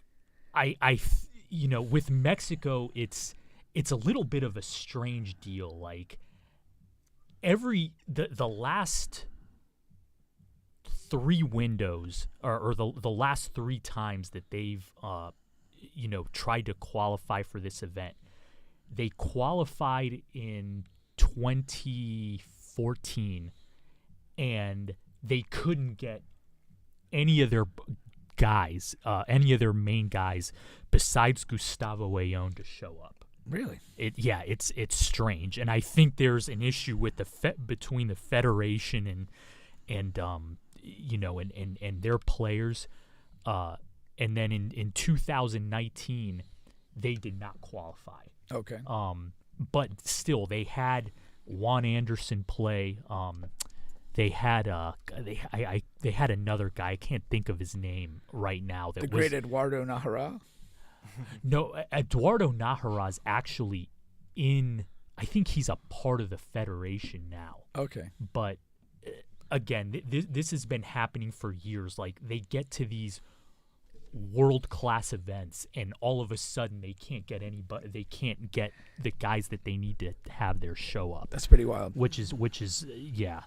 [SPEAKER 5] with Mexico, it's a little bit of a strange deal. Like the last 3 windows, or the last 3 times that they've tried to qualify for this event, they qualified in 2014, and they couldn't get any of their guys, any of their main guys besides Gustavo Ayllón to show up.
[SPEAKER 3] Really?
[SPEAKER 5] It's strange, and I think there's an issue with between the federation and their players, and then in 2019 they did not qualify.
[SPEAKER 3] Okay.
[SPEAKER 5] But still they had Juan Anderson play. They had they had another guy, I can't think of his name right now.
[SPEAKER 3] The great Eduardo Nájera?
[SPEAKER 5] No, Eduardo Nájera is actually I think he's a part of the federation now.
[SPEAKER 3] Okay.
[SPEAKER 5] But again, this has been happening for years. Like, they get to these world-class events, and all of a sudden they can't get anybody. They can't get the guys that they need to have there show up.
[SPEAKER 3] That's pretty wild.
[SPEAKER 5] Which is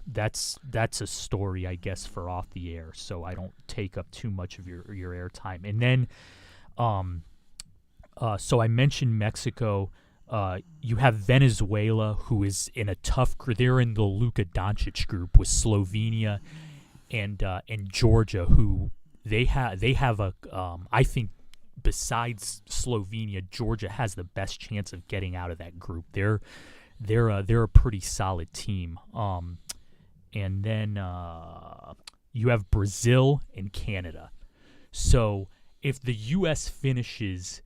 [SPEAKER 5] that's a story, I guess, for off the air. So I don't take up too much of your airtime. And then, so I mentioned Mexico. You have Venezuela, who is in a tough group. They're in the Luka Doncic group with Slovenia and Georgia, who they have a I think besides Slovenia, Georgia has the best chance of getting out of that group. They're a pretty solid team. And then you have Brazil and Canada. So if the U.S. finishes,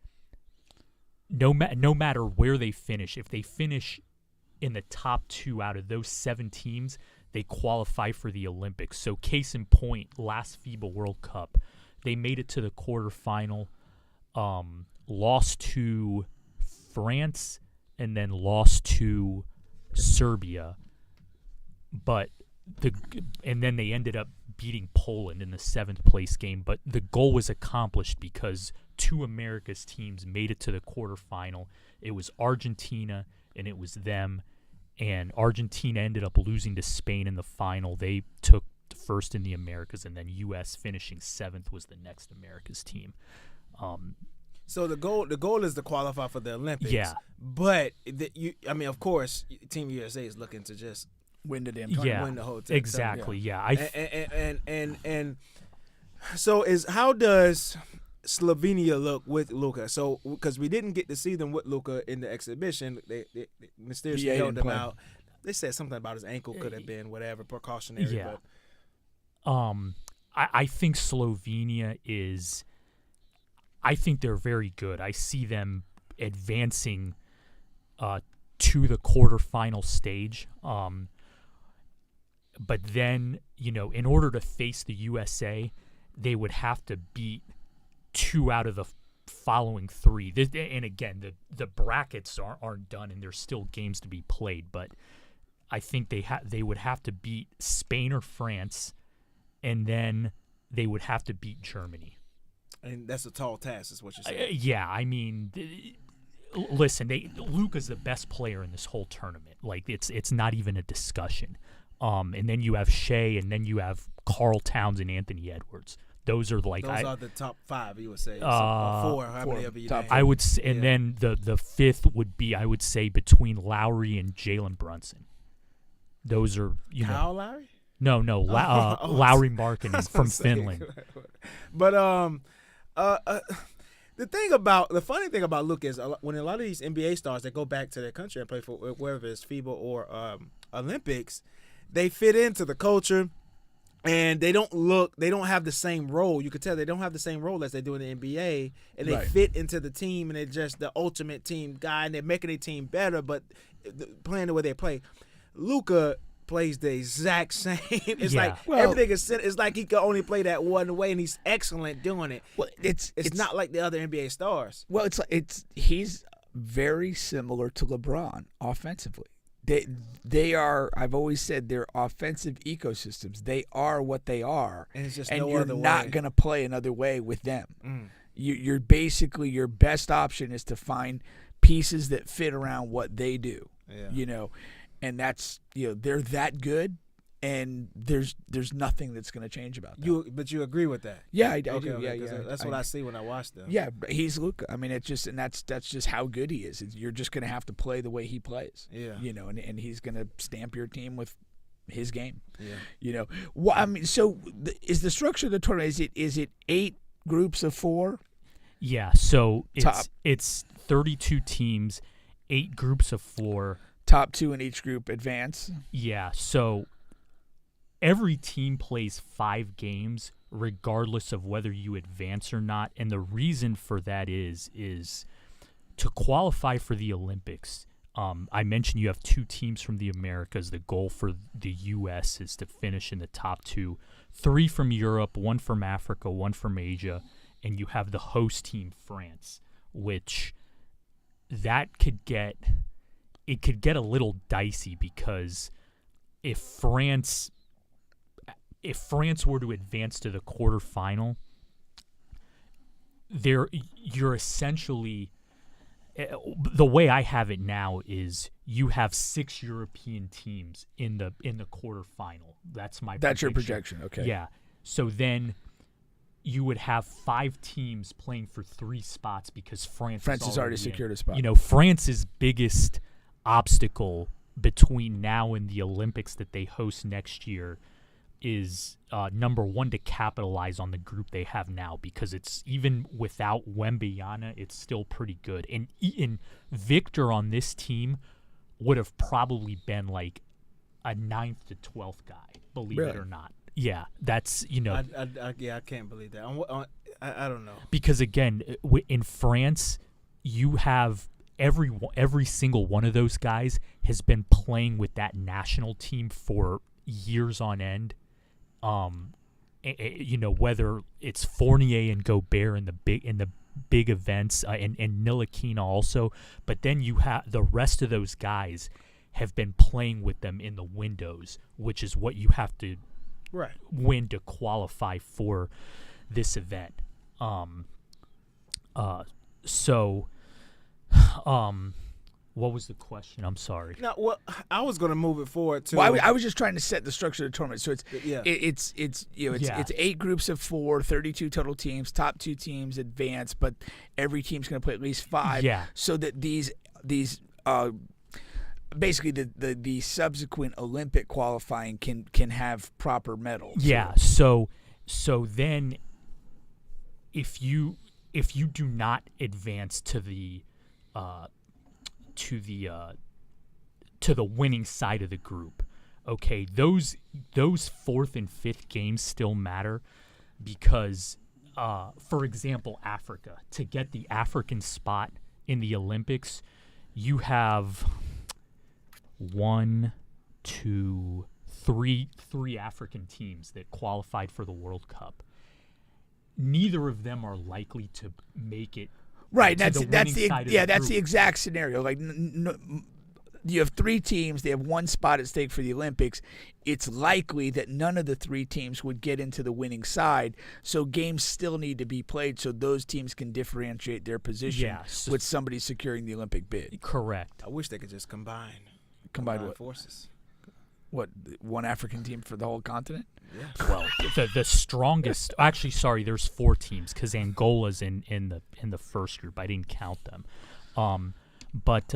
[SPEAKER 5] no matter where they finish, if they finish in the top 2 out of those 7 teams, they qualify for the Olympics. So case in point, last FIBA World Cup, they made it to the quarterfinal, lost to France, and then lost to Serbia. And then they ended up beating Poland in the 7th place game. But the goal was accomplished because 2 America's teams made it to the quarterfinal. It was Argentina and it was them. And Argentina ended up losing to Spain in the final. They took first in the Americas, and then U.S. finishing 7th was the next America's team.
[SPEAKER 2] So the goal is to qualify for the Olympics.
[SPEAKER 5] Yeah.
[SPEAKER 2] But of course, Team USA is looking to just
[SPEAKER 3] win the damn tournament.
[SPEAKER 2] Win the whole thing.
[SPEAKER 5] Exactly.
[SPEAKER 2] So,
[SPEAKER 5] yeah.
[SPEAKER 2] And so how does Slovenia look with Luka? So because we didn't get to see them with Luka in the exhibition, they mysteriously held him out. They said something about his ankle could have been whatever precautionary.
[SPEAKER 5] Yeah.
[SPEAKER 2] But
[SPEAKER 5] I think Slovenia is. I think they're very good. I see them advancing to the quarterfinal stage. But then, in order to face the USA, they would have to beat 2 out of the following 3. And again, the brackets aren't done, and there's still games to be played. But I think they would have to beat Spain or France, and then they would have to beat Germany.
[SPEAKER 2] And that's a tall task, is what you're saying.
[SPEAKER 5] Yeah, I mean, listen, Luka's the best player in this whole tournament. Like, it's not even a discussion. And then you have Shea, and then you have Karl Towns and Anthony Edwards. Those are like
[SPEAKER 2] those are the top 5, you would say. 4, however you
[SPEAKER 3] top
[SPEAKER 2] name.
[SPEAKER 5] I would, and then the 5th would be, I would say, between Lowry and Jalen Brunson. Those are
[SPEAKER 2] Kyle Lowry?
[SPEAKER 5] No, Lowry Markkinen from Finland.
[SPEAKER 2] But the funny thing about Luka is when a lot of these NBA stars that go back to their country and play for whether it's FIBA or Olympics, they fit into the culture, and they don't have the same role. You could tell they don't have the same role as they do in the NBA, and they fit into the team, and they're just the ultimate team guy, and they're making their team better, but playing the way they play. Luka plays the exact same. It's everything is. It's like he can only play that one way, and he's excellent doing it.
[SPEAKER 3] Well, it's
[SPEAKER 2] not like the other NBA stars.
[SPEAKER 3] Well, he's very similar to LeBron offensively. They are. I've always said they're offensive ecosystems. They are what they are,
[SPEAKER 2] and it's just
[SPEAKER 3] you're not going to play another way with them. You're basically, your best option is to find pieces that fit around what they do. Yeah. And that's, they're that good, and there's nothing that's going to change about that.
[SPEAKER 2] But you agree with that?
[SPEAKER 3] Yeah, I do.
[SPEAKER 2] Okay,
[SPEAKER 3] yeah.
[SPEAKER 2] That's what I see when I watch them.
[SPEAKER 3] Yeah, but he's Luka. I mean, that's just how good he is. You're just going to have to play the way he plays.
[SPEAKER 2] Yeah.
[SPEAKER 3] And he's going to stamp your team with his game.
[SPEAKER 2] Yeah.
[SPEAKER 3] Well, I mean, so is the structure of the tournament? Is it 8 groups of 4?
[SPEAKER 5] Yeah. So it's 32 teams, 8 groups of 4.
[SPEAKER 3] Top 2 in each group advance.
[SPEAKER 5] Yeah, so every team plays 5 games regardless of whether you advance or not, and the reason for that is to qualify for the Olympics. I mentioned you have 2 teams from the Americas. The goal for the U.S. is to finish in the top 2. 3 from Europe, 1 from Africa, 1 from Asia, and you have the host team, France, which that could get a little dicey, because if France were to advance to the quarterfinal, you're essentially, the way I have it now is you have 6 European teams in the quarterfinal. That's
[SPEAKER 3] your projection. Okay.
[SPEAKER 5] Yeah. So then you would have 5 teams playing for 3 spots, because France has already
[SPEAKER 3] secured a spot.
[SPEAKER 5] France's biggest obstacle between now and the Olympics that they host next year is number 1, to capitalize on the group they have now, because it's, even without Wembanyama, it's still pretty good. And Victor on this team would have probably been like a 9th to 12th guy, believe it or not. Yeah, that's
[SPEAKER 2] I can't believe that. I don't know,
[SPEAKER 5] because again, in France, you have every single one of those guys has been playing with that national team for years on end. Whether it's Fournier and Gobert in the big events, and Ntilikina also, but then you have the rest of those guys have been playing with them in the windows, which is what you have to win to qualify for this event. What was the question? I'm sorry.
[SPEAKER 2] No, well, I was going to move it forward to.
[SPEAKER 3] Well, I was just trying to set the structure of the tournament. So it's 8 groups of 4, 32 total teams. Top 2 teams advance, but every team's going to play at least 5.
[SPEAKER 5] Yeah.
[SPEAKER 3] So that these basically the subsequent Olympic qualifying can have proper medals.
[SPEAKER 5] Yeah. So then, if you do not advance to the winning side of the group, okay, those 4th and 5th games still matter, because, for example, Africa, to get the African spot in the Olympics, you have three African teams that qualified for the World Cup. Neither of them are likely to make it.
[SPEAKER 3] Right.
[SPEAKER 5] That's
[SPEAKER 3] the exact scenario. Like, you have three teams. They have one spot at stake for the Olympics. It's likely that none of the three teams would get into the winning side. So games still need to be played so those teams can differentiate their position with somebody securing the Olympic bid.
[SPEAKER 5] Correct.
[SPEAKER 2] I wish they could just combine
[SPEAKER 3] what?
[SPEAKER 2] Forces.
[SPEAKER 3] What, one African team for the whole continent?
[SPEAKER 2] Yeah.
[SPEAKER 5] Well, the strongest. Actually, sorry, there's 4 teams because Angola's in the first group. I didn't count them. But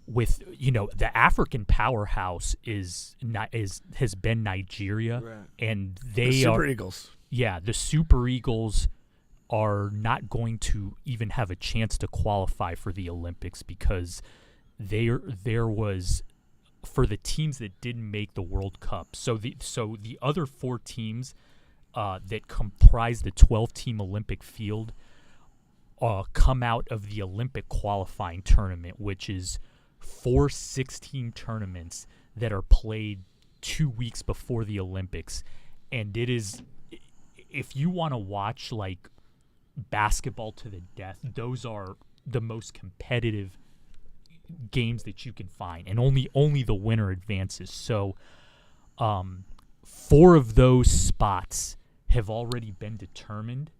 [SPEAKER 5] with the African powerhouse has been Nigeria,
[SPEAKER 2] right.
[SPEAKER 5] and
[SPEAKER 3] the Super Eagles. Yeah,
[SPEAKER 5] the Super Eagles are not going to even have a chance to qualify for the Olympics because there was. For the teams that didn't make the World Cup, so the other 4 teams that comprise the 12-team Olympic field come out of the Olympic qualifying tournament, which is 4 16 tournaments that are played 2 weeks before the Olympics, and it is, if you want to watch like basketball to the death, those are the most competitive games that you can find, and only the winner advances. So 4 of those spots have already been determined,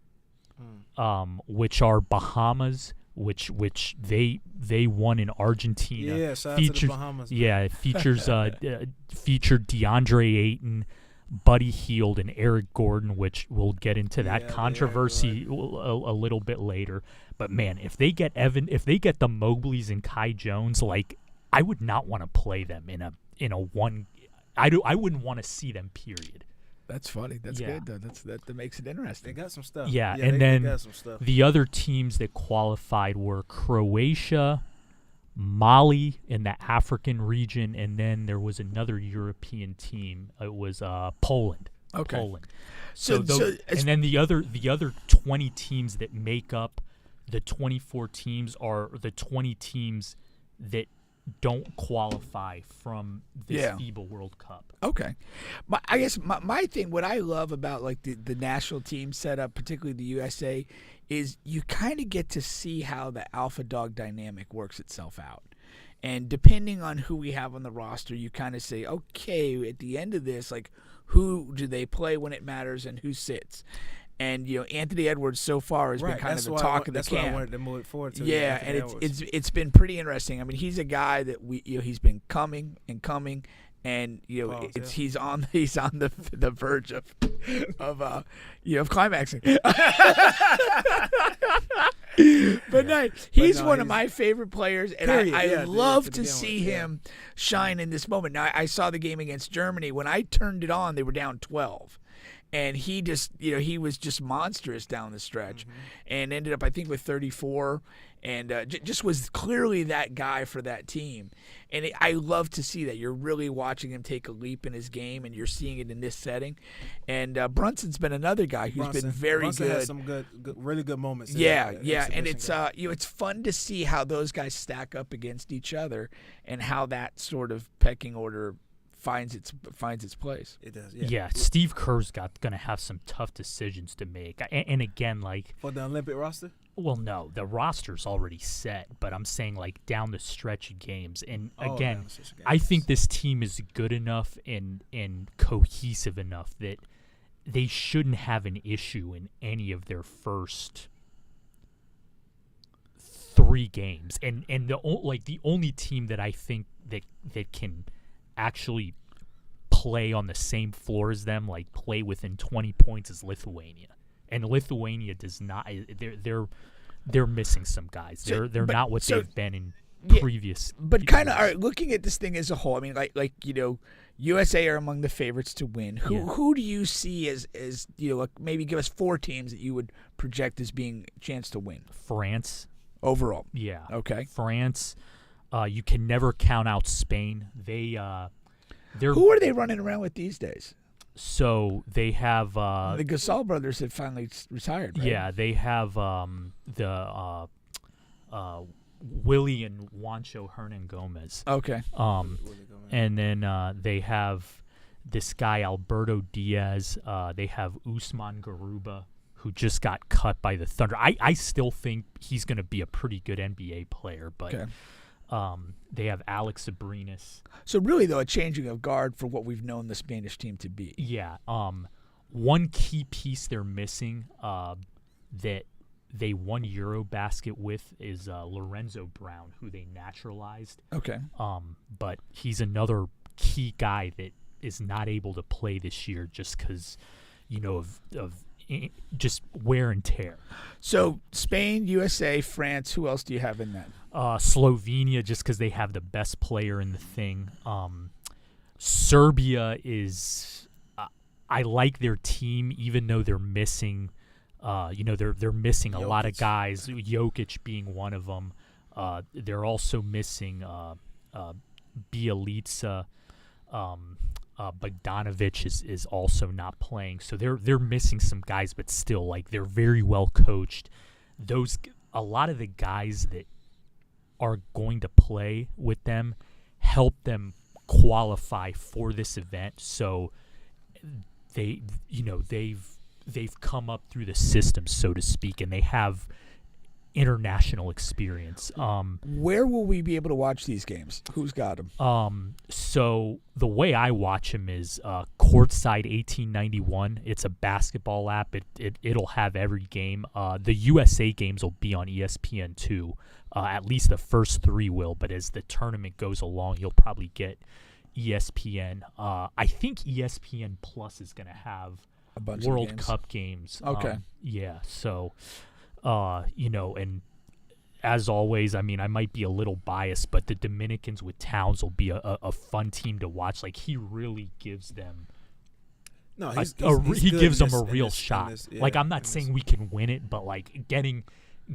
[SPEAKER 5] which are Bahamas, which they won in Argentina.
[SPEAKER 2] Yeah, shout out to the Bahamas.
[SPEAKER 5] Yeah, it features featured DeAndre Ayton, Buddy Hield, and Eric Gordon, which we'll get into that controversy a little bit later. But man, if they get the Mobleys and Kai Jones, like, I would not want to play them in a one. I wouldn't want to see them. Period.
[SPEAKER 3] That's funny. That's good though. That makes it interesting.
[SPEAKER 2] They got some stuff.
[SPEAKER 5] Yeah,
[SPEAKER 2] and
[SPEAKER 5] then
[SPEAKER 2] they got some stuff.
[SPEAKER 5] The other teams that qualified were Croatia, Mali in the African region, and then there was another European team. It was Poland.
[SPEAKER 3] Okay.
[SPEAKER 5] Poland.
[SPEAKER 3] And
[SPEAKER 5] then the other 20 teams that make up the 24 teams are the 20 teams that don't qualify from this FIBA World Cup.
[SPEAKER 3] Okay. I guess my thing, what I love about like the national team setup, particularly the USA, is you kind of get to see how the alpha dog dynamic works itself out. And depending on who we have on the roster, you kind of say, okay, at the end of this, like, who do they play when it matters and who sits? And Anthony Edwards so far has been kind of the talk of the camp.
[SPEAKER 2] That's what I wanted to move forward to.
[SPEAKER 3] Yeah, and it's been pretty interesting. I mean, he's a guy that he's been coming, and he's on the verge of climaxing. But he's one of my favorite players, and I love to see him shine in this moment. Now, I saw the game against Germany. When I turned it on, they were down 12. And he just, he was just monstrous down the stretch, and ended up, I think, with 34, and just was clearly that guy for that team. And I love to see that. You're really watching him take a leap in his game, and you're seeing it in this setting. And Brunson's been another guy who's been very
[SPEAKER 2] Brunson
[SPEAKER 3] good.
[SPEAKER 2] Has some really good moments.
[SPEAKER 3] Yeah, and it's it's fun to see how those guys stack up against each other, and how that sort of pecking order finds its place.
[SPEAKER 2] It does.
[SPEAKER 5] Yeah, Steve Kerr's gonna have some tough decisions to make. And again, like,
[SPEAKER 2] for the Olympic roster.
[SPEAKER 5] Well, no, the roster's already set, but I'm saying like down the stretch of games. And again, I think this team is good enough and cohesive enough that they shouldn't have an issue in any of their first 3 games. And the only team that I think that can actually play on the same floor as them, like play within 20 points, is Lithuania. And Lithuania does not. They're missing some guys. They're not what they've been in previous.
[SPEAKER 3] But kind of, all right, looking at this thing as a whole, I mean, like USA are among the favorites to win. Who do you see as like maybe give us 4 teams that you would project as being a chance to win?
[SPEAKER 5] France
[SPEAKER 3] overall.
[SPEAKER 5] Yeah.
[SPEAKER 3] Okay.
[SPEAKER 5] France. You can never count out Spain. Who
[SPEAKER 3] are they running around with these days?
[SPEAKER 5] So they have
[SPEAKER 3] the Gasol brothers had finally retired, right?
[SPEAKER 5] Yeah, they have the Willie and Juancho Hernan Gomez.
[SPEAKER 3] Okay.
[SPEAKER 5] And then they have this guy Alberto Diaz. They have Usman Garuba, who just got cut by the Thunder. I still think he's going to be a pretty good NBA player, but they have Alex Abrinas.
[SPEAKER 3] So really, though, a changing of guard for what we've known the Spanish team to be.
[SPEAKER 5] Yeah. One key piece they're missing that they won Eurobasket with is Lorenzo Brown, who they naturalized.
[SPEAKER 3] Okay.
[SPEAKER 5] But he's another key guy that is not able to play this year just because, of just wear and tear.
[SPEAKER 3] So Spain, USA, France. Who else do you have in that?
[SPEAKER 5] Slovenia, just because they have the best player in the thing. Serbia is. I like their team, even though they're missing. They're missing a lot of guys. Jokic being one of them. They're also missing Bielica. Bogdanovic is also not playing, so they're missing some guys, but still, like, they're very well coached. A lot of the guys that are going to play with them help them qualify for this event, so they've come up through the system, so to speak, and they have international experience.
[SPEAKER 3] Where will we be able to watch these games? Who's got them?
[SPEAKER 5] So the way I watch them is Courtside 1891. It's a basketball app. It'll have every game. The USA games will be on ESPN2. At least the first 3 will, but as the tournament goes along, you'll probably get ESPN. I think ESPN Plus is going to have
[SPEAKER 3] a bunch
[SPEAKER 5] World
[SPEAKER 3] of games.
[SPEAKER 5] Cup games.
[SPEAKER 3] Okay.
[SPEAKER 5] So, and as always, I mean, I might be a little biased, but the Dominicans with Towns will be a fun team to watch. Like, he really gives them.
[SPEAKER 2] No,
[SPEAKER 5] he gives them a real shot. Like, I'm not saying we can win it, but like getting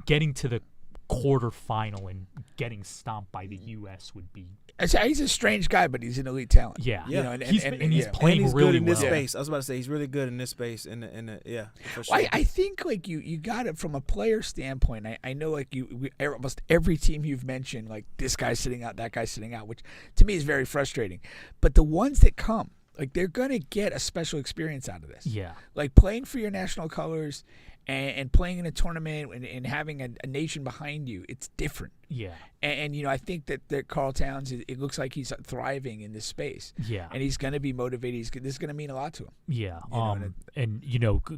[SPEAKER 5] to the quarterfinal and getting stomped by the U.S. would be.
[SPEAKER 3] He's a strange guy, but he's an elite talent.
[SPEAKER 5] Yeah.
[SPEAKER 3] And
[SPEAKER 5] he's playing
[SPEAKER 2] he's
[SPEAKER 5] really
[SPEAKER 2] good in this
[SPEAKER 5] well.
[SPEAKER 2] space. I was about to say he's really good in this space. For sure.
[SPEAKER 3] Well, I think like you got it from a player standpoint. I know like almost every team you've mentioned, like this guy's sitting out, that guy's sitting out, which to me is very frustrating. But the ones that come, like they're gonna get a special experience out of this.
[SPEAKER 5] Yeah.
[SPEAKER 3] Like playing for your national colors and playing in a tournament and having a nation behind you, it's different.
[SPEAKER 5] Yeah.
[SPEAKER 3] And I think that Carl Towns, it looks like he's thriving in this space.
[SPEAKER 5] Yeah.
[SPEAKER 3] And he's going to be motivated. This is going to mean a lot to him.
[SPEAKER 5] Yeah.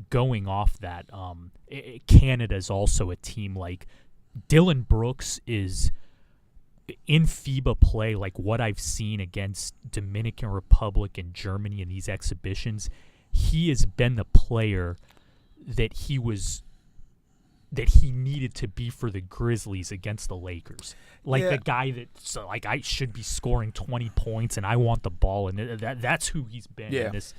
[SPEAKER 5] Going off that, Canada's also a team like Dylan Brooks is in FIBA play, like what I've seen against Dominican Republic and Germany in these exhibitions. He has been the player that he needed to be for the Grizzlies against the Lakers. Like the guy that I should be scoring 20 points and I want the ball, and that's who he's been in this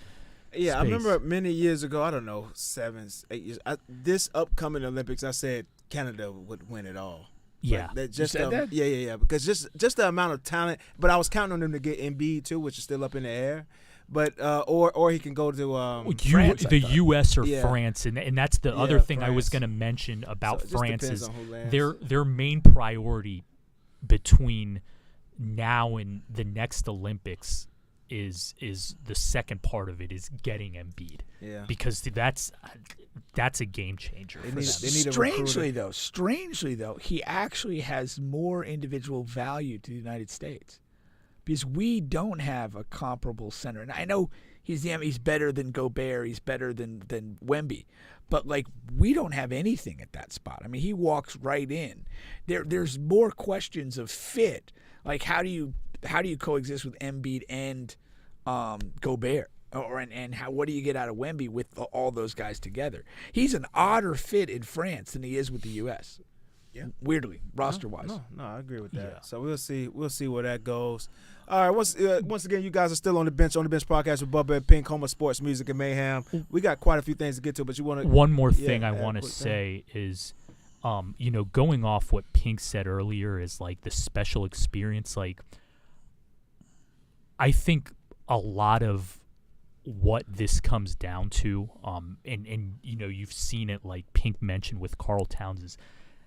[SPEAKER 5] space.
[SPEAKER 2] I remember many years ago, I don't know, 7, 8 years, this upcoming Olympics, I said Canada would win it all.
[SPEAKER 5] Yeah.
[SPEAKER 2] That? Yeah. Because just the amount of talent, but I was counting on them to get Embiid too, which is still up in the air. But or he can go to France,
[SPEAKER 5] the U.S. or France, and that's the other thing France. I was going to mention about France is their main priority between now and the next Olympics is the second part of it is getting Embiid.
[SPEAKER 2] Yeah.
[SPEAKER 5] Because that's a game changer. For them.
[SPEAKER 3] Strangely though, he actually has more individual value to the United States. Because we don't have a comparable center. And I know he's better than Gobert, he's better than Wemby. But, like, we don't have anything at that spot. I mean, he walks right in. There's more questions of fit. Like, how do you coexist with Embiid and Gobert? What do you get out of Wemby with all those guys together? He's an odder fit in France than he is with the U.S.,
[SPEAKER 2] Yeah.
[SPEAKER 3] Weirdly, roster-wise.
[SPEAKER 2] No, I agree with that.
[SPEAKER 5] Yeah.
[SPEAKER 2] So we'll see where that goes. All right, once again, you guys are still on the bench podcast with Bubba and Pink, home of sports, music, and mayhem. We got quite a few things to get to, but you want to.
[SPEAKER 5] One more thing I want to say is, going off what Pink said earlier is like the special experience. Like, I think a lot of what this comes down to, and you've seen it, like Pink mentioned with Karl Towns, is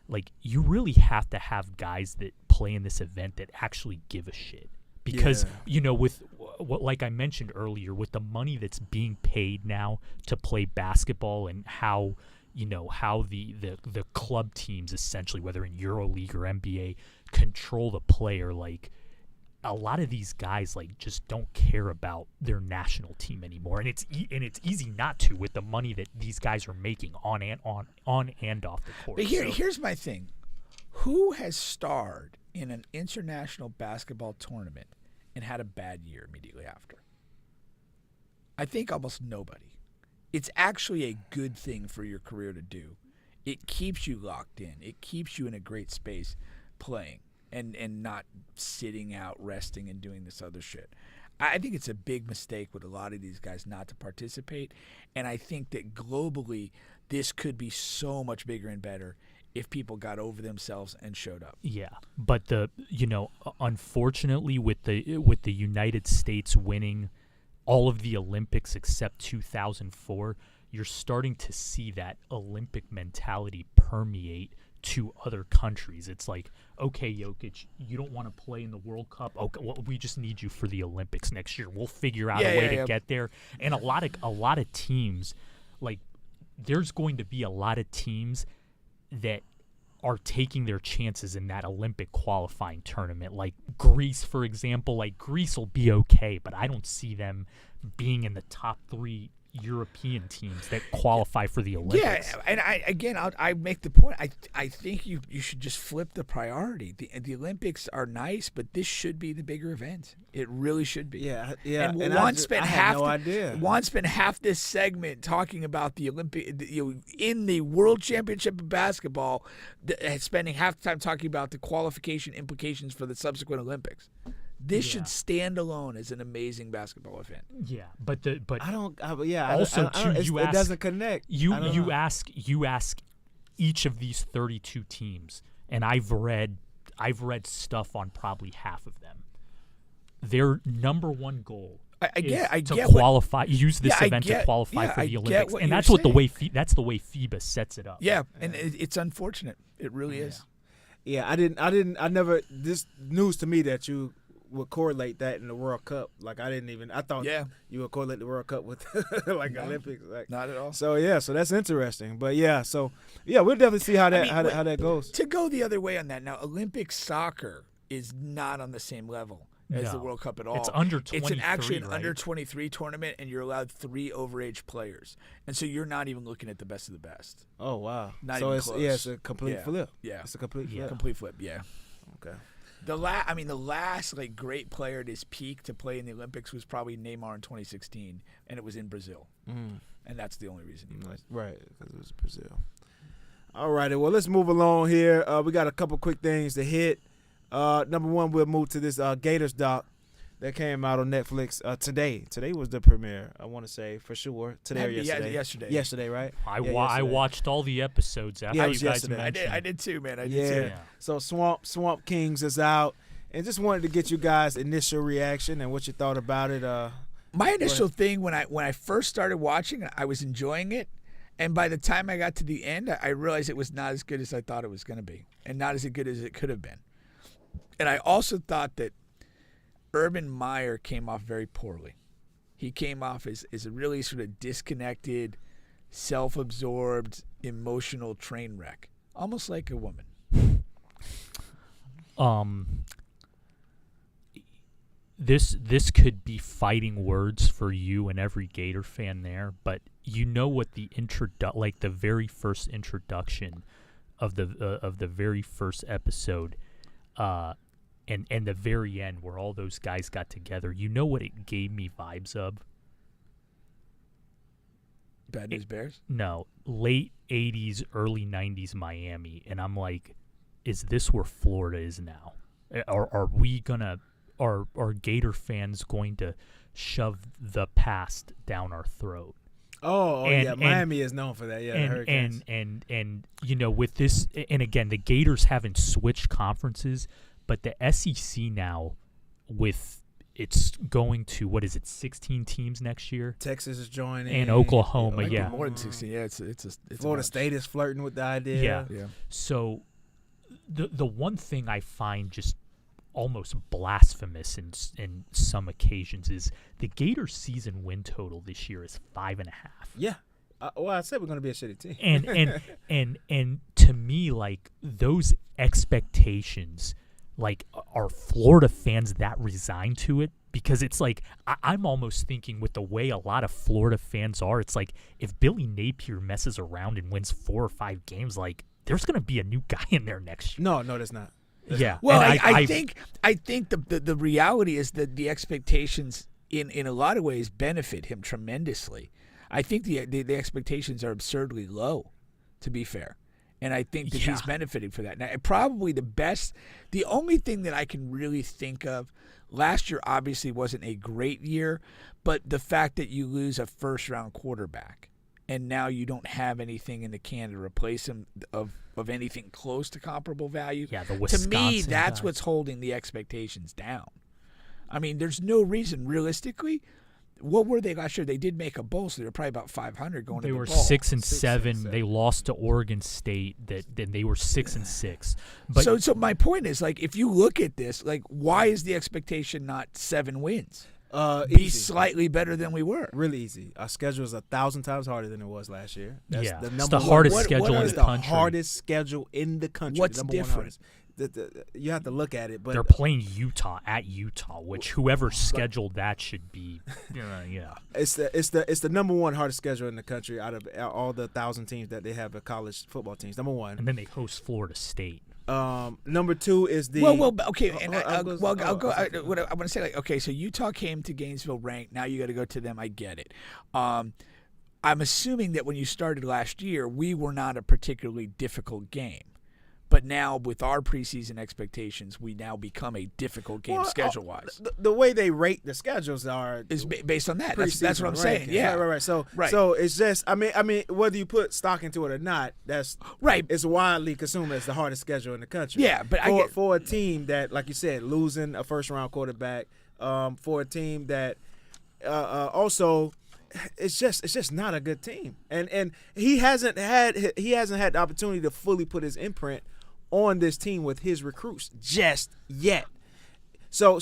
[SPEAKER 5] like you really have to have guys that play in this event that actually give a shit. Because, with what, like I mentioned earlier, with the money that's being paid now to play basketball and how the club teams, essentially, whether in EuroLeague or NBA, control the player, like a lot of these guys like just don't care about their national team anymore, and it's easy not to with the money that these guys are making on and off the court.
[SPEAKER 3] But here's my thing: who has starred in an international basketball tournament and had a bad year immediately after? I think almost nobody. It's actually a good thing for your career to do. It keeps you locked in. It keeps you in a great space playing and not sitting out, resting, and doing this other shit. I think it's a big mistake with a lot of these guys not to participate, and I think that globally this could be so much bigger and better if people got over themselves and showed up.
[SPEAKER 5] Yeah, but unfortunately with the United States winning all of the Olympics except 2004, you're starting to see that Olympic mentality permeate to other countries. It's like, okay, Jokic, you don't want to play in the World Cup. Okay, well, we just need you for the Olympics next year. We'll figure out a way to get there. And a lot of teams, like there's going to be a lot of teams that are taking their chances in that Olympic qualifying tournament. Like Greece, for example. Like Greece will be okay, but I don't see them being in the top 3 European teams that qualify for the Olympics.
[SPEAKER 3] Yeah, and I make the point. I think you should just flip the priority. The Olympics are nice, but this should be the bigger event. It really should be.
[SPEAKER 2] Yeah.
[SPEAKER 3] And I had no idea. Juan spent half this segment talking about the Olympic, in the World Championship of basketball, spending half the time talking about the qualification implications for the subsequent Olympics. This should stand alone as an amazing basketball event.
[SPEAKER 5] Yeah, but
[SPEAKER 2] I don't.
[SPEAKER 5] It
[SPEAKER 2] doesn't connect.
[SPEAKER 5] You ask each of these 32 teams, and I've read stuff on probably half of them. Their number one goal is to qualify. Use this event to qualify for the Olympics, and that's what that's the way FIBA sets it up.
[SPEAKER 3] Yeah, and it's unfortunate. It really is.
[SPEAKER 2] Yeah, I never. This news to me that you would correlate that in the World Cup. Like I thought you would correlate the World Cup with Olympics. Like
[SPEAKER 3] not at all.
[SPEAKER 2] So that's interesting. But we'll definitely see how that goes.
[SPEAKER 3] To go the other way on that, now Olympic soccer is not on the same level as the World Cup at all.
[SPEAKER 5] It's under 23.
[SPEAKER 3] It's actually an under 23 tournament, and you're allowed 3 overage players, and so you're not even looking at the best of the best.
[SPEAKER 2] Oh wow!
[SPEAKER 3] Not even close.
[SPEAKER 2] It's a complete flip.
[SPEAKER 3] Yeah,
[SPEAKER 2] it's a complete flip.
[SPEAKER 3] Complete flip. Yeah.
[SPEAKER 2] Okay.
[SPEAKER 3] The last like great player at his peak to play in the Olympics was probably Neymar in 2016, and it was in Brazil, and that's the only reason he played.
[SPEAKER 2] Right, because it was Brazil. All righty, well let's move along here. We got a couple quick things to hit. Number one, we'll move to this Gators doc that came out on Netflix today. Today was the premiere, I want to say, for sure. Today or yesterday? Yesterday, right?
[SPEAKER 5] I watched all the episodes after you guys mentioned.
[SPEAKER 3] I did too, man. I did too.
[SPEAKER 2] Yeah. So Swamp Kings is out. And just wanted to get you guys' initial reaction and what you thought about it.
[SPEAKER 3] My initial thing when I first started watching, I was enjoying it. And by the time I got to the end, I realized it was not as good as I thought it was going to be. And not as good as it could have been. And I also thought that Urban Meyer came off very poorly. He came off as a really sort of disconnected, self-absorbed, emotional train wreck, almost like a woman.
[SPEAKER 5] This could be fighting words for you and every Gator fan there, but you know what the the very first introduction of the very first episode, and the very end where all those guys got together, you know what it gave me vibes of?
[SPEAKER 3] Bad News Bears?
[SPEAKER 5] No, late 80s, early 90s Miami. And I'm like, is this where Florida is now? Are Gator fans going to shove the past down our throat?
[SPEAKER 2] Miami is known for that. Yeah, the Hurricanes.
[SPEAKER 5] And with this, and again, the Gators haven't switched conferences, but the SEC now, with it's going to, what is it, 16 teams next year?
[SPEAKER 2] Texas is joining.
[SPEAKER 5] And Oklahoma,
[SPEAKER 3] Like
[SPEAKER 5] yeah.
[SPEAKER 3] more than 16. Yeah, it's
[SPEAKER 2] Florida State is flirting with the idea.
[SPEAKER 5] Yeah. So the one thing I find just almost blasphemous in some occasions is the Gators' season win total this year is 5.5.
[SPEAKER 2] Yeah. Well, I said we're going to be a shitty team.
[SPEAKER 5] And to me, like, those expectations, like, are Florida fans that resigned to it? Because it's like, I'm almost thinking with the way a lot of Florida fans are, it's like if Billy Napier messes around and wins 4 or 5 games, like, there's going to be a new guy in there next year.
[SPEAKER 2] No, there's not.
[SPEAKER 5] Yeah.
[SPEAKER 3] Well, I think the reality is that the expectations in a lot of ways benefit him tremendously. I think the expectations are absurdly low, to be fair. And I think that he's benefiting for that. Now, probably the only thing that I can really think of, last year obviously wasn't a great year, but the fact that you lose a first-round quarterback and now you don't have anything in the can to replace him of anything close to comparable value.
[SPEAKER 5] Yeah, the Wisconsin
[SPEAKER 3] to me, that's
[SPEAKER 5] guy.
[SPEAKER 3] what's holding the expectations down. I mean, there's no reason, realistically. What were they last year? They did make a bowl, so they were probably about 500 going to the bowl.
[SPEAKER 5] They were 6-7. They lost to Oregon State. Then they were 6-6. But
[SPEAKER 3] so my point is, like, if you look at this, like, why is the expectation not 7 wins? Be slightly better than we were.
[SPEAKER 2] Really easy. Our schedule is 1,000 times harder than it was last year. That's
[SPEAKER 5] yeah,
[SPEAKER 2] the
[SPEAKER 5] it's
[SPEAKER 2] number
[SPEAKER 5] the
[SPEAKER 2] one.
[SPEAKER 5] hardest
[SPEAKER 3] What
[SPEAKER 5] schedule in
[SPEAKER 2] It's
[SPEAKER 5] the
[SPEAKER 2] the
[SPEAKER 5] country.
[SPEAKER 2] hardest schedule in the country.
[SPEAKER 3] What's
[SPEAKER 2] The number one
[SPEAKER 3] different?
[SPEAKER 2] hardest. You have to look at it, but
[SPEAKER 5] They're playing Utah at Utah, which whoever scheduled that should be, yeah.
[SPEAKER 2] it's the number one hardest schedule in the country out of all the 1,000 teams that they have at college football teams. Number one.
[SPEAKER 5] And then they host Florida State.
[SPEAKER 2] Number 2 is the
[SPEAKER 3] okay. And I'll go. What I want to say, like, okay, so Utah came to Gainesville ranked. Now you got to go to them. I get it. I'm assuming that when you started last year, we were not a particularly difficult game. But now, with our preseason expectations, we now become a difficult game schedule-wise.
[SPEAKER 2] The way they rate the schedules is
[SPEAKER 3] based on that. That's what I'm saying.
[SPEAKER 2] rankings.
[SPEAKER 3] Yeah,
[SPEAKER 2] Right. So it's just, I mean, whether you put stock into it or not, that's
[SPEAKER 3] right.
[SPEAKER 2] It's widely consumed as the hardest schedule in the country.
[SPEAKER 3] Yeah, but
[SPEAKER 2] for a team that, like you said, losing a first-round quarterback, for a team that also. It's just not a good team, and he hasn't had the opportunity to fully put his imprint on this team with his recruits just yet. So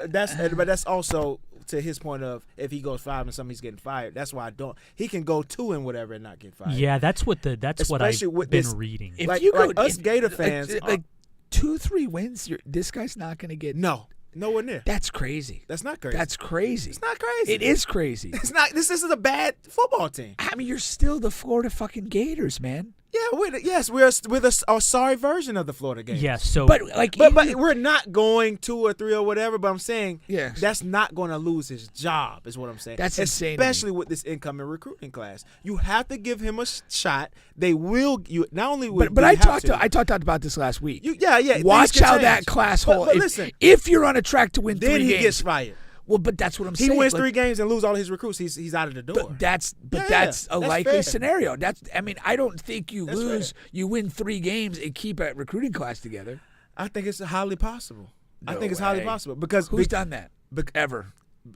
[SPEAKER 2] that's also to his point of if he goes 5 and something, he's getting fired. That's why he can go 2 and whatever and not get fired.
[SPEAKER 5] Yeah, that's what I've been reading.
[SPEAKER 3] If you go,
[SPEAKER 2] us Gator fans,
[SPEAKER 3] like 2-3 wins, this guy's not going to get
[SPEAKER 2] nowhere near.
[SPEAKER 3] That's crazy.
[SPEAKER 2] That's not crazy.
[SPEAKER 3] That's crazy.
[SPEAKER 2] It's not crazy.
[SPEAKER 3] It is crazy.
[SPEAKER 2] It's not. This isn't a bad football team.
[SPEAKER 3] I mean, you're still the Florida fucking Gators, man.
[SPEAKER 2] Yeah, we're a sorry version of the Florida Gators.
[SPEAKER 5] Yeah, so
[SPEAKER 3] but
[SPEAKER 2] we're not going 2 or 3 or whatever. But I'm saying that's not going to lose his job. Is what I'm saying.
[SPEAKER 3] That's insane.
[SPEAKER 2] Especially with this incoming recruiting class, you have to give him a shot. They will. You not only will.
[SPEAKER 3] But I talked about this last week.
[SPEAKER 2] Yeah.
[SPEAKER 3] Watch how that class holds.
[SPEAKER 2] But listen,
[SPEAKER 3] if you're on a track to win 3 games,
[SPEAKER 2] then he gets fired.
[SPEAKER 3] Well, but that's what I'm saying.
[SPEAKER 2] He wins 3 games and lose all his recruits. He's out of the door.
[SPEAKER 3] But that's a likely
[SPEAKER 2] fair.
[SPEAKER 3] scenario. I don't think you lose.
[SPEAKER 2] Fair.
[SPEAKER 3] You win 3 games and keep a recruiting class together.
[SPEAKER 2] I think it's highly possible.
[SPEAKER 3] No
[SPEAKER 2] I think it's
[SPEAKER 3] way.
[SPEAKER 2] highly possible because
[SPEAKER 3] who's done that ever?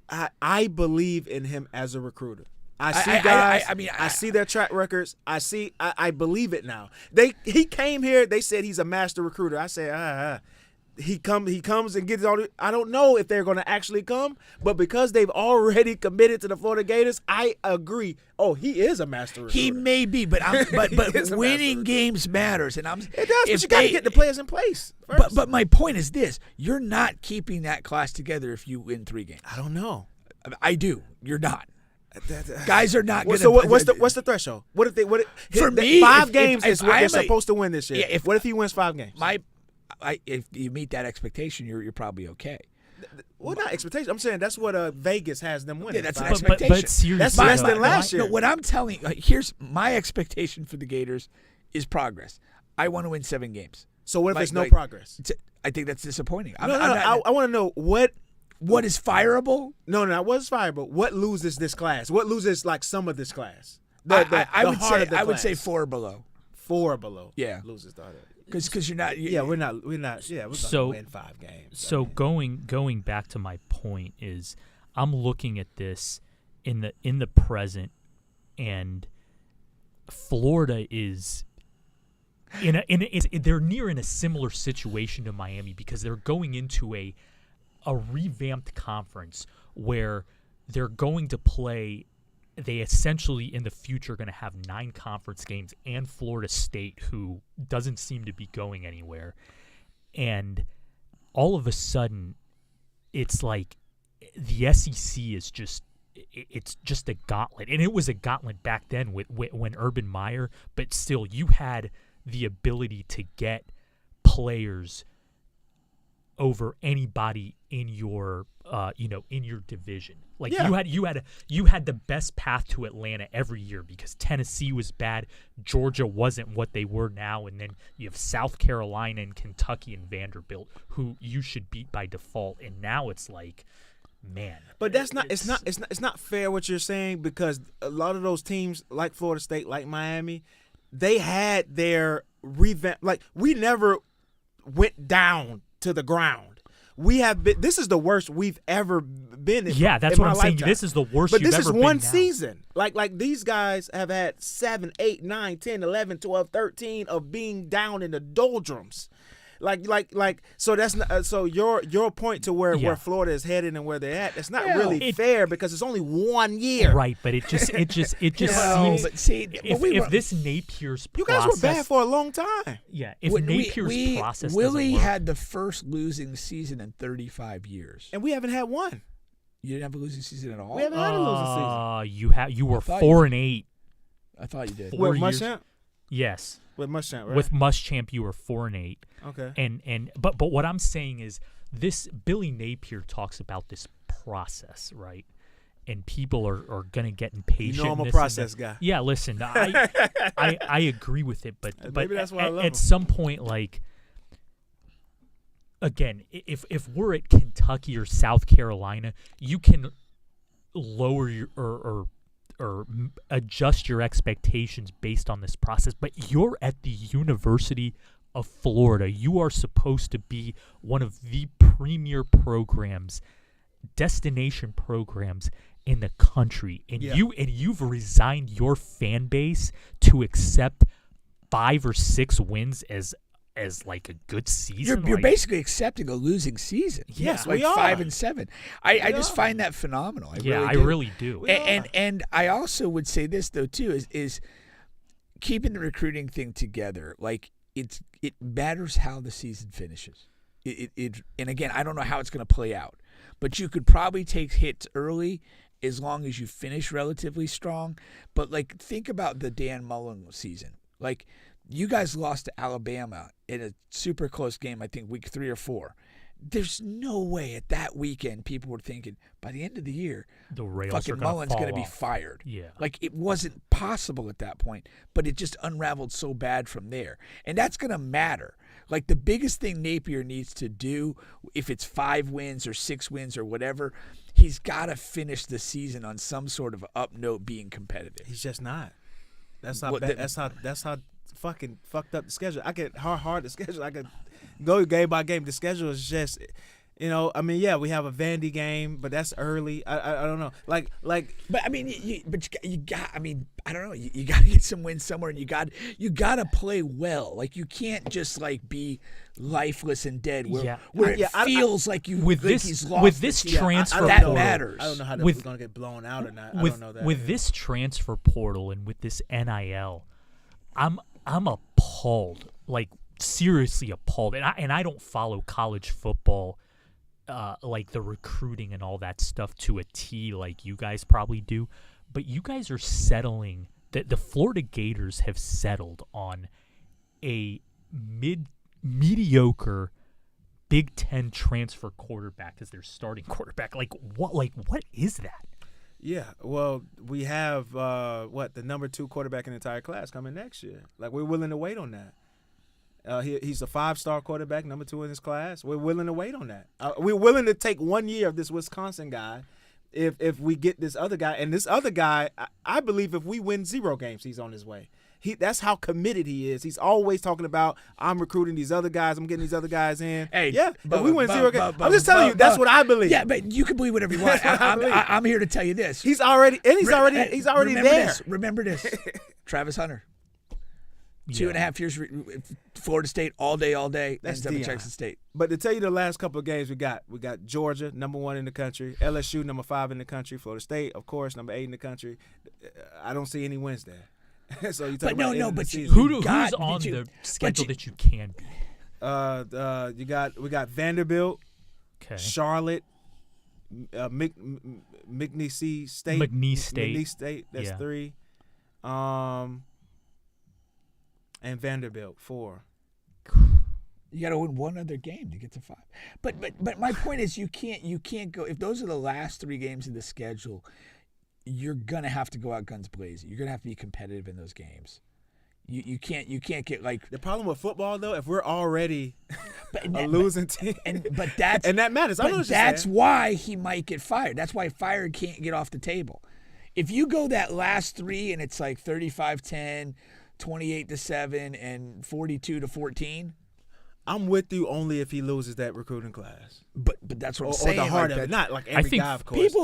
[SPEAKER 2] I believe in him as a recruiter. I see guys. I see their track records. I believe it now. He came here. They said he's a master recruiter. I say He comes and gets all. I don't know if they're going to actually come, but because they've already committed to the Florida Gators, I agree. Oh, he is a master recruiter.
[SPEAKER 3] He may be, but winning games matters, and
[SPEAKER 2] it does. But you got to get the players in place first.
[SPEAKER 3] But my point is this: you're not keeping that class together if you win 3 games.
[SPEAKER 2] I don't know.
[SPEAKER 3] I do. You're not. Guys are not going to.
[SPEAKER 2] So what's the threshold? What if
[SPEAKER 3] for me
[SPEAKER 2] 5 games is what they're
[SPEAKER 3] I'm
[SPEAKER 2] supposed to win this year?
[SPEAKER 3] Yeah,
[SPEAKER 2] what if he wins 5 games?
[SPEAKER 3] If you meet that expectation, you're probably okay.
[SPEAKER 2] Well, not expectation. I'm saying that's what Vegas has them winning.
[SPEAKER 3] Yeah, that's an
[SPEAKER 2] 5
[SPEAKER 3] expectation.
[SPEAKER 5] But seriously,
[SPEAKER 2] that's less than last year.
[SPEAKER 3] No, what I'm telling you, here's my expectation for the Gators is progress. I want to win 7 games.
[SPEAKER 2] So what if there's no progress?
[SPEAKER 3] I think that's disappointing.
[SPEAKER 2] I want to know what
[SPEAKER 3] is fireable.
[SPEAKER 2] No, what is fireable? What loses this class? What loses like some of this class?
[SPEAKER 3] I would say 4 below.
[SPEAKER 2] 4 below.
[SPEAKER 3] Yeah,
[SPEAKER 2] loses the heart of it.
[SPEAKER 3] Because you're not.
[SPEAKER 2] We're not. Yeah, we're gonna win 5 games.
[SPEAKER 5] So going back to my point is, I'm looking at this in the present, and Florida is they're near in a similar situation to Miami because they're going into a revamped conference where they're going to play. They essentially in the future are going to have 9 conference games and Florida State, who doesn't seem to be going anywhere. And all of a sudden, it's like the SEC is it's just a gauntlet. And it was a gauntlet back then when Urban Meyer, but still you had the ability to get players over anybody in your in your division. Like you had the best path to Atlanta every year because Tennessee was bad, Georgia wasn't what they were now, and then you have South Carolina and Kentucky and Vanderbilt who you should beat by default. And now it's like, man.
[SPEAKER 2] But that's not it's not fair what you're saying, because a lot of those teams like Florida State, like Miami, they had their revamp. Like, we never went down to the ground. We have been. This is the worst we've ever been in.
[SPEAKER 5] Yeah, that's what I'm saying. This is the worst.
[SPEAKER 2] But
[SPEAKER 5] you've
[SPEAKER 2] this
[SPEAKER 5] ever
[SPEAKER 2] is
[SPEAKER 5] been
[SPEAKER 2] one
[SPEAKER 5] now.
[SPEAKER 2] season. Like these guys have had 7, 8, 9, 10, 11, 12, 13 of being down in the doldrums. Like so that's not, so your point to where Florida is headed and where they're at, it's not really fair because it's only 1 year.
[SPEAKER 5] Right, but it just seems.
[SPEAKER 3] But see,
[SPEAKER 5] if this Napier's
[SPEAKER 2] you
[SPEAKER 5] process,
[SPEAKER 2] guys were bad for a long time.
[SPEAKER 5] Yeah, if Napier's process
[SPEAKER 3] Willie
[SPEAKER 5] doesn't work,
[SPEAKER 3] had the first losing season in 35 years.
[SPEAKER 2] And we haven't had one.
[SPEAKER 3] You didn't have a losing season at all?
[SPEAKER 2] We haven't had a losing season.
[SPEAKER 5] You were 4-8.
[SPEAKER 3] I thought you did.
[SPEAKER 2] With Muschamp?
[SPEAKER 5] Yes.
[SPEAKER 2] With Muschamp, right?
[SPEAKER 5] With Muschamp, you were 4-8.
[SPEAKER 2] Okay.
[SPEAKER 5] But what I'm saying is this: Billy Napier talks about this process, right? And people are gonna get impatient.
[SPEAKER 2] You know I'm a process guy.
[SPEAKER 5] Yeah, listen, I agree with it, but
[SPEAKER 2] maybe that's why I love him.
[SPEAKER 5] At some point, like, again, if we're at Kentucky or South Carolina, you can lower your or adjust your expectations based on this process. But you're at the University of Florida. You are supposed to be one of the premier programs, destination programs in the country, and you've resigned your fan base to accept 5 or 6 wins as like a good season.
[SPEAKER 3] You're basically accepting a losing season.
[SPEAKER 2] Yes,
[SPEAKER 3] like
[SPEAKER 2] we are.
[SPEAKER 3] 5 and 7. I just find that phenomenal.
[SPEAKER 5] I really do.
[SPEAKER 3] And I also would say this though too is keeping the recruiting thing together. Like it matters how the season finishes. And again, I don't know how it's going to play out, but you could probably take hits early as long as you finish relatively strong. But like, think about the Dan Mullen season. Like, you guys lost to Alabama in a super close game, I think week 3 or 4. There's no way at that weekend people were thinking by the end of the year,
[SPEAKER 5] the rails
[SPEAKER 3] fucking Mullen's going to be fired.
[SPEAKER 5] Yeah.
[SPEAKER 3] Like, it wasn't possible at that point, but it just unraveled so bad from there. And that's going to matter. Like, the biggest thing Napier needs to do, if it's 5 wins or 6 wins or whatever, he's got to finish the season on some sort of up note being competitive.
[SPEAKER 2] He's just not. That's how fucking fucked up the schedule. I get hard the schedule. I could go game by game. The schedule is just, I mean, yeah, we have a Vandy game, but that's early. I don't know. Like.
[SPEAKER 3] But I mean, you got. I mean, I don't know. You got to get some wins somewhere, and you got to play well. Like, you can't just like be lifeless and dead where it feels like you he's lost.
[SPEAKER 5] With this transfer
[SPEAKER 3] that
[SPEAKER 5] portal,
[SPEAKER 3] matters.
[SPEAKER 2] I don't know how we're going to get blown out or not. I don't know that.
[SPEAKER 5] With this transfer portal and with this NIL, I'm appalled. Like, seriously appalled. And I don't follow college football, like the recruiting and all that stuff to a T like you guys probably do. But you guys are settling. The Florida Gators have settled on a mediocre Big Ten transfer quarterback as their starting quarterback. Like what is that?
[SPEAKER 2] Yeah, well, we have the number 2 quarterback in the entire class coming next year. Like, we're willing to wait on that. He's a 5-star quarterback, number 2 in his class. We're willing to wait on that. We're willing to take 1 year of this Wisconsin guy if we get this other guy. And this other guy, I believe if we win 0 games, he's on his way. That's how committed he is. He's always talking about, I'm recruiting these other guys. I'm getting these other guys in.
[SPEAKER 3] Hey,
[SPEAKER 2] yeah,
[SPEAKER 3] but
[SPEAKER 2] we win 0 games. I'm just telling you, that's what I believe.
[SPEAKER 3] Yeah, but you can believe whatever you want. I'm here to tell you this.
[SPEAKER 2] He's already there.
[SPEAKER 3] Remember this. Travis Hunter. 2.5 years, Florida State all day.
[SPEAKER 2] That's
[SPEAKER 3] ends up in
[SPEAKER 2] Deion.
[SPEAKER 3] Texas State.
[SPEAKER 2] But to tell you the last couple of games we got Georgia, number 1 in the country, LSU, number 5 in the country, Florida State, of course, number 8 in the country. I don't see any wins there. So you talk about
[SPEAKER 3] but
[SPEAKER 5] who's on the schedule that you can beat?
[SPEAKER 2] we got Vanderbilt, Charlotte, McNeese State. That's 3. And Vanderbilt 4.
[SPEAKER 3] You got to win one other game to get to 5. But my point is you can't go if those are the last 3 games of the schedule. You're gonna have to go out guns blazing. You're gonna have to be competitive in those games. You can't get like
[SPEAKER 2] the problem with football though. If we're already a losing team,
[SPEAKER 3] but that matters. That's why he might get fired. That's why fired can't get off the table. If you go that last 3 and it's like 35-10, 28-7, and 42-14.
[SPEAKER 2] I'm with you only if he loses that recruiting class.
[SPEAKER 3] But that's what I'm saying.
[SPEAKER 2] Or the heart of it. Not like every guy, of course.
[SPEAKER 3] People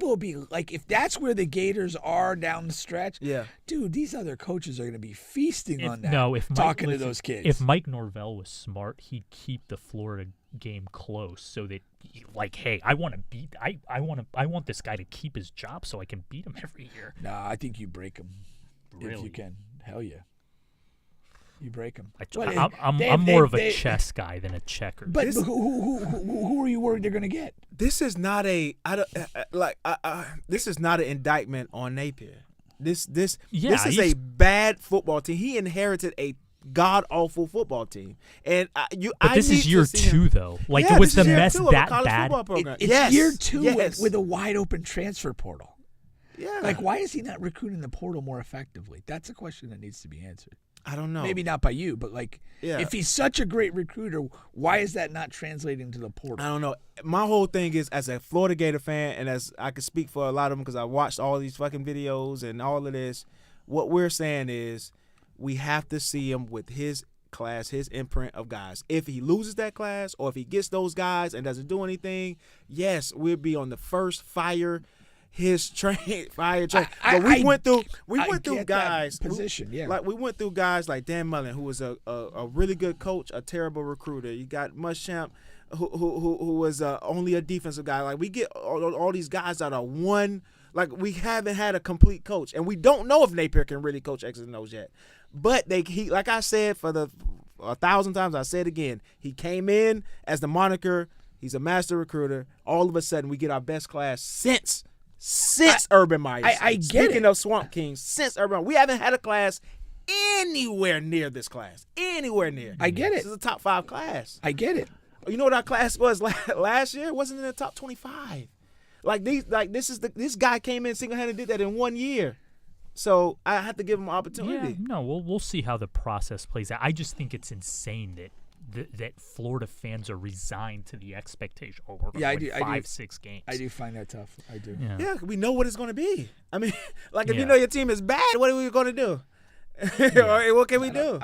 [SPEAKER 3] will be like, if that's where the Gators are down the stretch, dude, these other coaches are going to be feasting on that. Talking to those kids.
[SPEAKER 5] If Mike Norvell was smart, he'd keep the Florida game close so that, like, hey, I want this guy to keep his job so I can beat him every year.
[SPEAKER 3] Nah, I think you break him if you can. Hell yeah. You break them.
[SPEAKER 5] I'm more of a chess guy than a checker.
[SPEAKER 3] But who are you worried they're going to get?
[SPEAKER 2] This is not this is not an indictment on Napier. This is a bad football team. He inherited a god awful football team, and
[SPEAKER 5] this is year 2 though. Like, was the mess that bad?
[SPEAKER 3] It's year 2 with a wide open transfer portal.
[SPEAKER 2] Yeah.
[SPEAKER 3] Like, why is he not recruiting the portal more effectively? That's a question that needs to be answered.
[SPEAKER 2] I don't know.
[SPEAKER 3] Maybe not by you, but if he's such a great recruiter, why is that not translating to the portal?
[SPEAKER 2] I don't know. My whole thing is, as a Florida Gator fan, and as I can speak for a lot of them because I watched all these fucking videos and all of this, what we're saying is we have to see him with his class, his imprint of guys. If he loses that class or if he gets those guys and doesn't do anything, yes, we'll be on the first fire train. But we went through guys
[SPEAKER 3] position.
[SPEAKER 2] Like we went through guys like Dan Mullen, who was a really good coach, a terrible recruiter. You got Muschamp, who was only a defensive guy. Like we get all these guys that are one. Like we haven't had a complete coach, and we don't know if Napier can really coach X's and O's yet. But he like I said for 1,000 times, I said again, he came in as the moniker. He's a master recruiter. All of a sudden, we get our best class since Urban Meyer.
[SPEAKER 3] I get
[SPEAKER 2] Speaking of Swamp Kings, since Urban, we haven't had a class anywhere near this class. Anywhere near.
[SPEAKER 3] I get it.
[SPEAKER 2] This is a top 5 class.
[SPEAKER 3] I get it.
[SPEAKER 2] You know what our class was last year? It wasn't in the top 25. This guy came in single-handed, did that in 1 year. So I have to give him an opportunity.
[SPEAKER 5] Yeah, no, we'll see how the process plays out. I just think it's insane that Florida fans are resigned to the expectation. Oh, we're going to win 5-6 games.
[SPEAKER 3] I do find that tough. I do.
[SPEAKER 2] Yeah, we know what it's going to be. I mean, like if you know your team is bad, what are we going to do? What can we do?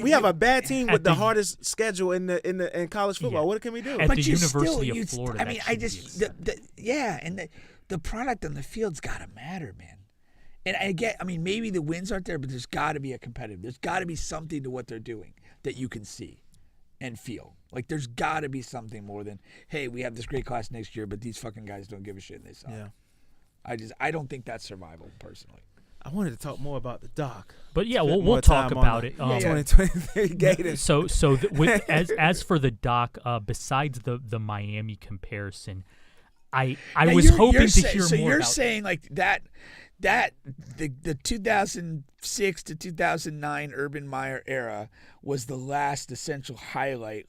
[SPEAKER 3] We
[SPEAKER 2] have a bad team with the hardest schedule in college football.
[SPEAKER 5] Yeah.
[SPEAKER 2] What can we do?
[SPEAKER 5] At the University of Florida.
[SPEAKER 3] I mean, the product on the field's got to matter, man. And maybe the wins aren't there, but there's got to be a competitive. There's got to be something to what they're doing that you can see and feel. Like there's got to be something more than, hey, we have this great class next year, but these fucking guys don't give a shit and they suck.
[SPEAKER 2] Yeah.
[SPEAKER 3] I don't think that's survival personally.
[SPEAKER 2] I wanted to talk more about the doc.
[SPEAKER 5] But yeah, we'll talk about it.
[SPEAKER 2] 2023 Gators.
[SPEAKER 5] So as for the doc, besides the Miami comparison, I was hoping to hear more.
[SPEAKER 3] So you're
[SPEAKER 5] about
[SPEAKER 3] saying like that the 2006 to 2009 Urban Meyer era was the last essential highlight.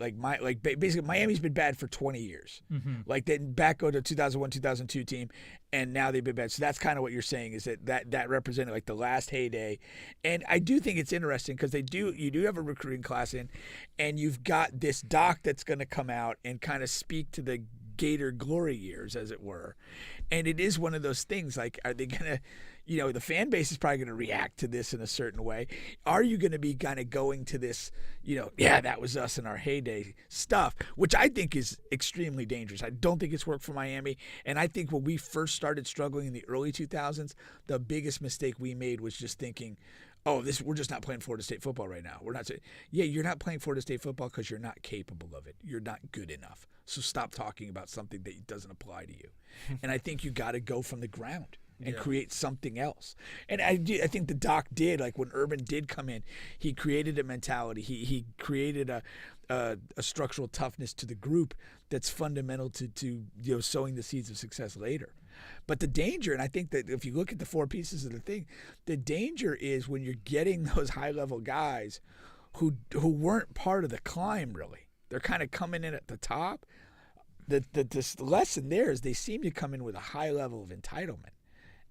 [SPEAKER 3] Basically Miami's been bad for 20 years.
[SPEAKER 5] Mm-hmm.
[SPEAKER 3] Like then back go to 2001 2002 team, and now they've been bad. So that's kind of what you're saying is that represented like the last heyday. And I do think it's interesting because you do have a recruiting class in, and you've got this doc that's going to come out and kind of speak to the Gator glory years, as it were. And it is one of those things, like, are they going to, the fan base is probably going to react to this in a certain way. Are you going to be kind of going to this, yeah, that was us in our heyday stuff, which I think is extremely dangerous. I don't think it's worked for Miami. And I think when we first started struggling in the early 2000s, the biggest mistake we made was just thinking, we're just not playing Florida State football right now. We're not saying, you're not playing Florida State football because you're not capable of it. You're not good enough. So stop talking about something that doesn't apply to you. And I think you got to go from the ground and create something else. And I think the doc did, like when Urban did come in, he created a mentality. He created a structural toughness to the group that's fundamental to sowing the seeds of success later. But the danger, and I think that if you look at the four pieces of the thing, the danger is when you're getting those high-level guys who weren't part of the climb, really. They're kind of coming in at the top. The lesson there is they seem to come in with a high level of entitlement,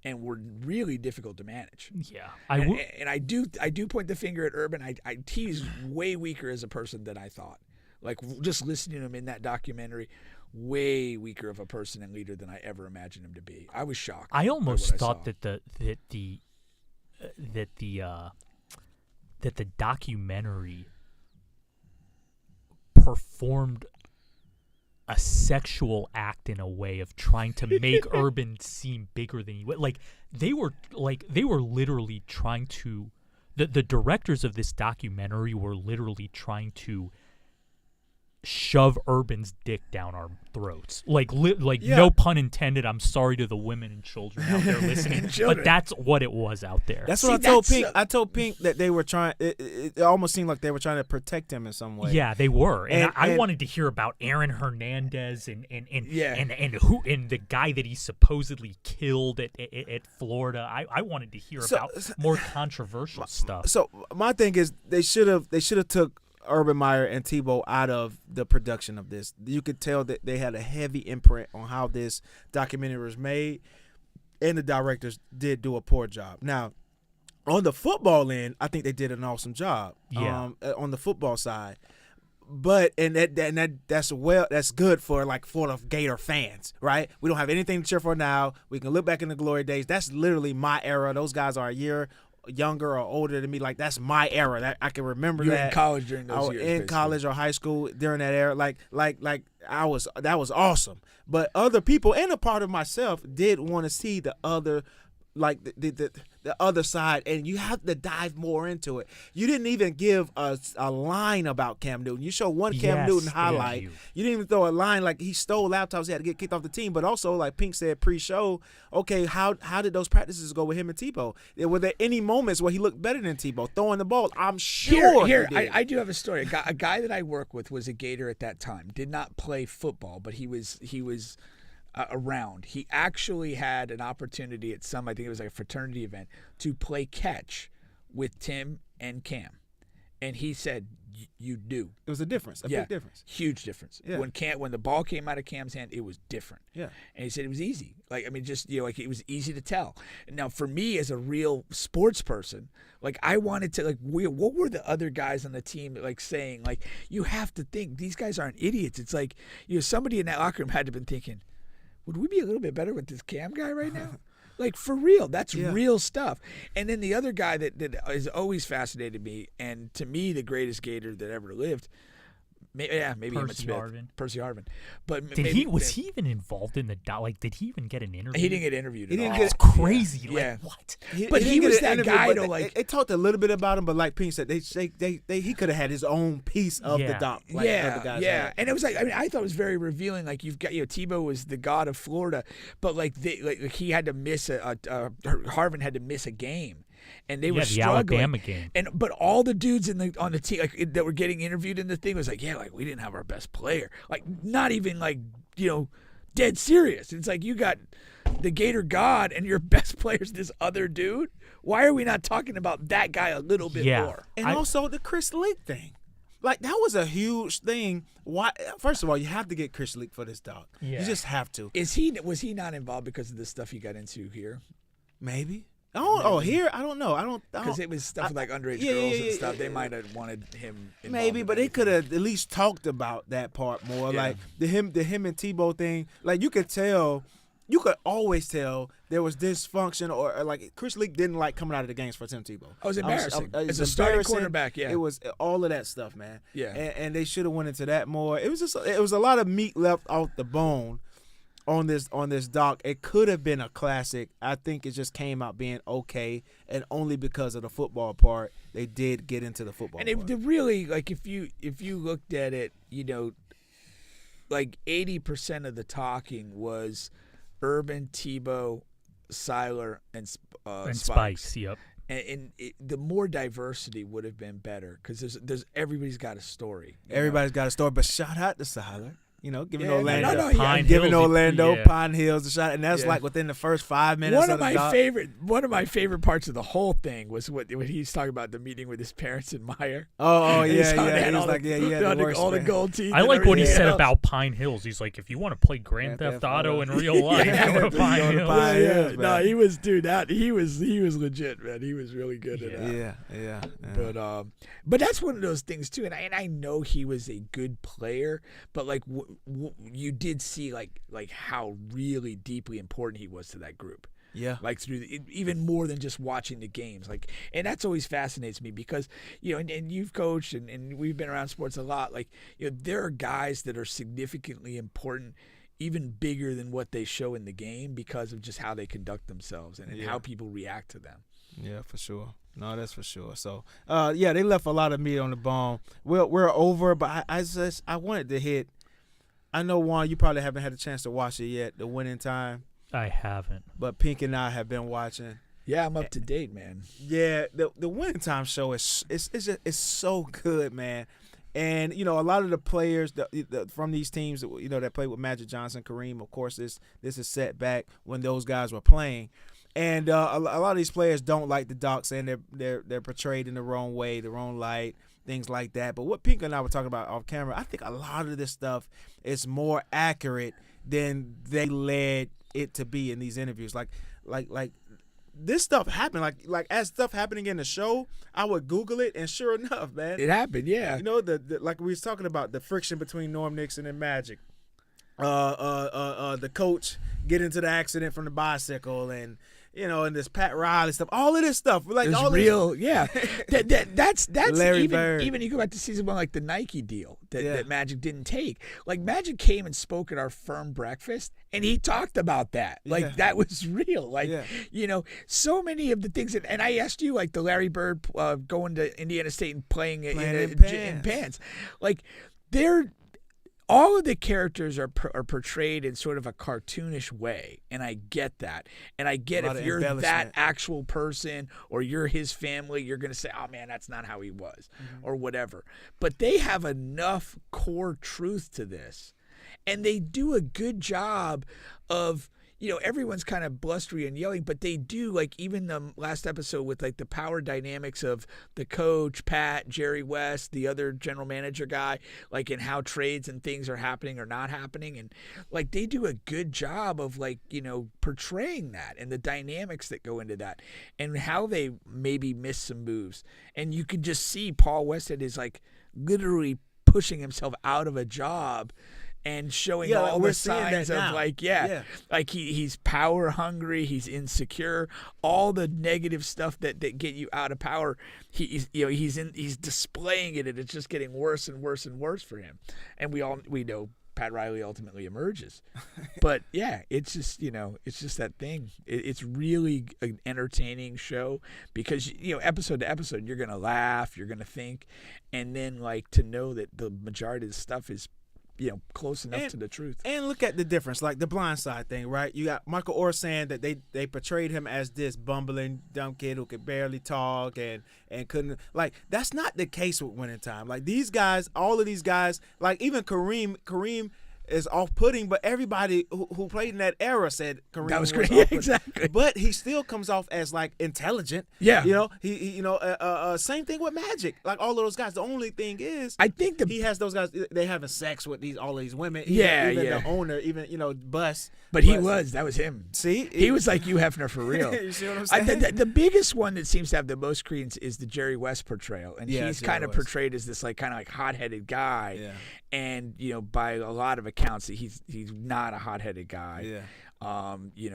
[SPEAKER 3] and were really difficult to manage.
[SPEAKER 5] Yeah,
[SPEAKER 3] and I do point the finger at Urban. He's way weaker as a person than I thought. Like, just listening to him in that documentary, way weaker of a person and leader than I ever imagined him to be. I was shocked.
[SPEAKER 5] I almost thought that the documentary performed a sexual act in a way of trying to make Urban seem bigger than he was. They were literally trying to. The directors of this documentary were literally trying to shove Urban's dick down our throats. No pun intended. I'm sorry to the women and children out there listening, but that's what it was out there.
[SPEAKER 2] That's what I told Pink. I told Pink that they were trying. It almost seemed like they were trying to protect him in some way.
[SPEAKER 5] Yeah, they were, and I wanted to hear about Aaron Hernandez and the guy that he supposedly killed at Florida. I wanted to hear about more controversial stuff.
[SPEAKER 2] So my thing is they should have took Urban Meyer and Tebow out of the production of this. You could tell that they had a heavy imprint on how this documentary was made, and the directors did do a poor job. Now, on the football end, I think they did an awesome job.
[SPEAKER 5] Yeah.
[SPEAKER 2] On the football side, but that's good for Florida Gator fans, right? We don't have anything to cheer for now. We can look back in the glory days. That's literally my era. Those guys are a year younger or older than me. Like, that's my era. That I can remember.
[SPEAKER 3] You were
[SPEAKER 2] that
[SPEAKER 3] in college during those years.
[SPEAKER 2] In
[SPEAKER 3] basically.
[SPEAKER 2] college or high school during that era. That was awesome. But other people, and a part of myself, did want to see the other, the other side, and you have to dive more into it. You didn't even give us a line about Cam Newton. You showed one Cam Newton highlight. You didn't even throw a line like he stole laptops, he had to get kicked off the team. But also, like Pink said pre-show, okay, how did those practices go with him and Tebow? Were there any moments where he looked better than Tebow throwing the ball? I'm sure.
[SPEAKER 3] Here, I do have a story. A guy that I work with was a Gator at that time. Did not play football, but he was around. He actually had an opportunity at I think it was like a fraternity event, to play catch with Tim and Cam. And he said, you do.
[SPEAKER 2] It was a difference, big difference.
[SPEAKER 3] Huge difference.
[SPEAKER 2] Yeah.
[SPEAKER 3] When the ball came out of Cam's hand, it was different.
[SPEAKER 2] Yeah.
[SPEAKER 3] And he said it was easy. It was easy to tell. Now, for me as a real sports person, I wanted to, what were the other guys on the team saying? You have to think, these guys aren't idiots. It's somebody in that locker room had to have been thinking, would we be a little bit better with this Cam guy right now? For real. That's real stuff. And then the other guy that has always fascinated me, and to me the greatest Gator that ever lived, maybe
[SPEAKER 5] Percy Harvin.
[SPEAKER 3] Percy Harvin. But
[SPEAKER 5] was he even involved in the did he even get an interview?
[SPEAKER 3] He didn't get interviewed.
[SPEAKER 2] He didn't
[SPEAKER 5] That's crazy.
[SPEAKER 3] Yeah.
[SPEAKER 5] What?
[SPEAKER 3] But he was that guy to
[SPEAKER 2] They talked a little bit about him, but like Pink said, he could have had his own piece of the doc. Other guys had.
[SPEAKER 3] And it was I thought it was very revealing. You've got Tebow was the god of Florida, but he had to miss Harvin had to miss a game. And they were struggling.
[SPEAKER 5] The Alabama game.
[SPEAKER 3] But all the dudes on the team that were getting interviewed in the thing was we didn't have our best player. Not even dead serious. It's you got the Gator God and your best player's this other dude. Why are we not talking about that guy a little bit more?
[SPEAKER 2] And also the Chris Leak thing. That was a huge thing. Why? First of all, you have to get Chris Leak for this dog. Yeah. You just have to.
[SPEAKER 3] Was he not involved because of the stuff he got into here?
[SPEAKER 2] Maybe. Here I don't know. I don't
[SPEAKER 3] because it was stuff with like underage girls and stuff. They might have wanted him.
[SPEAKER 2] Maybe, but they could have at least talked about that part more.
[SPEAKER 3] Yeah.
[SPEAKER 2] Like the him and Tebow thing. Like you could always tell there was dysfunction or like Chris Leak didn't like coming out of the games for Tim Tebow.
[SPEAKER 3] Oh, it was embarrassing. It's a
[SPEAKER 2] was
[SPEAKER 3] starting
[SPEAKER 2] embarrassing.
[SPEAKER 3] quarterback. Yeah,
[SPEAKER 2] It was all of that stuff, man.
[SPEAKER 3] Yeah.
[SPEAKER 2] And they should have went into that more. It was a lot of meat left off the bone on this doc. It could have been a classic. I think it just came out being okay, and only because of the football part they did get into the football part.
[SPEAKER 3] And it really, like, if you looked at it, like 80% of the talking was Urban, Tebow, Seiler, and Spikes.
[SPEAKER 5] Yep.
[SPEAKER 3] And the more diversity would have been better because there's everybody's got a story.
[SPEAKER 2] Everybody's got a story, but shout out to Seiler. Giving Orlando,
[SPEAKER 5] Pine
[SPEAKER 2] Hills a shot, and that's like within the first 5 minutes.
[SPEAKER 3] One of my favorite parts of the whole thing was when he's talking about the meeting with his parents in Meyer.
[SPEAKER 2] Oh yeah.
[SPEAKER 3] He was like, all the gold teeth.
[SPEAKER 5] I like what he said about Pine Hills. He's like, if you want to play Grand Theft Auto in real life, go to Pine Hills.
[SPEAKER 3] Yeah. No, he was he was legit, man. He was really good at that.
[SPEAKER 2] Yeah.
[SPEAKER 3] But that's one of those things too, and I know he was a good player, but like. You did see like how really deeply important he was to that group.
[SPEAKER 2] Yeah.
[SPEAKER 3] Like through even more than just watching the games. Like, and that's always fascinates me because, and you've coached and we've been around sports a lot. Like, there are guys that are significantly important, even bigger than what they show in the game because of just how they conduct themselves and how people react to them.
[SPEAKER 2] Yeah, for sure. No, that's for sure. So, they left a lot of meat on the bone. We're over, but I wanted to hit. I know, Juan, you probably haven't had a chance to watch it yet, The Winning Time.
[SPEAKER 5] I haven't.
[SPEAKER 2] But Pink and I have been watching.
[SPEAKER 3] Yeah, I'm up to date, man.
[SPEAKER 2] Yeah, the Winning Time show is so good, man. And, a lot of the players from these teams, that play with Magic Johnson, Kareem, of course, this is set back when those guys were playing. And a lot of these players don't like the doc, saying they're portrayed in the wrong way, the wrong light, things like that. But what Pink and I were talking about off camera, I think a lot of this stuff is more accurate than they led it to be in these interviews. Like this stuff happened. Like as stuff happening in the show, I would Google it, and sure enough, man,
[SPEAKER 3] it happened. Yeah,
[SPEAKER 2] the like we was talking about the friction between Norm Nixon and Magic. The coach get into the accident from the bicycle, and and this Pat Riley stuff, all of this stuff, like
[SPEAKER 3] it's
[SPEAKER 2] all
[SPEAKER 3] real,
[SPEAKER 2] this.
[SPEAKER 3] Yeah. That's
[SPEAKER 2] Larry Bird.
[SPEAKER 3] Even you go back to season 1, like the Nike deal that Magic didn't take. Like Magic came and spoke at our firm breakfast, and he talked about that. Like that was real. Like so many of the things and I asked you, like the Larry Bird going to Indiana State and playing in pants. Like all of the characters are portrayed in sort of a cartoonish way, and I get that. And I get if you're that actual person or you're his family, you're going to say, oh, man, that's not how he was or whatever. But they have enough core truth to this, and they do a good job of everyone's kind of blustery and yelling, but they do, like even the last episode with like the power dynamics of the coach, Pat, Jerry West, the other general manager guy, like in how trades and things are happening or not happening. And like they do a good job of like, portraying that and the dynamics that go into that and how they maybe miss some moves. And you can just see Paul Westhead is like literally pushing himself out of a job and showing all the signs of like he's power hungry, he's insecure, all the negative stuff that get you out of power. He's displaying it, and it's just getting worse and worse and worse for him. And we know Pat Riley ultimately emerges, but it's just it's just that thing. It's really an entertaining show because episode to episode you're gonna laugh, you're gonna think, and then like to know that the majority of the stuff is close enough to the truth. And
[SPEAKER 2] look at the difference, like the Blind Side thing, right? You got Michael Orr saying that they portrayed him as this bumbling, dumb kid who could barely talk and couldn't, like, that's not the case with Winning Time. Like, these guys, all of these guys, like even Kareem is off-putting, but everybody who played in that era said Kareem
[SPEAKER 3] That was great.
[SPEAKER 2] off-putting.
[SPEAKER 3] Yeah, exactly.
[SPEAKER 2] But he still comes off as like intelligent.
[SPEAKER 3] Yeah.
[SPEAKER 2] You know, he same thing with Magic. Like all of those guys. The only thing is,
[SPEAKER 3] I think
[SPEAKER 2] he has those guys. They having sex with all these women.
[SPEAKER 3] Yeah,
[SPEAKER 2] even
[SPEAKER 3] yeah.
[SPEAKER 2] the owner, even Bus.
[SPEAKER 3] But that was him.
[SPEAKER 2] See,
[SPEAKER 3] He was like Hugh Hefner for real.
[SPEAKER 2] You see what I'm saying?
[SPEAKER 3] The biggest one that seems to have the most credence is the Jerry West portrayal, and
[SPEAKER 2] Yeah,
[SPEAKER 3] he's
[SPEAKER 2] Jerry
[SPEAKER 3] kind of
[SPEAKER 2] West.
[SPEAKER 3] portrayed as this like kind of like hot-headed guy.
[SPEAKER 2] Yeah.
[SPEAKER 3] And by a lot of accounts, he's not a hot-headed guy.
[SPEAKER 2] Yeah.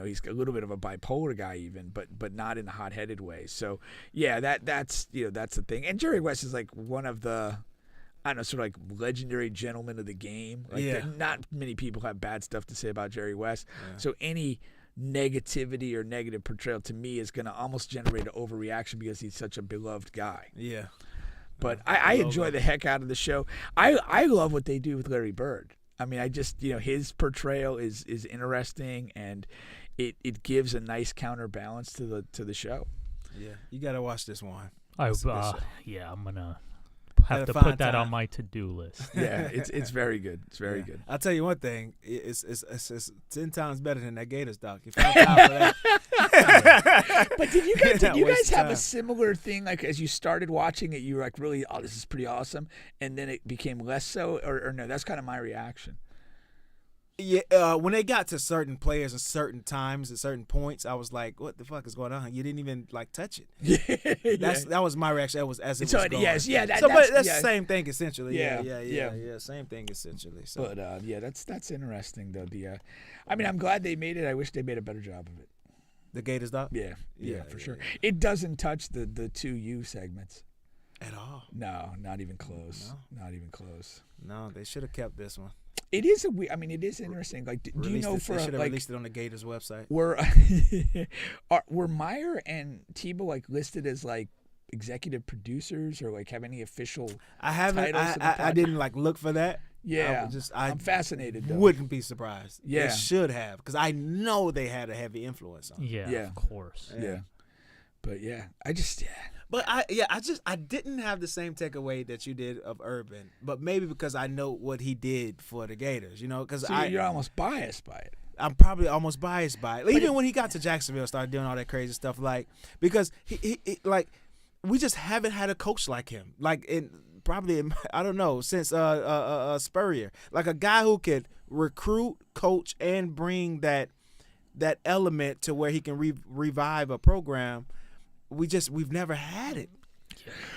[SPEAKER 3] He's a little bit of a bipolar guy even, but not in a hot-headed way. So yeah, that's the thing. And Jerry West is like one of the, I don't know, sort of like legendary gentlemen of the game. Like not many people have bad stuff to say about Jerry West.
[SPEAKER 2] Yeah.
[SPEAKER 3] So any negativity or negative portrayal to me is going to almost generate an overreaction because he's such a beloved guy.
[SPEAKER 2] Yeah.
[SPEAKER 3] But I enjoy the heck out of the show. I love what they do with Larry Bird. I mean, I just, his portrayal is interesting, and it gives a nice counterbalance to the show.
[SPEAKER 2] Yeah. You got to watch this one.
[SPEAKER 5] I'm gonna have to put that on my to-do list.
[SPEAKER 3] Yeah, it's very good. It's very good.
[SPEAKER 2] I'll tell you one thing. It's 10 times better than that Gators doc. If I found for that.
[SPEAKER 3] But did you guys have
[SPEAKER 2] time.
[SPEAKER 3] a similar thing? Like as you started watching it, you were like, really, oh, this is pretty awesome, and then it became less so, or no? That's kind of my reaction.
[SPEAKER 2] Yeah, when they got to certain players and certain times and certain points, I was like, "What the fuck is going on? You didn't even like touch it." That was my reaction. That was as it was going.
[SPEAKER 3] Yes, yeah.
[SPEAKER 2] But that's the same thing essentially.
[SPEAKER 3] Yeah.
[SPEAKER 2] Yeah. Same thing essentially. So.
[SPEAKER 3] But that's interesting though. I'm glad they made it. I wish they made a better job of it.
[SPEAKER 2] The Gators doc.
[SPEAKER 3] Yeah, for sure. It doesn't touch the 2U segments
[SPEAKER 2] at all.
[SPEAKER 3] No, not even close. No. Not even close.
[SPEAKER 2] No, they should have kept this one.
[SPEAKER 3] It is it is interesting. Like, do you know
[SPEAKER 2] they should have released it on the Gators website?
[SPEAKER 3] Were Meyer and Tebow like listed as like executive producers or like have any official?
[SPEAKER 2] I haven't.
[SPEAKER 3] titles
[SPEAKER 2] I didn't like look for that.
[SPEAKER 3] Yeah, I'm fascinated though.
[SPEAKER 2] Wouldn't be surprised.
[SPEAKER 3] Yeah,
[SPEAKER 2] they should have because I know they had a heavy influence on.
[SPEAKER 5] Yeah, of course.
[SPEAKER 3] Yeah. But
[SPEAKER 2] But I didn't have the same takeaway that you did of Urban, but maybe because I know what he did for the Gators, because
[SPEAKER 3] you're almost biased by it.
[SPEAKER 2] I'm probably almost biased by it. Even when he got to Jacksonville, started doing all that crazy stuff, like because he like we just haven't had a coach like him, like I don't know since Spurrier, like a guy who could recruit, coach, and bring that element to where he can revive a program. We've never had it,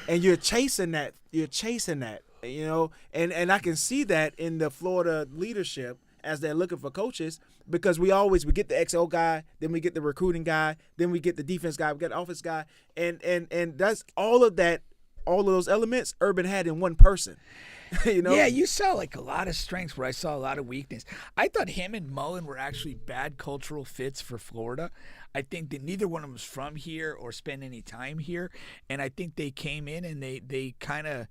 [SPEAKER 2] and you're chasing that, and I can see that in the Florida leadership as they're looking for coaches because we get the XO guy, then we get the recruiting guy, then we get the defense guy, we get the offense guy, and that's all of those elements Urban had in one person.
[SPEAKER 3] Yeah, you saw like a lot of strengths where I saw a lot of weakness. I thought him and Mullen were actually bad cultural fits for Florida. I think that neither one of them was from here or spent any time here, and I think they came in and they kind of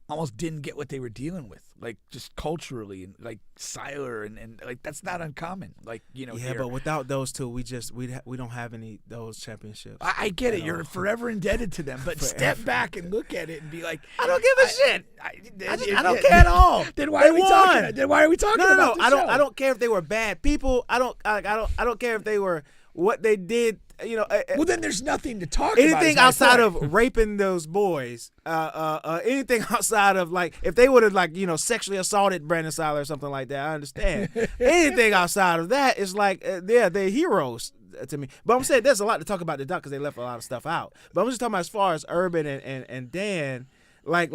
[SPEAKER 3] almost didn't get what they were dealing with, like just culturally, and like Seiler and like that's not uncommon. Like
[SPEAKER 2] Yeah,
[SPEAKER 3] here.
[SPEAKER 2] but without those two, we don't have any those championships.
[SPEAKER 3] I get it. You're forever indebted to them, but step back and look at it and be like,
[SPEAKER 2] I don't give a shit. I don't care at all.
[SPEAKER 3] Then why are we talking? Then why are we talking?
[SPEAKER 2] No.
[SPEAKER 3] About
[SPEAKER 2] I don't care if they were bad people. I don't care if they were what they did.
[SPEAKER 3] Well, then there's nothing to talk about.
[SPEAKER 2] Anything outside of raping those boys, anything outside of like if they would have sexually assaulted Brandon Seiler or something like that, I understand. Anything outside of that is like they're heroes to me. But I'm saying there's a lot to talk about the doc because they left a lot of stuff out. But I'm just talking about as far as Urban and Dan, like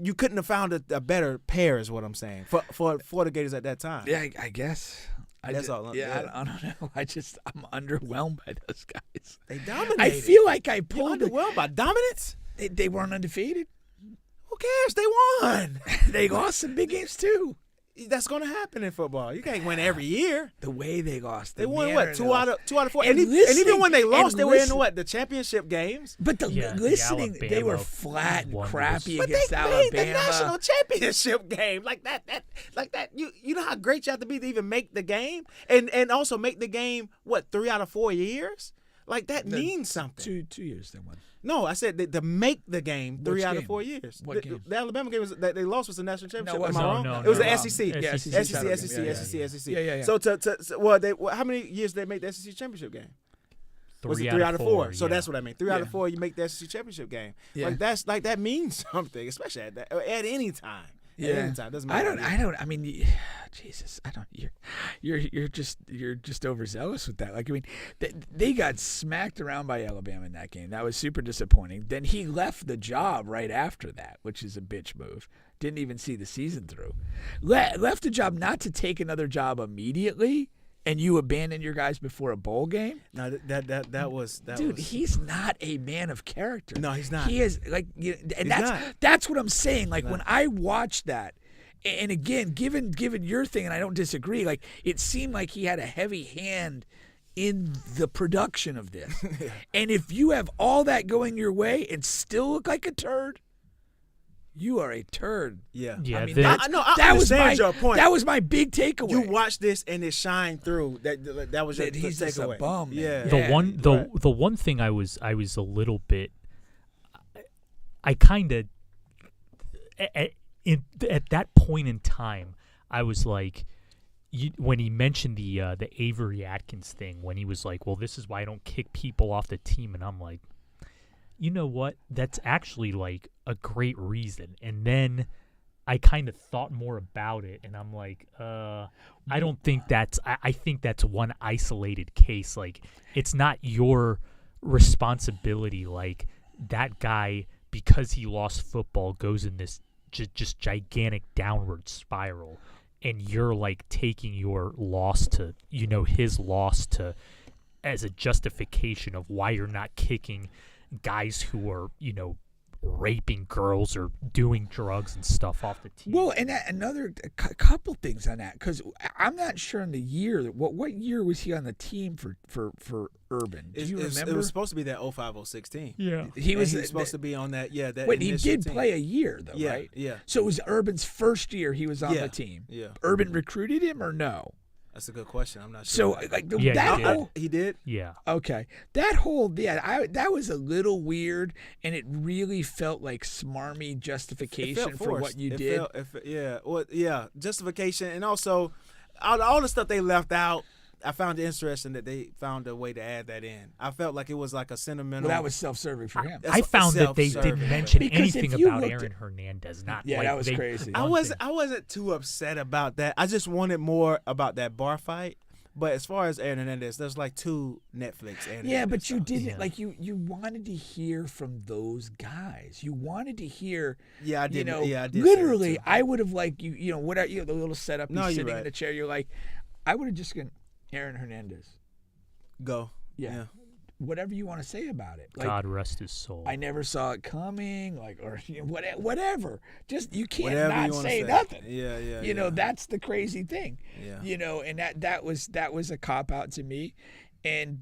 [SPEAKER 2] you couldn't have found a better pair is what I'm saying for the Gators at that time.
[SPEAKER 3] Yeah, I guess.
[SPEAKER 2] That's all.
[SPEAKER 3] Yeah, I don't know. I'm underwhelmed by those guys.
[SPEAKER 2] They dominated.
[SPEAKER 3] I feel like I pulled.
[SPEAKER 2] Underwhelmed by dominance?
[SPEAKER 3] They weren't undefeated.
[SPEAKER 2] Who cares? They won.
[SPEAKER 3] They lost some big games too.
[SPEAKER 2] That's going to happen in football. You can't win every year.
[SPEAKER 3] The way they lost.
[SPEAKER 2] They won what? Two out of 4.
[SPEAKER 3] And
[SPEAKER 2] even when they lost, they were in what? The championship games.
[SPEAKER 3] But listening, they were flat and crappy against Alabama.
[SPEAKER 2] But they made the national championship game like that. You know how great you have to be to even make the game, and also make the game. What 3 out of 4 years? Like that means something.
[SPEAKER 3] 2 years they won.
[SPEAKER 2] No, I said to make the game 3 out of
[SPEAKER 3] game?
[SPEAKER 2] 4 years.
[SPEAKER 3] What game?
[SPEAKER 2] The Alabama game that they lost was the national championship.
[SPEAKER 3] No,
[SPEAKER 2] Am I wrong?
[SPEAKER 5] no,
[SPEAKER 2] it was
[SPEAKER 5] no,
[SPEAKER 2] the
[SPEAKER 5] no.
[SPEAKER 2] SEC.
[SPEAKER 3] Yeah,
[SPEAKER 2] SEC.
[SPEAKER 3] Yeah.
[SPEAKER 2] So how many years did they make the SEC championship game? Was it 3 out of 4? So that's what I mean. 3 out of 4, you make the SEC championship game.
[SPEAKER 3] Yeah.
[SPEAKER 2] Like that means something, especially at any time. At any time, doesn't matter.
[SPEAKER 3] I mean, Jesus, I don't. You're just overzealous with that. Like, I mean, they got smacked around by Alabama in that game. That was super disappointing. Then he left the job right after that, which is a bitch move. Didn't even see the season through. Left the job not to take another job immediately. And you abandon your guys before a bowl game?
[SPEAKER 2] No, that was.
[SPEAKER 3] Dude, he's not a man of character.
[SPEAKER 2] No, he's not.
[SPEAKER 3] He is like, and that's what I'm saying. Like when I watched that, and again, given your thing, and I don't disagree. Like it seemed like he had a heavy hand in the production of this. And if you have all that going your way and still look like a turd, you are a turd.
[SPEAKER 2] Yeah.
[SPEAKER 5] Yeah.
[SPEAKER 3] I mean,
[SPEAKER 2] I understand your point.
[SPEAKER 3] That was my big takeaway.
[SPEAKER 2] You watch this and it shined through. That was your
[SPEAKER 3] he's just a
[SPEAKER 2] takeaway.
[SPEAKER 3] bum. Man.
[SPEAKER 2] Yeah.
[SPEAKER 5] The one thing I was a little bit. I kind of at that point in time, I was like, when he mentioned the Avery Atkins thing, when he was like, well, this is why I don't kick people off the team, and I'm like, you know what? That's actually like a great reason. And then I kind of thought more about it, and I'm like, I don't think that's. I think that's one isolated case. Like, it's not your responsibility. Like, that guy, because he lost football, goes in this just gigantic downward spiral, and you're like taking your loss to, his loss to, as a justification of why you're not kicking guys who are, raping girls or doing drugs and stuff off the team.
[SPEAKER 3] Well, and another couple things on that, because I'm not sure in the year what year was he on the team for Urban? Do you remember?
[SPEAKER 2] It was supposed to be that 05-06 team.
[SPEAKER 5] Yeah,
[SPEAKER 3] he was
[SPEAKER 2] supposed to be on that. Yeah, that.
[SPEAKER 3] Wait, he did
[SPEAKER 2] team.
[SPEAKER 3] play a year though, right?
[SPEAKER 2] Yeah.
[SPEAKER 3] So it was Urban's first year he was on the team.
[SPEAKER 2] Yeah.
[SPEAKER 3] Urban recruited him or no?
[SPEAKER 2] That's a good question. I'm not sure.
[SPEAKER 3] So like
[SPEAKER 2] he did.
[SPEAKER 3] Yeah. Okay. That was a little weird, and it really felt like smarmy justification for what you did.
[SPEAKER 2] Justification, and also all the stuff they left out. I found it interesting that they found a way to add that in. I felt like it was like a sentimental.
[SPEAKER 3] Well, that was self-serving for him.
[SPEAKER 5] I found that they didn't mention anything about Aaron
[SPEAKER 3] at,
[SPEAKER 5] Hernandez.
[SPEAKER 3] That was crazy.
[SPEAKER 2] I wasn't too upset about that. I just wanted more about that bar fight. But as far as Aaron Hernandez, there's like 2 Netflix.
[SPEAKER 3] Yeah, but you didn't like you wanted to hear from those guys. You wanted to hear.
[SPEAKER 2] Yeah, I did. I did.
[SPEAKER 3] Literally, I would have like what are the little setup? He's sitting in the chair. You're like, I would have just gone. Aaron Hernandez.
[SPEAKER 2] Go.
[SPEAKER 3] Yeah. Whatever you want to say about it. Like,
[SPEAKER 5] God rest his soul.
[SPEAKER 3] I never saw it coming, or whatever. Just you can't
[SPEAKER 2] whatever
[SPEAKER 3] not
[SPEAKER 2] you
[SPEAKER 3] say nothing.
[SPEAKER 2] Yeah.
[SPEAKER 3] That's the crazy thing.
[SPEAKER 2] Yeah.
[SPEAKER 3] And that was a cop out to me,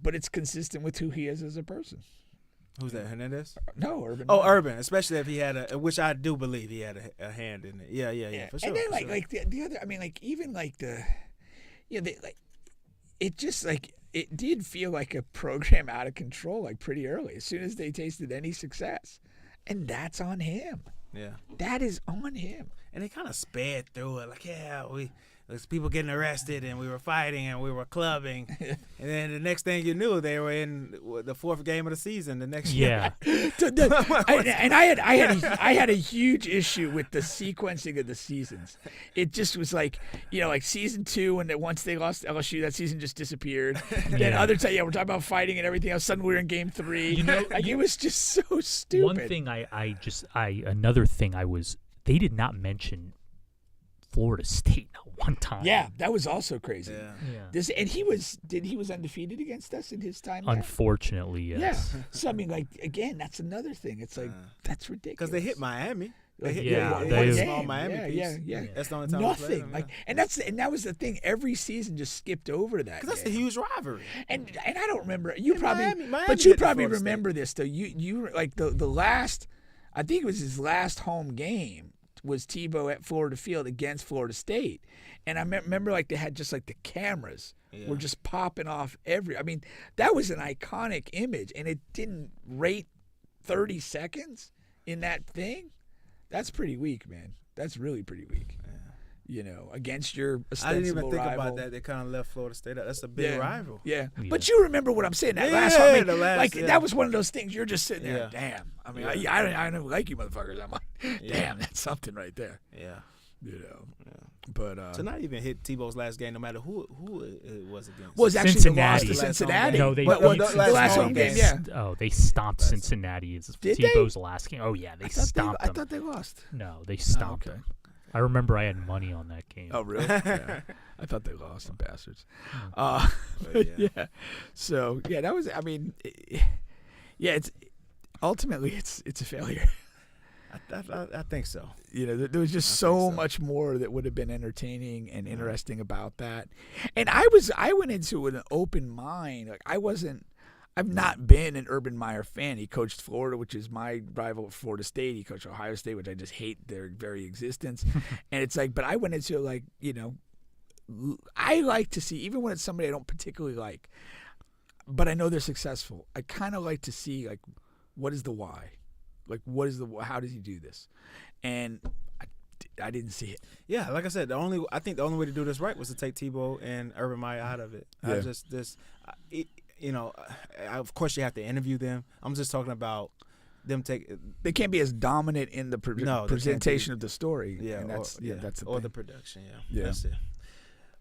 [SPEAKER 3] but it's consistent with who he is as a person.
[SPEAKER 2] Who's that? Hernandez?
[SPEAKER 3] No, Urban.
[SPEAKER 2] Oh, Urban, especially if he had which I do believe he had a hand in it. Yeah, for sure.
[SPEAKER 3] And then like the other, I mean, like even like it just like it did feel like a program out of control like pretty early as soon as they tasted any success, and that's on him.
[SPEAKER 2] Yeah,
[SPEAKER 3] that is on him.
[SPEAKER 2] And they kind of sped through it like, there's people getting arrested and we were fighting and we were clubbing, and then the next thing you knew they were in the 4th game of the season the next year.
[SPEAKER 3] And I had a huge issue with the sequencing of the seasons. It just was like like season 2, and once they lost LSU, that season just disappeared. Then other time, we're talking about fighting and everything else. Suddenly we were in game 3. It was just so stupid.
[SPEAKER 5] One thing another thing they did not mention Florida State not one time.
[SPEAKER 3] Yeah, that was also crazy.
[SPEAKER 5] Yeah.
[SPEAKER 3] He was undefeated against us in his time.
[SPEAKER 5] Unfortunately, yes.
[SPEAKER 3] Yeah. So I mean, like again, that's another thing. It's like that's ridiculous.
[SPEAKER 2] Because they hit Miami. They
[SPEAKER 5] hit
[SPEAKER 2] small Miami piece.
[SPEAKER 3] Yeah.
[SPEAKER 2] That's the only time
[SPEAKER 3] nothing. And that was the thing. Every season just skipped over that.
[SPEAKER 2] Because that's the huge rivalry.
[SPEAKER 3] And I don't remember. You probably,
[SPEAKER 2] Miami
[SPEAKER 3] but you probably remember this though. You like the last. I think it was his last home game. was Tebow at Florida Field against Florida State, and I remember like they had just like the cameras were just popping off I mean, that was an iconic image, and it didn't rate 30 seconds in that thing. That's pretty weak, man. That's really pretty weak. You know, against your ostensible
[SPEAKER 2] I didn't even think
[SPEAKER 3] rival.
[SPEAKER 2] about that. They kind of left Florida State out. That's a big rival.
[SPEAKER 3] Yeah. But you remember what I'm saying. That last one, I mean, that was one of those things. You're just sitting there, damn. I mean, I don't like you motherfuckers. I'm like, damn, that's something right there.
[SPEAKER 2] Yeah.
[SPEAKER 3] You know. But
[SPEAKER 2] to not even hit Tebow's last game, no matter who it was against.
[SPEAKER 3] Was actually
[SPEAKER 5] Cincinnati.
[SPEAKER 3] the loss to Cincinnati.
[SPEAKER 5] No, they
[SPEAKER 2] the last home game.
[SPEAKER 3] Yeah.
[SPEAKER 5] Oh, they stomped Cincinnati.
[SPEAKER 3] Did
[SPEAKER 5] Tebow's last game. Oh yeah, they stomped them.
[SPEAKER 3] I thought they lost.
[SPEAKER 5] No, they stomped them. I remember I had money on that game.
[SPEAKER 3] Oh, really? Yeah. I thought they lost, them bastards. Yeah. So, yeah, that was, I mean, it's ultimately it's a failure.
[SPEAKER 2] I think so.
[SPEAKER 3] You know, there was just so much more that would have been entertaining and interesting about that. And I went into it with an open mind. Like, I've not been an Urban Meyer fan. He coached Florida, which is my rival at Florida State. He coached Ohio State, which I just hate their very existence. And it's like, but I went into it like, you know, I like to see, even when it's somebody I don't particularly like, but I know they're successful, I kind of like to see, like, what is the why? Like, how does he do this? And I didn't see it.
[SPEAKER 2] Yeah, like I said, I think the only way to do this right was to take Tebow and Urban Meyer out of it. Yeah. You know, of course you have to interview them. I'm just talking about them
[SPEAKER 3] They can't be as dominant in the presentation of the story.
[SPEAKER 2] Yeah,
[SPEAKER 3] and that's the
[SPEAKER 2] or
[SPEAKER 3] thing.
[SPEAKER 2] the production. Yeah, that's it.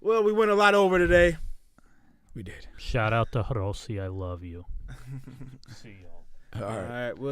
[SPEAKER 2] Well, we went a lot over today.
[SPEAKER 3] We did.
[SPEAKER 5] Shout out to Rossi. I love you. See y'all.
[SPEAKER 3] All right.
[SPEAKER 2] We'll